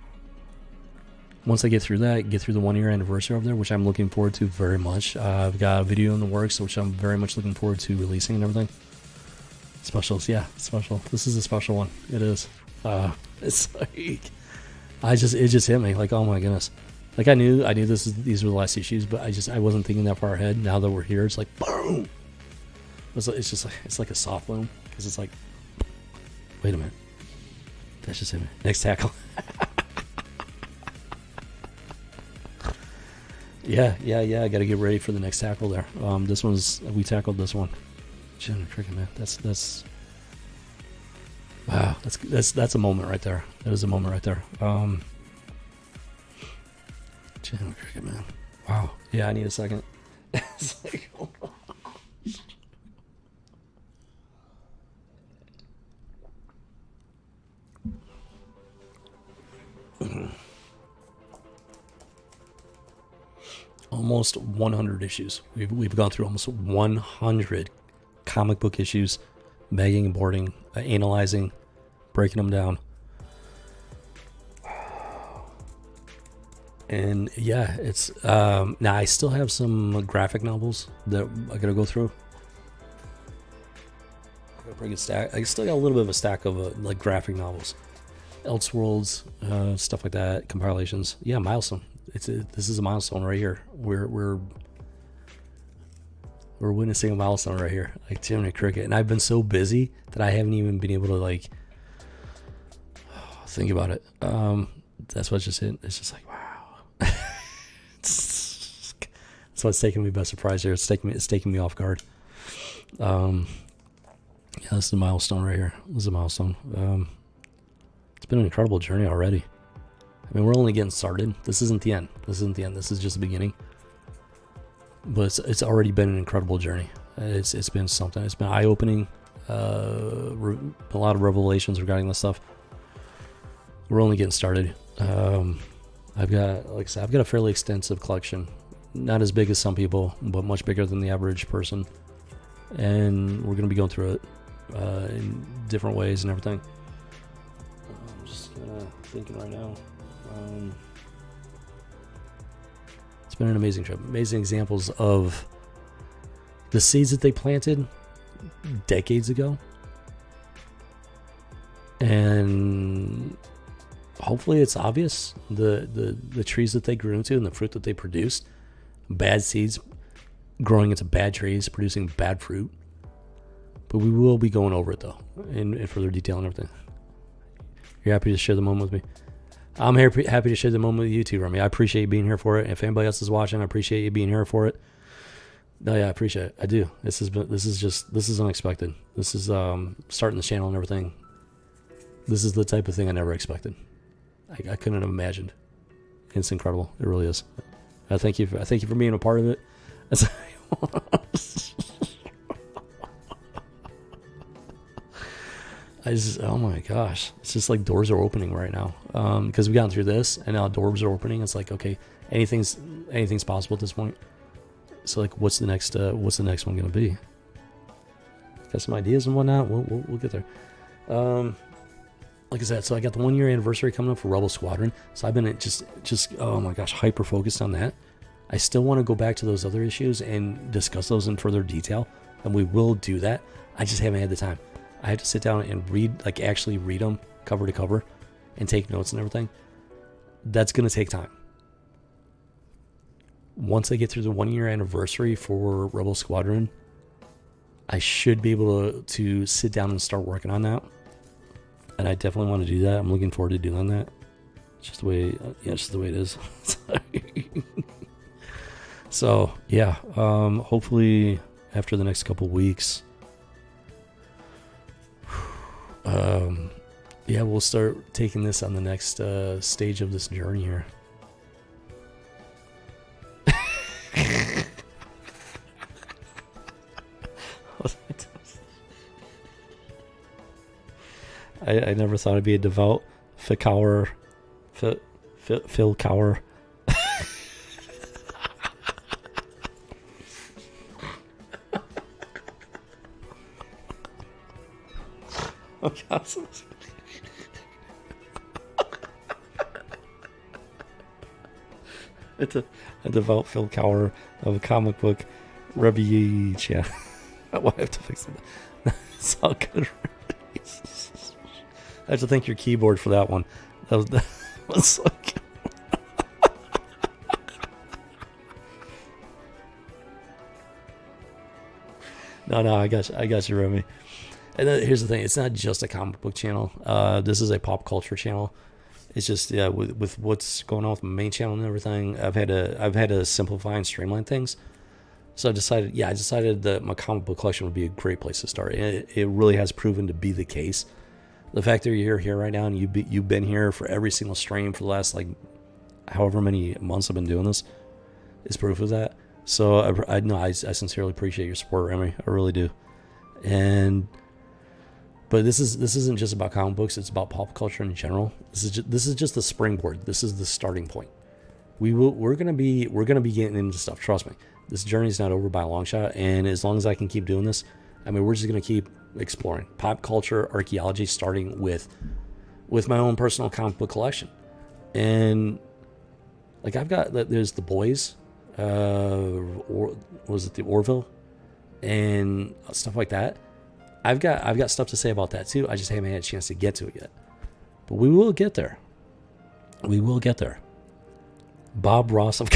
Once I get through that, get through the 1 year anniversary over there, which I'm looking forward to very much. I've got a video in the works, which I'm very much looking forward to releasing and everything. Specials, yeah, special. This is a special one. It is. It's like, it just hit me. Like, oh my goodness. Like I knew these were the last issues, but I wasn't thinking that far ahead. Now that we're here, it's like boom. It's just like, it's like a soft boom, because it's like Wait a minute. That's just him. Next tackle. Yeah. I got to get ready for the next tackle there. We tackled this one. Jim Cricket, man. That's. Wow. That's a moment right there. That is a moment right there. Jim Cricket, man. Wow. Yeah, I need a second. It's like, hold on. Almost 100 issues. We've gone through almost 100 comic book issues, bagging and boarding, analyzing, breaking them down. And yeah, it's now I still have some graphic novels that I gotta go through. I got a pretty good stack. I still got a little bit of a stack of like graphic novels, Elseworlds, stuff like that, compilations. Yeah, milestone. This is a milestone right here. We're witnessing a milestone right here, like Jiminy Cricket. And I've been so busy that I haven't even been able to like think about it. That's what's just it. It's just like wow. That's what's taking me by surprise here. It's taking me off guard. Yeah, this is a milestone right here. This is a milestone. It's been an incredible journey already. I mean, we're only getting started. This isn't the end. This is just the beginning. But it's already been an incredible journey. It's been something. It's been eye-opening. A lot of revelations regarding this stuff. We're only getting started. I've got, like I said, I've got a fairly extensive collection. Not as big as some people, but much bigger than the average person. And we're going to be going through it in different ways and everything. I'm just thinking right now. It's been an amazing trip. Amazing examples of the seeds that they planted decades ago. And hopefully it's obvious the trees that they grew into and the fruit that they produced. Bad seeds growing into bad trees, producing bad fruit. But we will be going over it though, in further detail and everything. You're happy to share the moment with me? I'm happy to share the moment with you too, Remy. I appreciate you being here for it. If anybody else is watching, I appreciate you being here for it. No, yeah, I appreciate it. I do. This is unexpected. This is starting the channel and everything. This is the type of thing I never expected. I couldn't have imagined. It's incredible. It really is. I thank you for being a part of it. Oh my gosh, it's just like doors are opening right now, because we've gotten through this and now doors are opening. It's like, okay, anything's possible at this point. So like, what's the next one gonna be? Got some ideas and whatnot. We'll get there. Like I said, so I got the 1 year anniversary coming up for Rebel Squadron. So I've been just oh my gosh, hyper focused on that. I still want to go back to those other issues and discuss those in further detail, and we will do that. I just haven't had the time. I have to sit down and actually read them cover to cover and take notes and everything. That's going to take time. Once I get through the 1 year anniversary for Rebel Squadron, I should be able to sit down and start working on that. And I definitely want to do that. I'm looking forward to doing that. It's just the way, it's just the way it is. So, yeah, hopefully after the next couple weeks, yeah, we'll start taking this on the next stage of this journey here. I never thought I'd be a devout Phil Cower. Oh, God. It's a devout Phil Cower of a comic book Rebbe. Yeah. Why I have to fix it? It's all good. I have to thank your keyboard for that one. That was so good. No, I got you, Remy. And then, here's the thing: it's not just a comic book channel. This is a pop culture channel. It's just with what's going on with my main channel and everything. I've had to simplify and streamline things. So I decided that my comic book collection would be a great place to start. And it really has proven to be the case. The fact that you're here right now and you've been here for every single stream for the last like however many months I've been doing this is proof of that. So I sincerely appreciate your support, Remy. I really do. But this isn't just about comic books. It's about pop culture in general. This is just the springboard. This is the starting point. We're gonna be getting into stuff. Trust me. This journey's not over by a long shot. And as long as I can keep doing this, I mean, we're just gonna keep exploring pop culture archaeology, starting with my own personal comic book collection. And like there's The Boys, or was it the Orville, and stuff like that. I've got stuff to say about that too. I just haven't had a chance to get to it yet. But we will get there. We will get there. Bob Ross of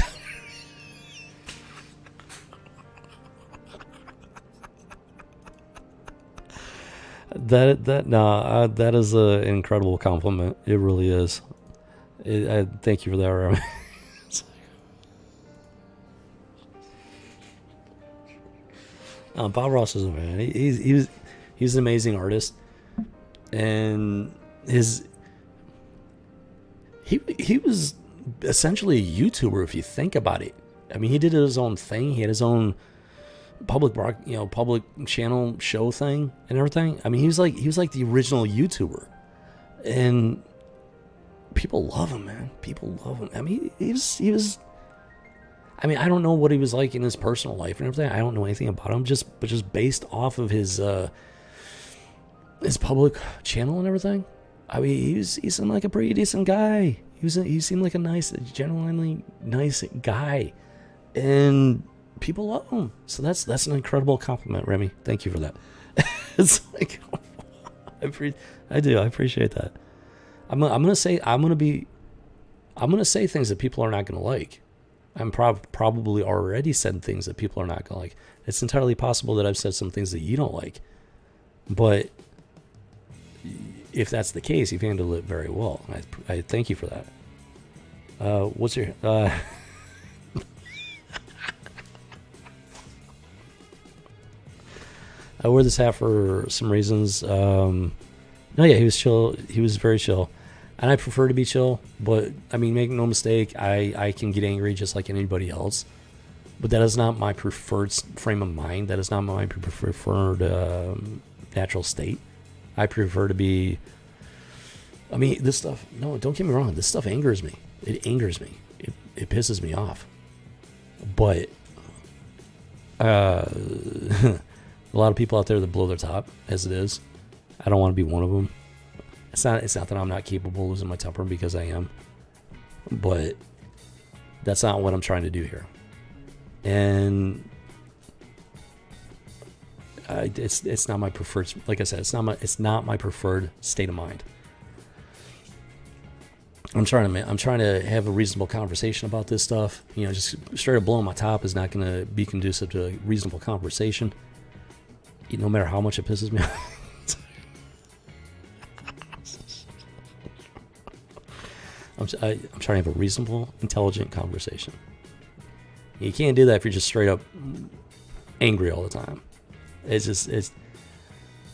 that is an incredible compliment. It really is. I thank you for that, Remy. Bob Ross is a man. He's an amazing artist, and he was essentially a YouTuber if you think about it. I mean, he did his own thing. He had his own public channel show thing and everything. I mean, he was like the original YouTuber, and people love him, man. People love him. I mean, he was. I mean, I don't know what he was like in his personal life and everything. I don't know anything about him, but just based off of his public channel and everything. I mean, he seemed like a pretty decent guy. He seemed like a genuinely nice guy, and people love him. So that's an incredible compliment, Remy. Thank you for that. It's like, I appreciate that. I'm gonna say things that people are not gonna like. I'm probably already said things that people are not gonna like. It's entirely possible that I've said some things that you don't like, but if that's the case, you've handled it very well. I thank you for that. What's your I wore this hat for some reasons. No, yeah, he was chill. He was very chill. And I prefer to be chill, but I mean, make no mistake, I can get angry just like anybody else. But that is not my preferred frame of mind. That is not my preferred natural state. I prefer to be... I mean, this stuff... No, don't get me wrong. This stuff angers me. It angers me. It pisses me off. But... a lot of people out there that blow their top, as it is. I don't want to be one of them. It's not that I'm not capable of losing my temper, because I am. But that's not what I'm trying to do here. And it's not my preferred, like I said, it's not my preferred state of mind. I'm trying to have a reasonable conversation about this stuff. You know, just straight up blowing my top is not going to be conducive to a reasonable conversation. No matter how much it pisses me off. I'm trying to have a reasonable, intelligent conversation. You can't do that if you're just straight up angry all the time. And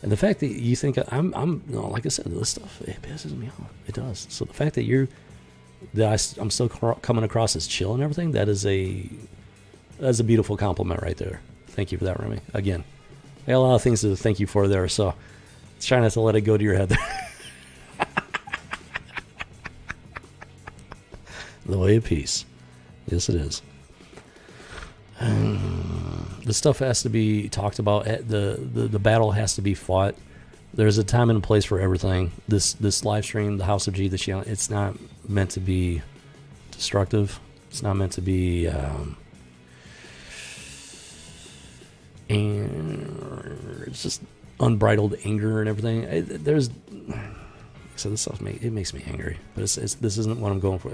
the fact that you think like I said, this stuff, it pisses me off. It does. So the fact that I'm still coming across as chill and everything, that's a beautiful compliment right there. Thank you for that, Remy. Again, I got a lot of things to thank you for there, so try not to let it go to your head there. The way of peace. Yes, it is. This stuff has to be talked about. The battle has to be fought. There's a time and a place for everything. This live stream, the House of G, the channel, it's not meant to be destructive. It's not meant to be and it's just unbridled anger and everything. So this stuff makes me angry. But this isn't what I'm going for.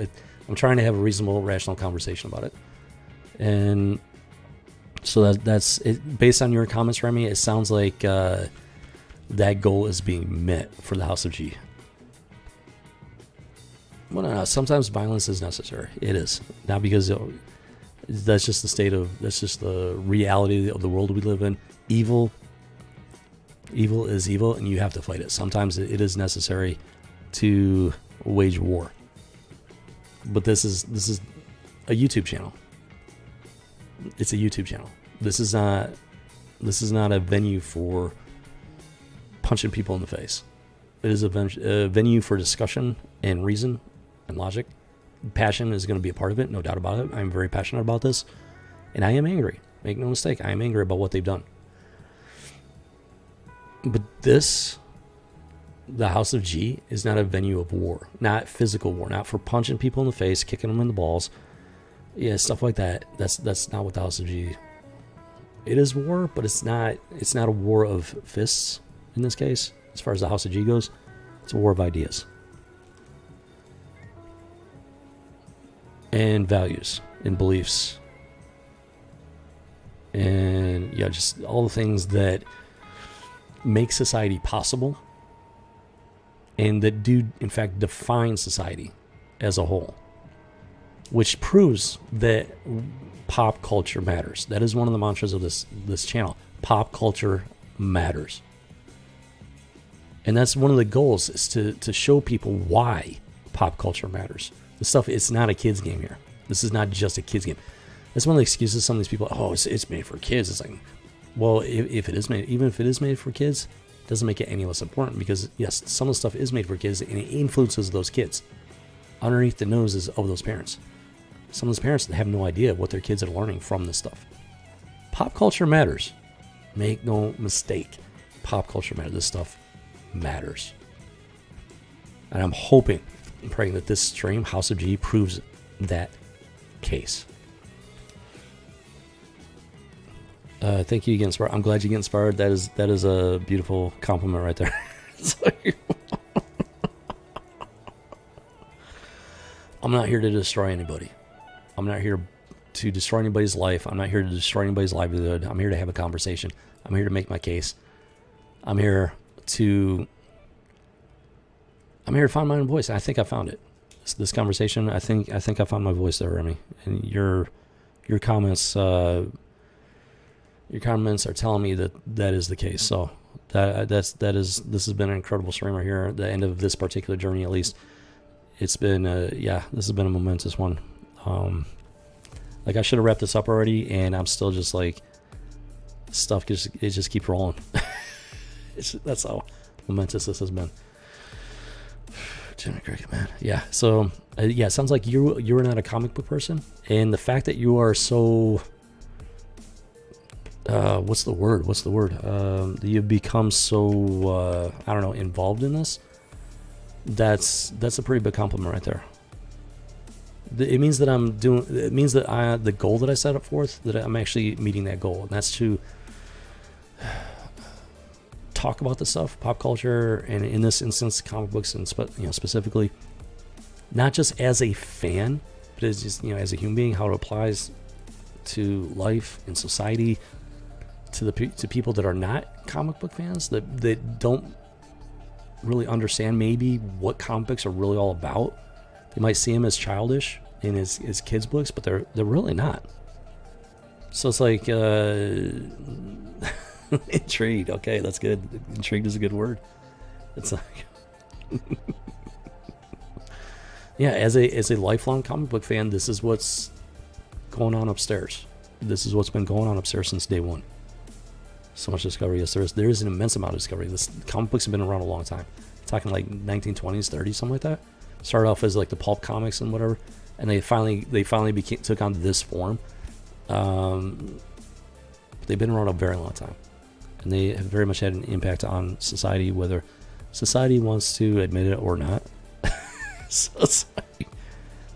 I'm trying to have a reasonable, rational conversation about it. And so that's it. Based on your comments, Remy, it sounds like that goal is being met for the House of G. Well, no, sometimes violence is necessary. It is. Not because that's just the reality of the world we live in. Evil is evil, and you have to fight it. Sometimes it is necessary to wage war. But this is a YouTube channel. It's a YouTube channel. This is not a venue for punching people in the face. It is a venue for discussion and reason and logic. Passion is going to be a part of it, no doubt about it. I'm very passionate about this, and I am angry. Make no mistake, I am angry about what they've done. But the House of G is not a venue of war, not physical war, not for punching people in the face, kicking them in the balls, stuff like that. That's not what the House of G. It is war, but it's not a war of fists in this case. As far as the House of G goes, it's a war of ideas and values and beliefs and just all the things that make society possible and that do in fact define society as a whole, which proves that pop culture matters. That is one of the mantras of this channel. Pop culture matters. And that's one of the goals, is to show people why pop culture matters. This stuff, it's not a kid's game here. This is not just a kid's game. That's one of the excuses some of these people, it's made for kids. It's like, well, if it is made, even if it is made for kids, it doesn't make it any less important, because yes, some of the stuff is made for kids and it influences those kids underneath the noses of those parents. Some of those parents have no idea what their kids are learning from this stuff. Pop culture matters. Make no mistake. Pop culture matters. This stuff matters. And I'm hoping and praying that this stream, House of G, proves that case. Thank you again, Spark. I'm glad you get inspired. That is a beautiful compliment right there. I'm not here to destroy anybody. I'm not here to destroy anybody's life. I'm not here to destroy anybody's livelihood. I'm here to have a conversation. I'm here to make my case. I'm here to find my own voice. I think I found it. This conversation, I think I found my voice there, Remy. And your comments are telling me that is the case. So this has been an incredible stream right here. At the end of this particular journey, at least, it's been this has been a momentous one. Like, I should have wrapped this up already, and I'm still just like, stuff just keeps rolling. That's how momentous this has been. Jimmy Cricket, man. Yeah. So it sounds like you're not a comic book person, and the fact that you are so what's the word? You've become so I don't know, involved in this. That's a pretty big compliment right there. It means that the goal that I set up forth, that I'm actually meeting that goal, and that's to talk about the stuff, pop culture, and in this instance, comic books, and specifically, not just as a fan, but as just as a human being, how it applies to life and society, to people that are not comic book fans, that don't really understand maybe what comic books are really all about. They might see them as childish in his kids' books, but they're really not. So it's like intrigued. Okay, that's good. Intrigued is a good word. It's like as a lifelong comic book fan, this is what's going on upstairs. This is what's been going on upstairs since day one. So much discovery. Yes, there is an immense amount of discovery. This comic books have been around a long time. Talking like 1920s, 30s, something like that. Started off as like the pulp comics and whatever, and they finally took on this form. They've been around a very long time, and they have very much had an impact on society, whether society wants to admit it or not. So it's like,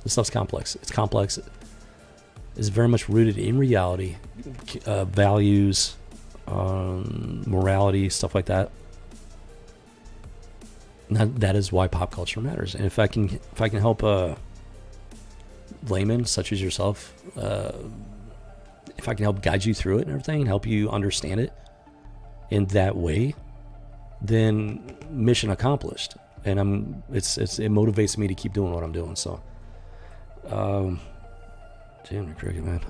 this stuff's complex. It's complex. It's very much rooted in reality, values, morality, stuff like that. That is why pop culture matters. And if I can help laymen such as yourself, if I can help guide you through it and everything, and help you understand it in that way, then mission accomplished. And it motivates me to keep doing what I'm doing. So, Jiminy Cricket, man.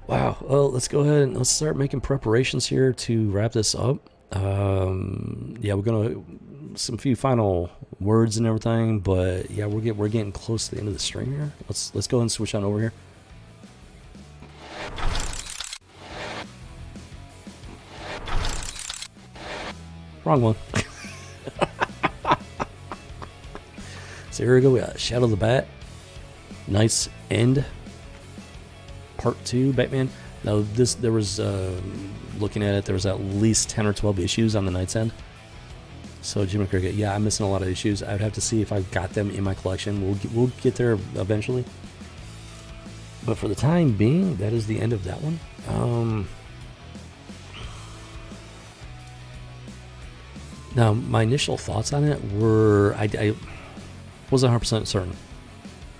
Wow. Well, let's go ahead and let's start making preparations here to wrap this up. Yeah, we're gonna some few final words and everything, but yeah, we're getting close to the end of the stream here. Let's go ahead and switch on over here. Wrong one. So here we go. We got Shadow of the Bat, Night's End, Part 2, Batman. Now there was looking at it, there was at least 10 or 12 issues on the Night's End. So Jiminy Cricket, yeah, I'm missing a lot of issues. I would have to see if I've got them in my collection. We'll get there eventually. But for the time being, that is the end of that one. Now, my initial thoughts on it were, I wasn't 100% certain.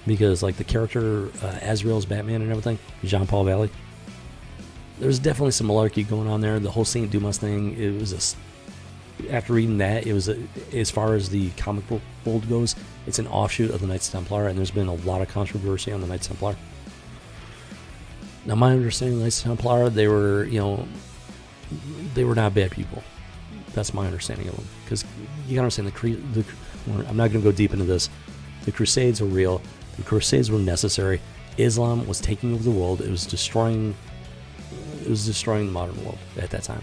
Because, like, the character, Azrael's Batman and everything, Jean-Paul Valley, there's definitely some malarkey going on there. The whole Saint Dumas thing, it was after reading that, it was, as far as the comic book world goes, it's an offshoot of the Knights Templar, and there's been a lot of controversy on the Knights Templar. Now, my understanding of the Knights Templar, they were not bad people. That's my understanding of them. Because you gotta understand, I'm not gonna go deep into this. The Crusades were real. The Crusades were necessary. Islam was taking over the world. It was destroying the modern world at that time.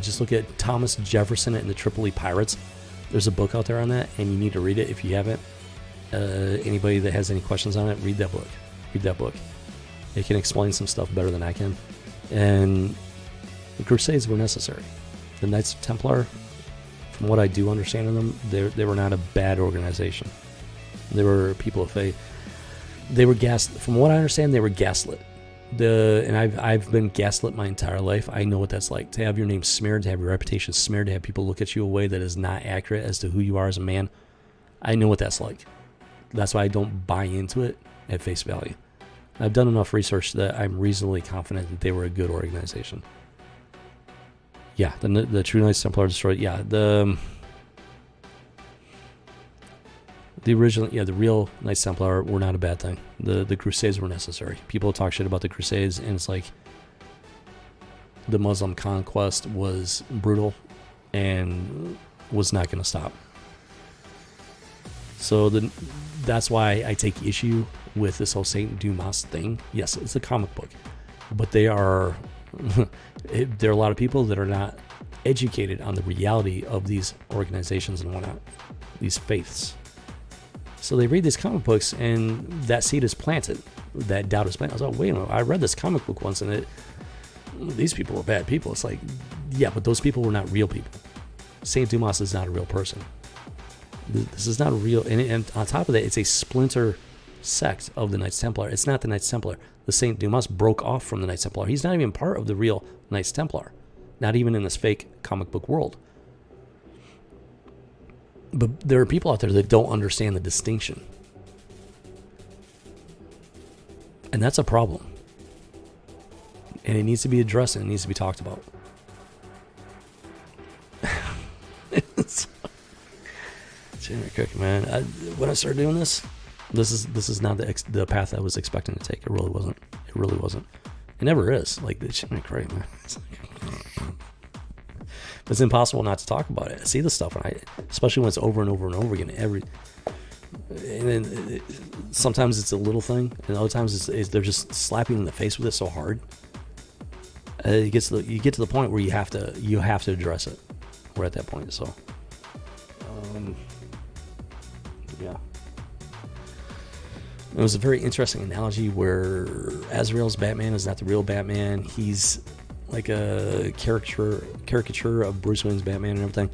Just look at Thomas Jefferson and the Tripoli Pirates. There's a book out there on that, and you need to read it if you haven't. Anybody that has any questions on it, read that book. Read that book. It can explain some stuff better than I can. And the Crusades were necessary. The Knights Templar, from what I do understand of them, they were not a bad organization. They were people of faith. They were from what I understand, they were gaslit. And I've been gaslit my entire life. I know what that's like, to have your name smeared, to have your reputation smeared, to have people look at you a way that is not accurate as to who you are as a man. I know what that's like. That's why I don't buy into it at face value. I've done enough research that I'm reasonably confident that they were a good organization. Yeah, the true Knights Templar destroyed. Yeah, the original, the real Knights Templar were not a bad thing. The Crusades were necessary. People talk shit about the Crusades, and it's like the Muslim conquest was brutal and was not going to stop. So that's why I take issue with this whole Saint Dumas thing. Yes, it's a comic book, but there are a lot of people that are not educated on the reality of these organizations and whatnot, these faiths. So they read these comic books, and that seed is planted. That doubt is planted. I was like, wait a minute, I read this comic book once, and these people were bad people. It's like, yeah, but those people were not real people. Saint Dumas is not a real person. This is not a real, and on top of that, it's a splinter sect of the Knights Templar. It's not the Knights Templar. The Saint Dumas broke off from the Knights Templar. He's not even part of the real Knights Templar. Not even in this fake comic book world. But there are people out there that don't understand the distinction. And that's a problem. And it needs to be addressed, and it needs to be talked about. Jiminy Cricket, man. When I started doing this is not the path I was expecting to take. It really wasn't. It really wasn't. It never is. Like, the Jiminy Cricket, man. It's impossible not to talk about it. I see the stuff, especially when it's over and over and over again. And then sometimes it's a little thing, and other times they're just slapping you in the face with it so hard. You get to the point where you have to address it. We're at that point, so yeah. It was a very interesting analogy where Azrael's Batman is not the real Batman. He's like a caricature of Bruce Wayne's Batman and everything.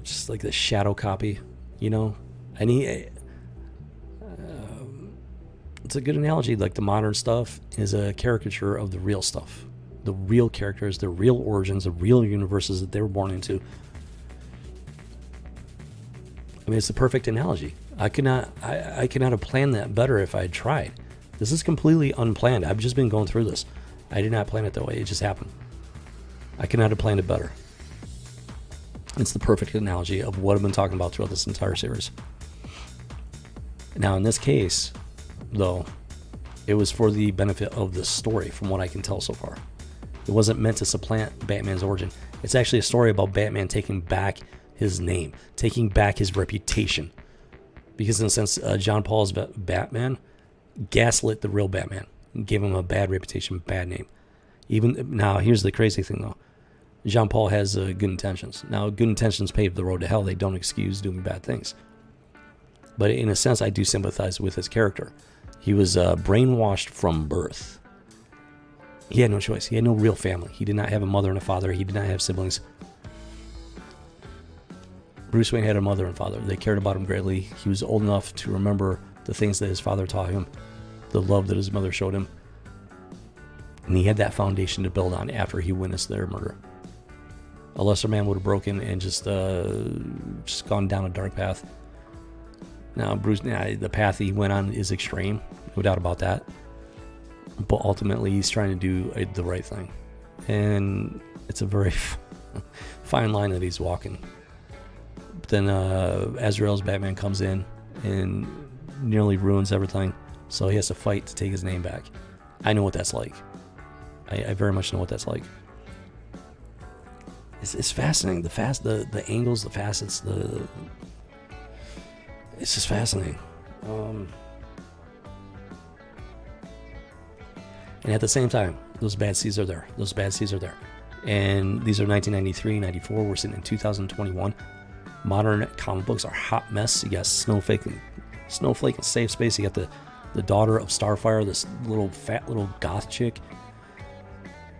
Just like the shadow copy, and it's a good analogy. Like, the modern stuff is a caricature of the real stuff, the real characters, the real origins, the real universes that they were born into. I mean, it's the perfect analogy. I could not have planned that better if I had tried. This is completely unplanned. I've just been going through this. I did not plan it that way. It just happened. I could not have planned it better. It's the perfect analogy of what I've been talking about throughout this entire series. Now, in this case, though, it was for the benefit of the story, from what I can tell so far. It wasn't meant to supplant Batman's origin. It's actually a story about Batman taking back his name, taking back his reputation. Because in a sense, John Paul's Batman gaslit the real Batman, gave him a bad reputation, bad name. Even now, here's the crazy thing, though. Jean Paul has good intentions. Now, good intentions pave the road to hell. They don't excuse doing bad things. But in a sense, I do sympathize with his character. He was brainwashed from birth. He had no choice. He had no real family. He did not have a mother and a father. He did not have siblings. Bruce Wayne had a mother and father. They cared about him greatly. He was old enough to remember the things that his father taught him, the love that his mother showed him. And he had that foundation to build on after he witnessed their murder. A lesser man would have broken and just gone down a dark path. Now, Bruce, the path he went on is extreme, no doubt about that. But ultimately, he's trying to do the right thing. And it's a very fine line that he's walking. But then Azrael's Batman comes in and nearly ruins everything. So he has to fight to take his name back. I know what that's like. I very much know what that's like. It's fascinating. The angles, the facets, it's just fascinating. And at the same time, those bad seeds are there. And these are 1993, 94. We're sitting in 2021. Modern comic books are a hot mess. You got Snowflake and Safe Space. You got the daughter of Starfire, this fat little goth chick.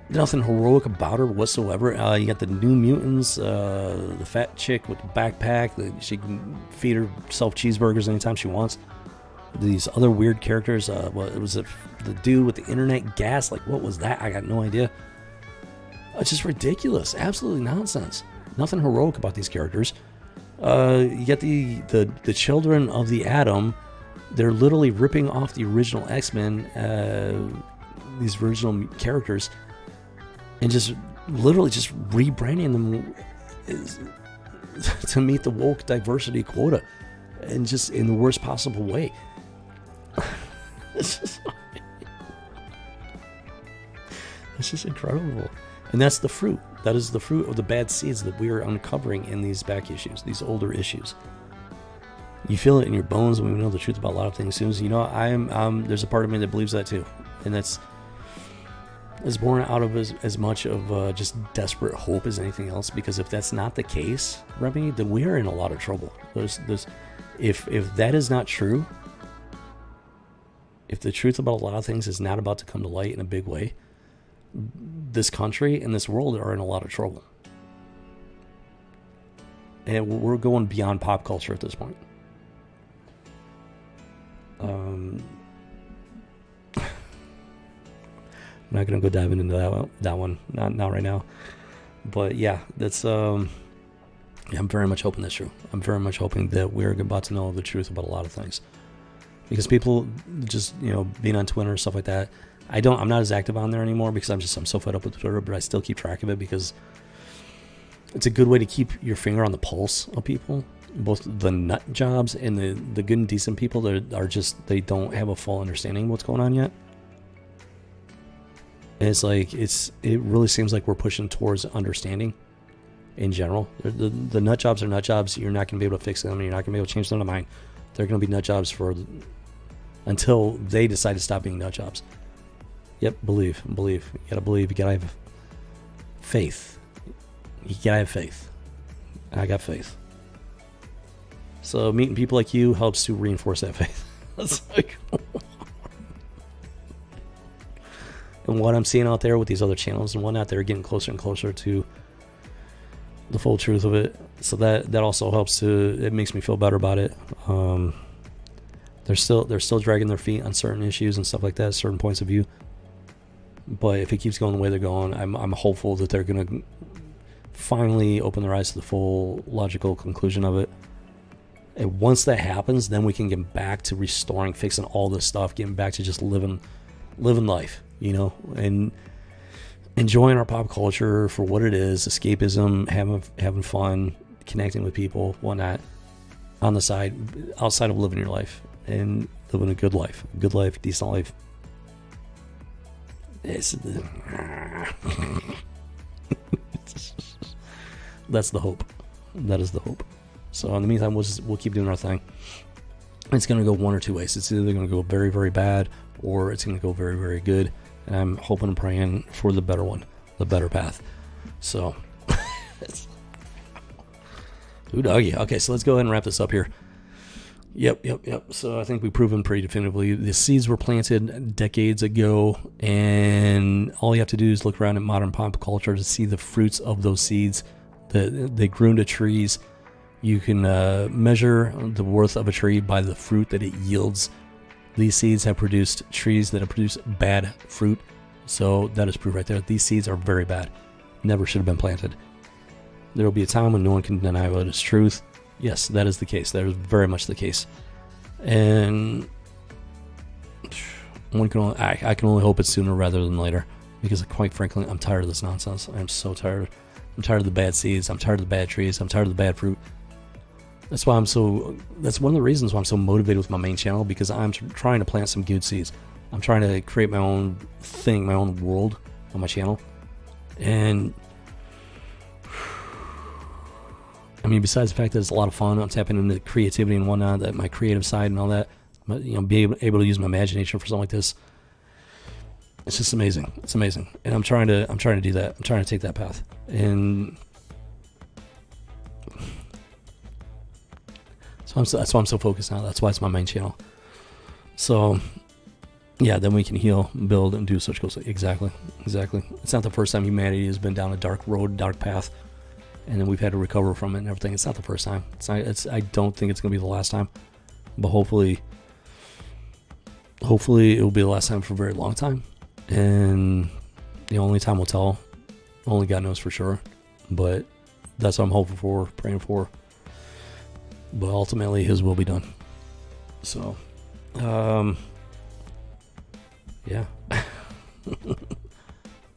Nothing heroic about her whatsoever. You got the New Mutants, the fat chick with the backpack. She can feed herself cheeseburgers anytime she wants. These other weird characters. What was it? The dude with the internet gas? Like, what was that? I got no idea. It's just ridiculous. Absolutely nonsense. Nothing heroic about these characters. You get the children of the Atom. They're literally ripping off the original X-Men, these original characters, and just literally just rebranding them to meet the woke diversity quota, and just in the worst possible way. It's just incredible. And that's the fruit. That is the fruit of the bad seeds that we are uncovering in these back issues, these older issues. You feel it in your bones when we know the truth about a lot of things. Soon as you know, there's a part of me that believes that too, and that's born out of as much of just desperate hope as anything else. Because if that's not the case, Remy, then we are in a lot of trouble. If that is not true, if the truth about a lot of things is not about to come to light in a big way, this country and this world are in a lot of trouble. And we're going beyond pop culture at this point. I'm not going to go diving into that one. Not right now. But yeah, that's I'm very much hoping that's true. I'm very much hoping that we're about to know the truth about a lot of things. Because people just, being on Twitter and stuff like that, I'm not as active on there anymore because I'm so fed up with Twitter, but I still keep track of it because it's a good way to keep your finger on the pulse of people, both the nut jobs and the good and decent people that are just, they don't have a full understanding of what's going on yet. And it's like, it really seems like we're pushing towards understanding in general. The nut jobs are nut jobs. You're not going to be able to fix them. You're not going to be able to change their mind. They're going to be nut jobs until they decide to stop being nut jobs. Yep, believe. You gotta believe. You gotta have faith. You gotta have faith. I got faith. So meeting people like you helps to reinforce that faith. It's like, and what I'm seeing out there with these other channels and whatnot, they're getting closer and closer to the full truth of it. So that also helps it makes me feel better about it. They're still dragging their feet on certain issues and stuff like that, certain points of view. But if it keeps going the way they're going, I'm hopeful that they're going to finally open their eyes to the full logical conclusion of it. And once that happens, then we can get back to restoring, fixing all this stuff, getting back to just living life, you know, and enjoying our pop culture for what it is, escapism, having fun, connecting with people, whatnot, on the side, outside of living your life, and living a good life, decent life. That's the hope. That is the hope. So in the meantime, we'll keep doing our thing. It's going to go one or two ways. It's either going to go very, very bad, or it's going to go very, very good. And I'm hoping and praying for the better one, the better path. So, ooh, doggy. Okay, so let's go ahead and wrap this up here. Yep. So I think we've proven pretty definitively the seeds were planted decades ago, and all you have to do is look around at modern pop culture to see the fruits of those seeds. They grew into trees. You can measure the worth of a tree by the fruit that it yields. These seeds have produced trees that have produced bad fruit. So that is proof right there. These seeds are very bad. Never should have been planted. There will be a time when no one can deny what is truth. Yes, that is the case. That is very much the case. And I can only hope it's sooner rather than later. Because quite frankly, I'm tired of this nonsense. I'm so tired. I'm tired of the bad seeds. I'm tired of the bad trees. I'm tired of the bad fruit. That's one of the reasons why I'm so motivated with my main channel, because I'm trying to plant some good seeds. I'm trying to create my own thing, my own world on my channel. And I mean, besides the fact that it's a lot of fun, I'm tapping into creativity and whatnot, that my creative side and all that, you know, being able to use my imagination for something like this. It's just amazing. It's amazing. And I'm trying to do that. I'm trying to take that path. And so that's why I'm so focused now. That's why it's my main channel. So, yeah, then we can heal, build, and do such goals. Exactly. It's not the first time humanity has been down a dark road, dark path, and then we've had to recover from it and everything. It's not the first time. I don't think it's going to be the last time. But hopefully it will be the last time for a very long time. And the only time will tell. Only God knows for sure. But that's what I'm hoping for, praying for. But ultimately, His will be done. So, yeah.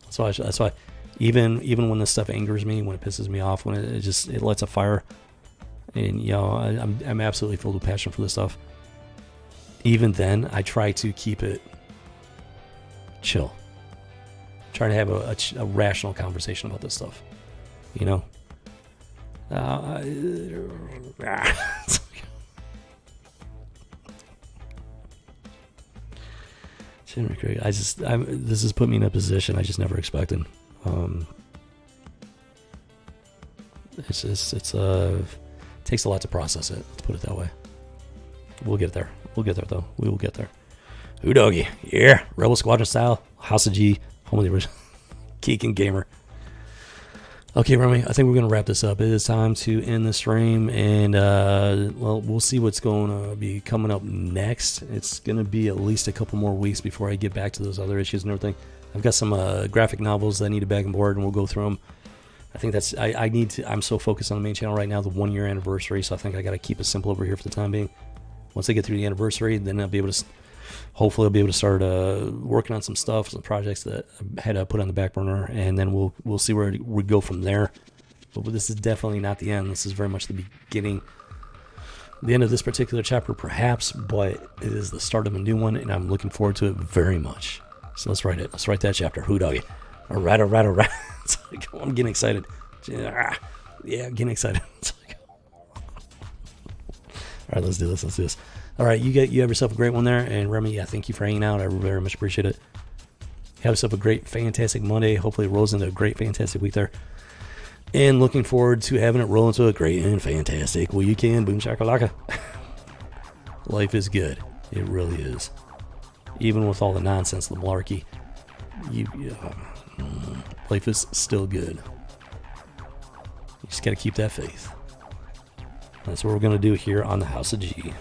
That's why. Even when this stuff angers me, when it pisses me off, when it lights a fire, and you know, I'm absolutely filled with passion for this stuff. Even then, I try to keep it chill. Try to have a rational conversation about this stuff. You know. This has put me in a position I just never expected. It takes a lot to process it. Let's put it that way. We'll get there. We'll get there though. We will get there. Ooh doggy, yeah, Rebel Squadron style, House of G, home of the original Geek and Gamer. Okay, Remy, I think we're going to wrap this up. It is time to end the stream, and well, we'll see what's going to be coming up next. It's going to be at least a couple more weeks before I get back to those other issues and everything. I've got some graphic novels that I need to back and board, and we'll go through them. I think I'm so focused on the main channel right now, the 1 year anniversary, so I think I got to keep it simple over here for the time being. Once I get through the anniversary, then hopefully I'll be able to start working on some stuff, some projects that I had put on the back burner, and then we'll see where we go from there. But this is definitely not the end. This is very much the beginning, the end of this particular chapter, perhaps, but it is the start of a new one, and I'm looking forward to it very much. So let's write it. Let's write that chapter. Who doggy? All right. I'm getting excited. Yeah, I'm getting excited. All right, let's do this. All right, you have yourself a great one there, and Remy, thank you for hanging out. I very much appreciate it. Have yourself a great, fantastic Monday. Hopefully it rolls into a great, fantastic week there. And looking forward to having it roll into a great and fantastic weekend. Boom shakalaka. Life is good. It really is. Even with all the nonsense, the malarkey, life is still good. You just got to keep that faith. That's what we're going to do here on the House of G.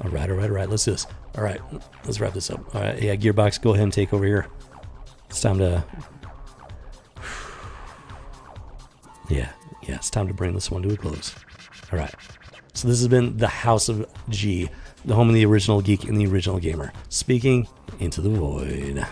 All right. Let's do this. All right, let's wrap this up. All right, yeah, Gearbox, go ahead and take over here. It's time to... Yeah, it's time to bring this one to a close. All right. So this has been the House of G, the home of the original geek and the original gamer, speaking into the void.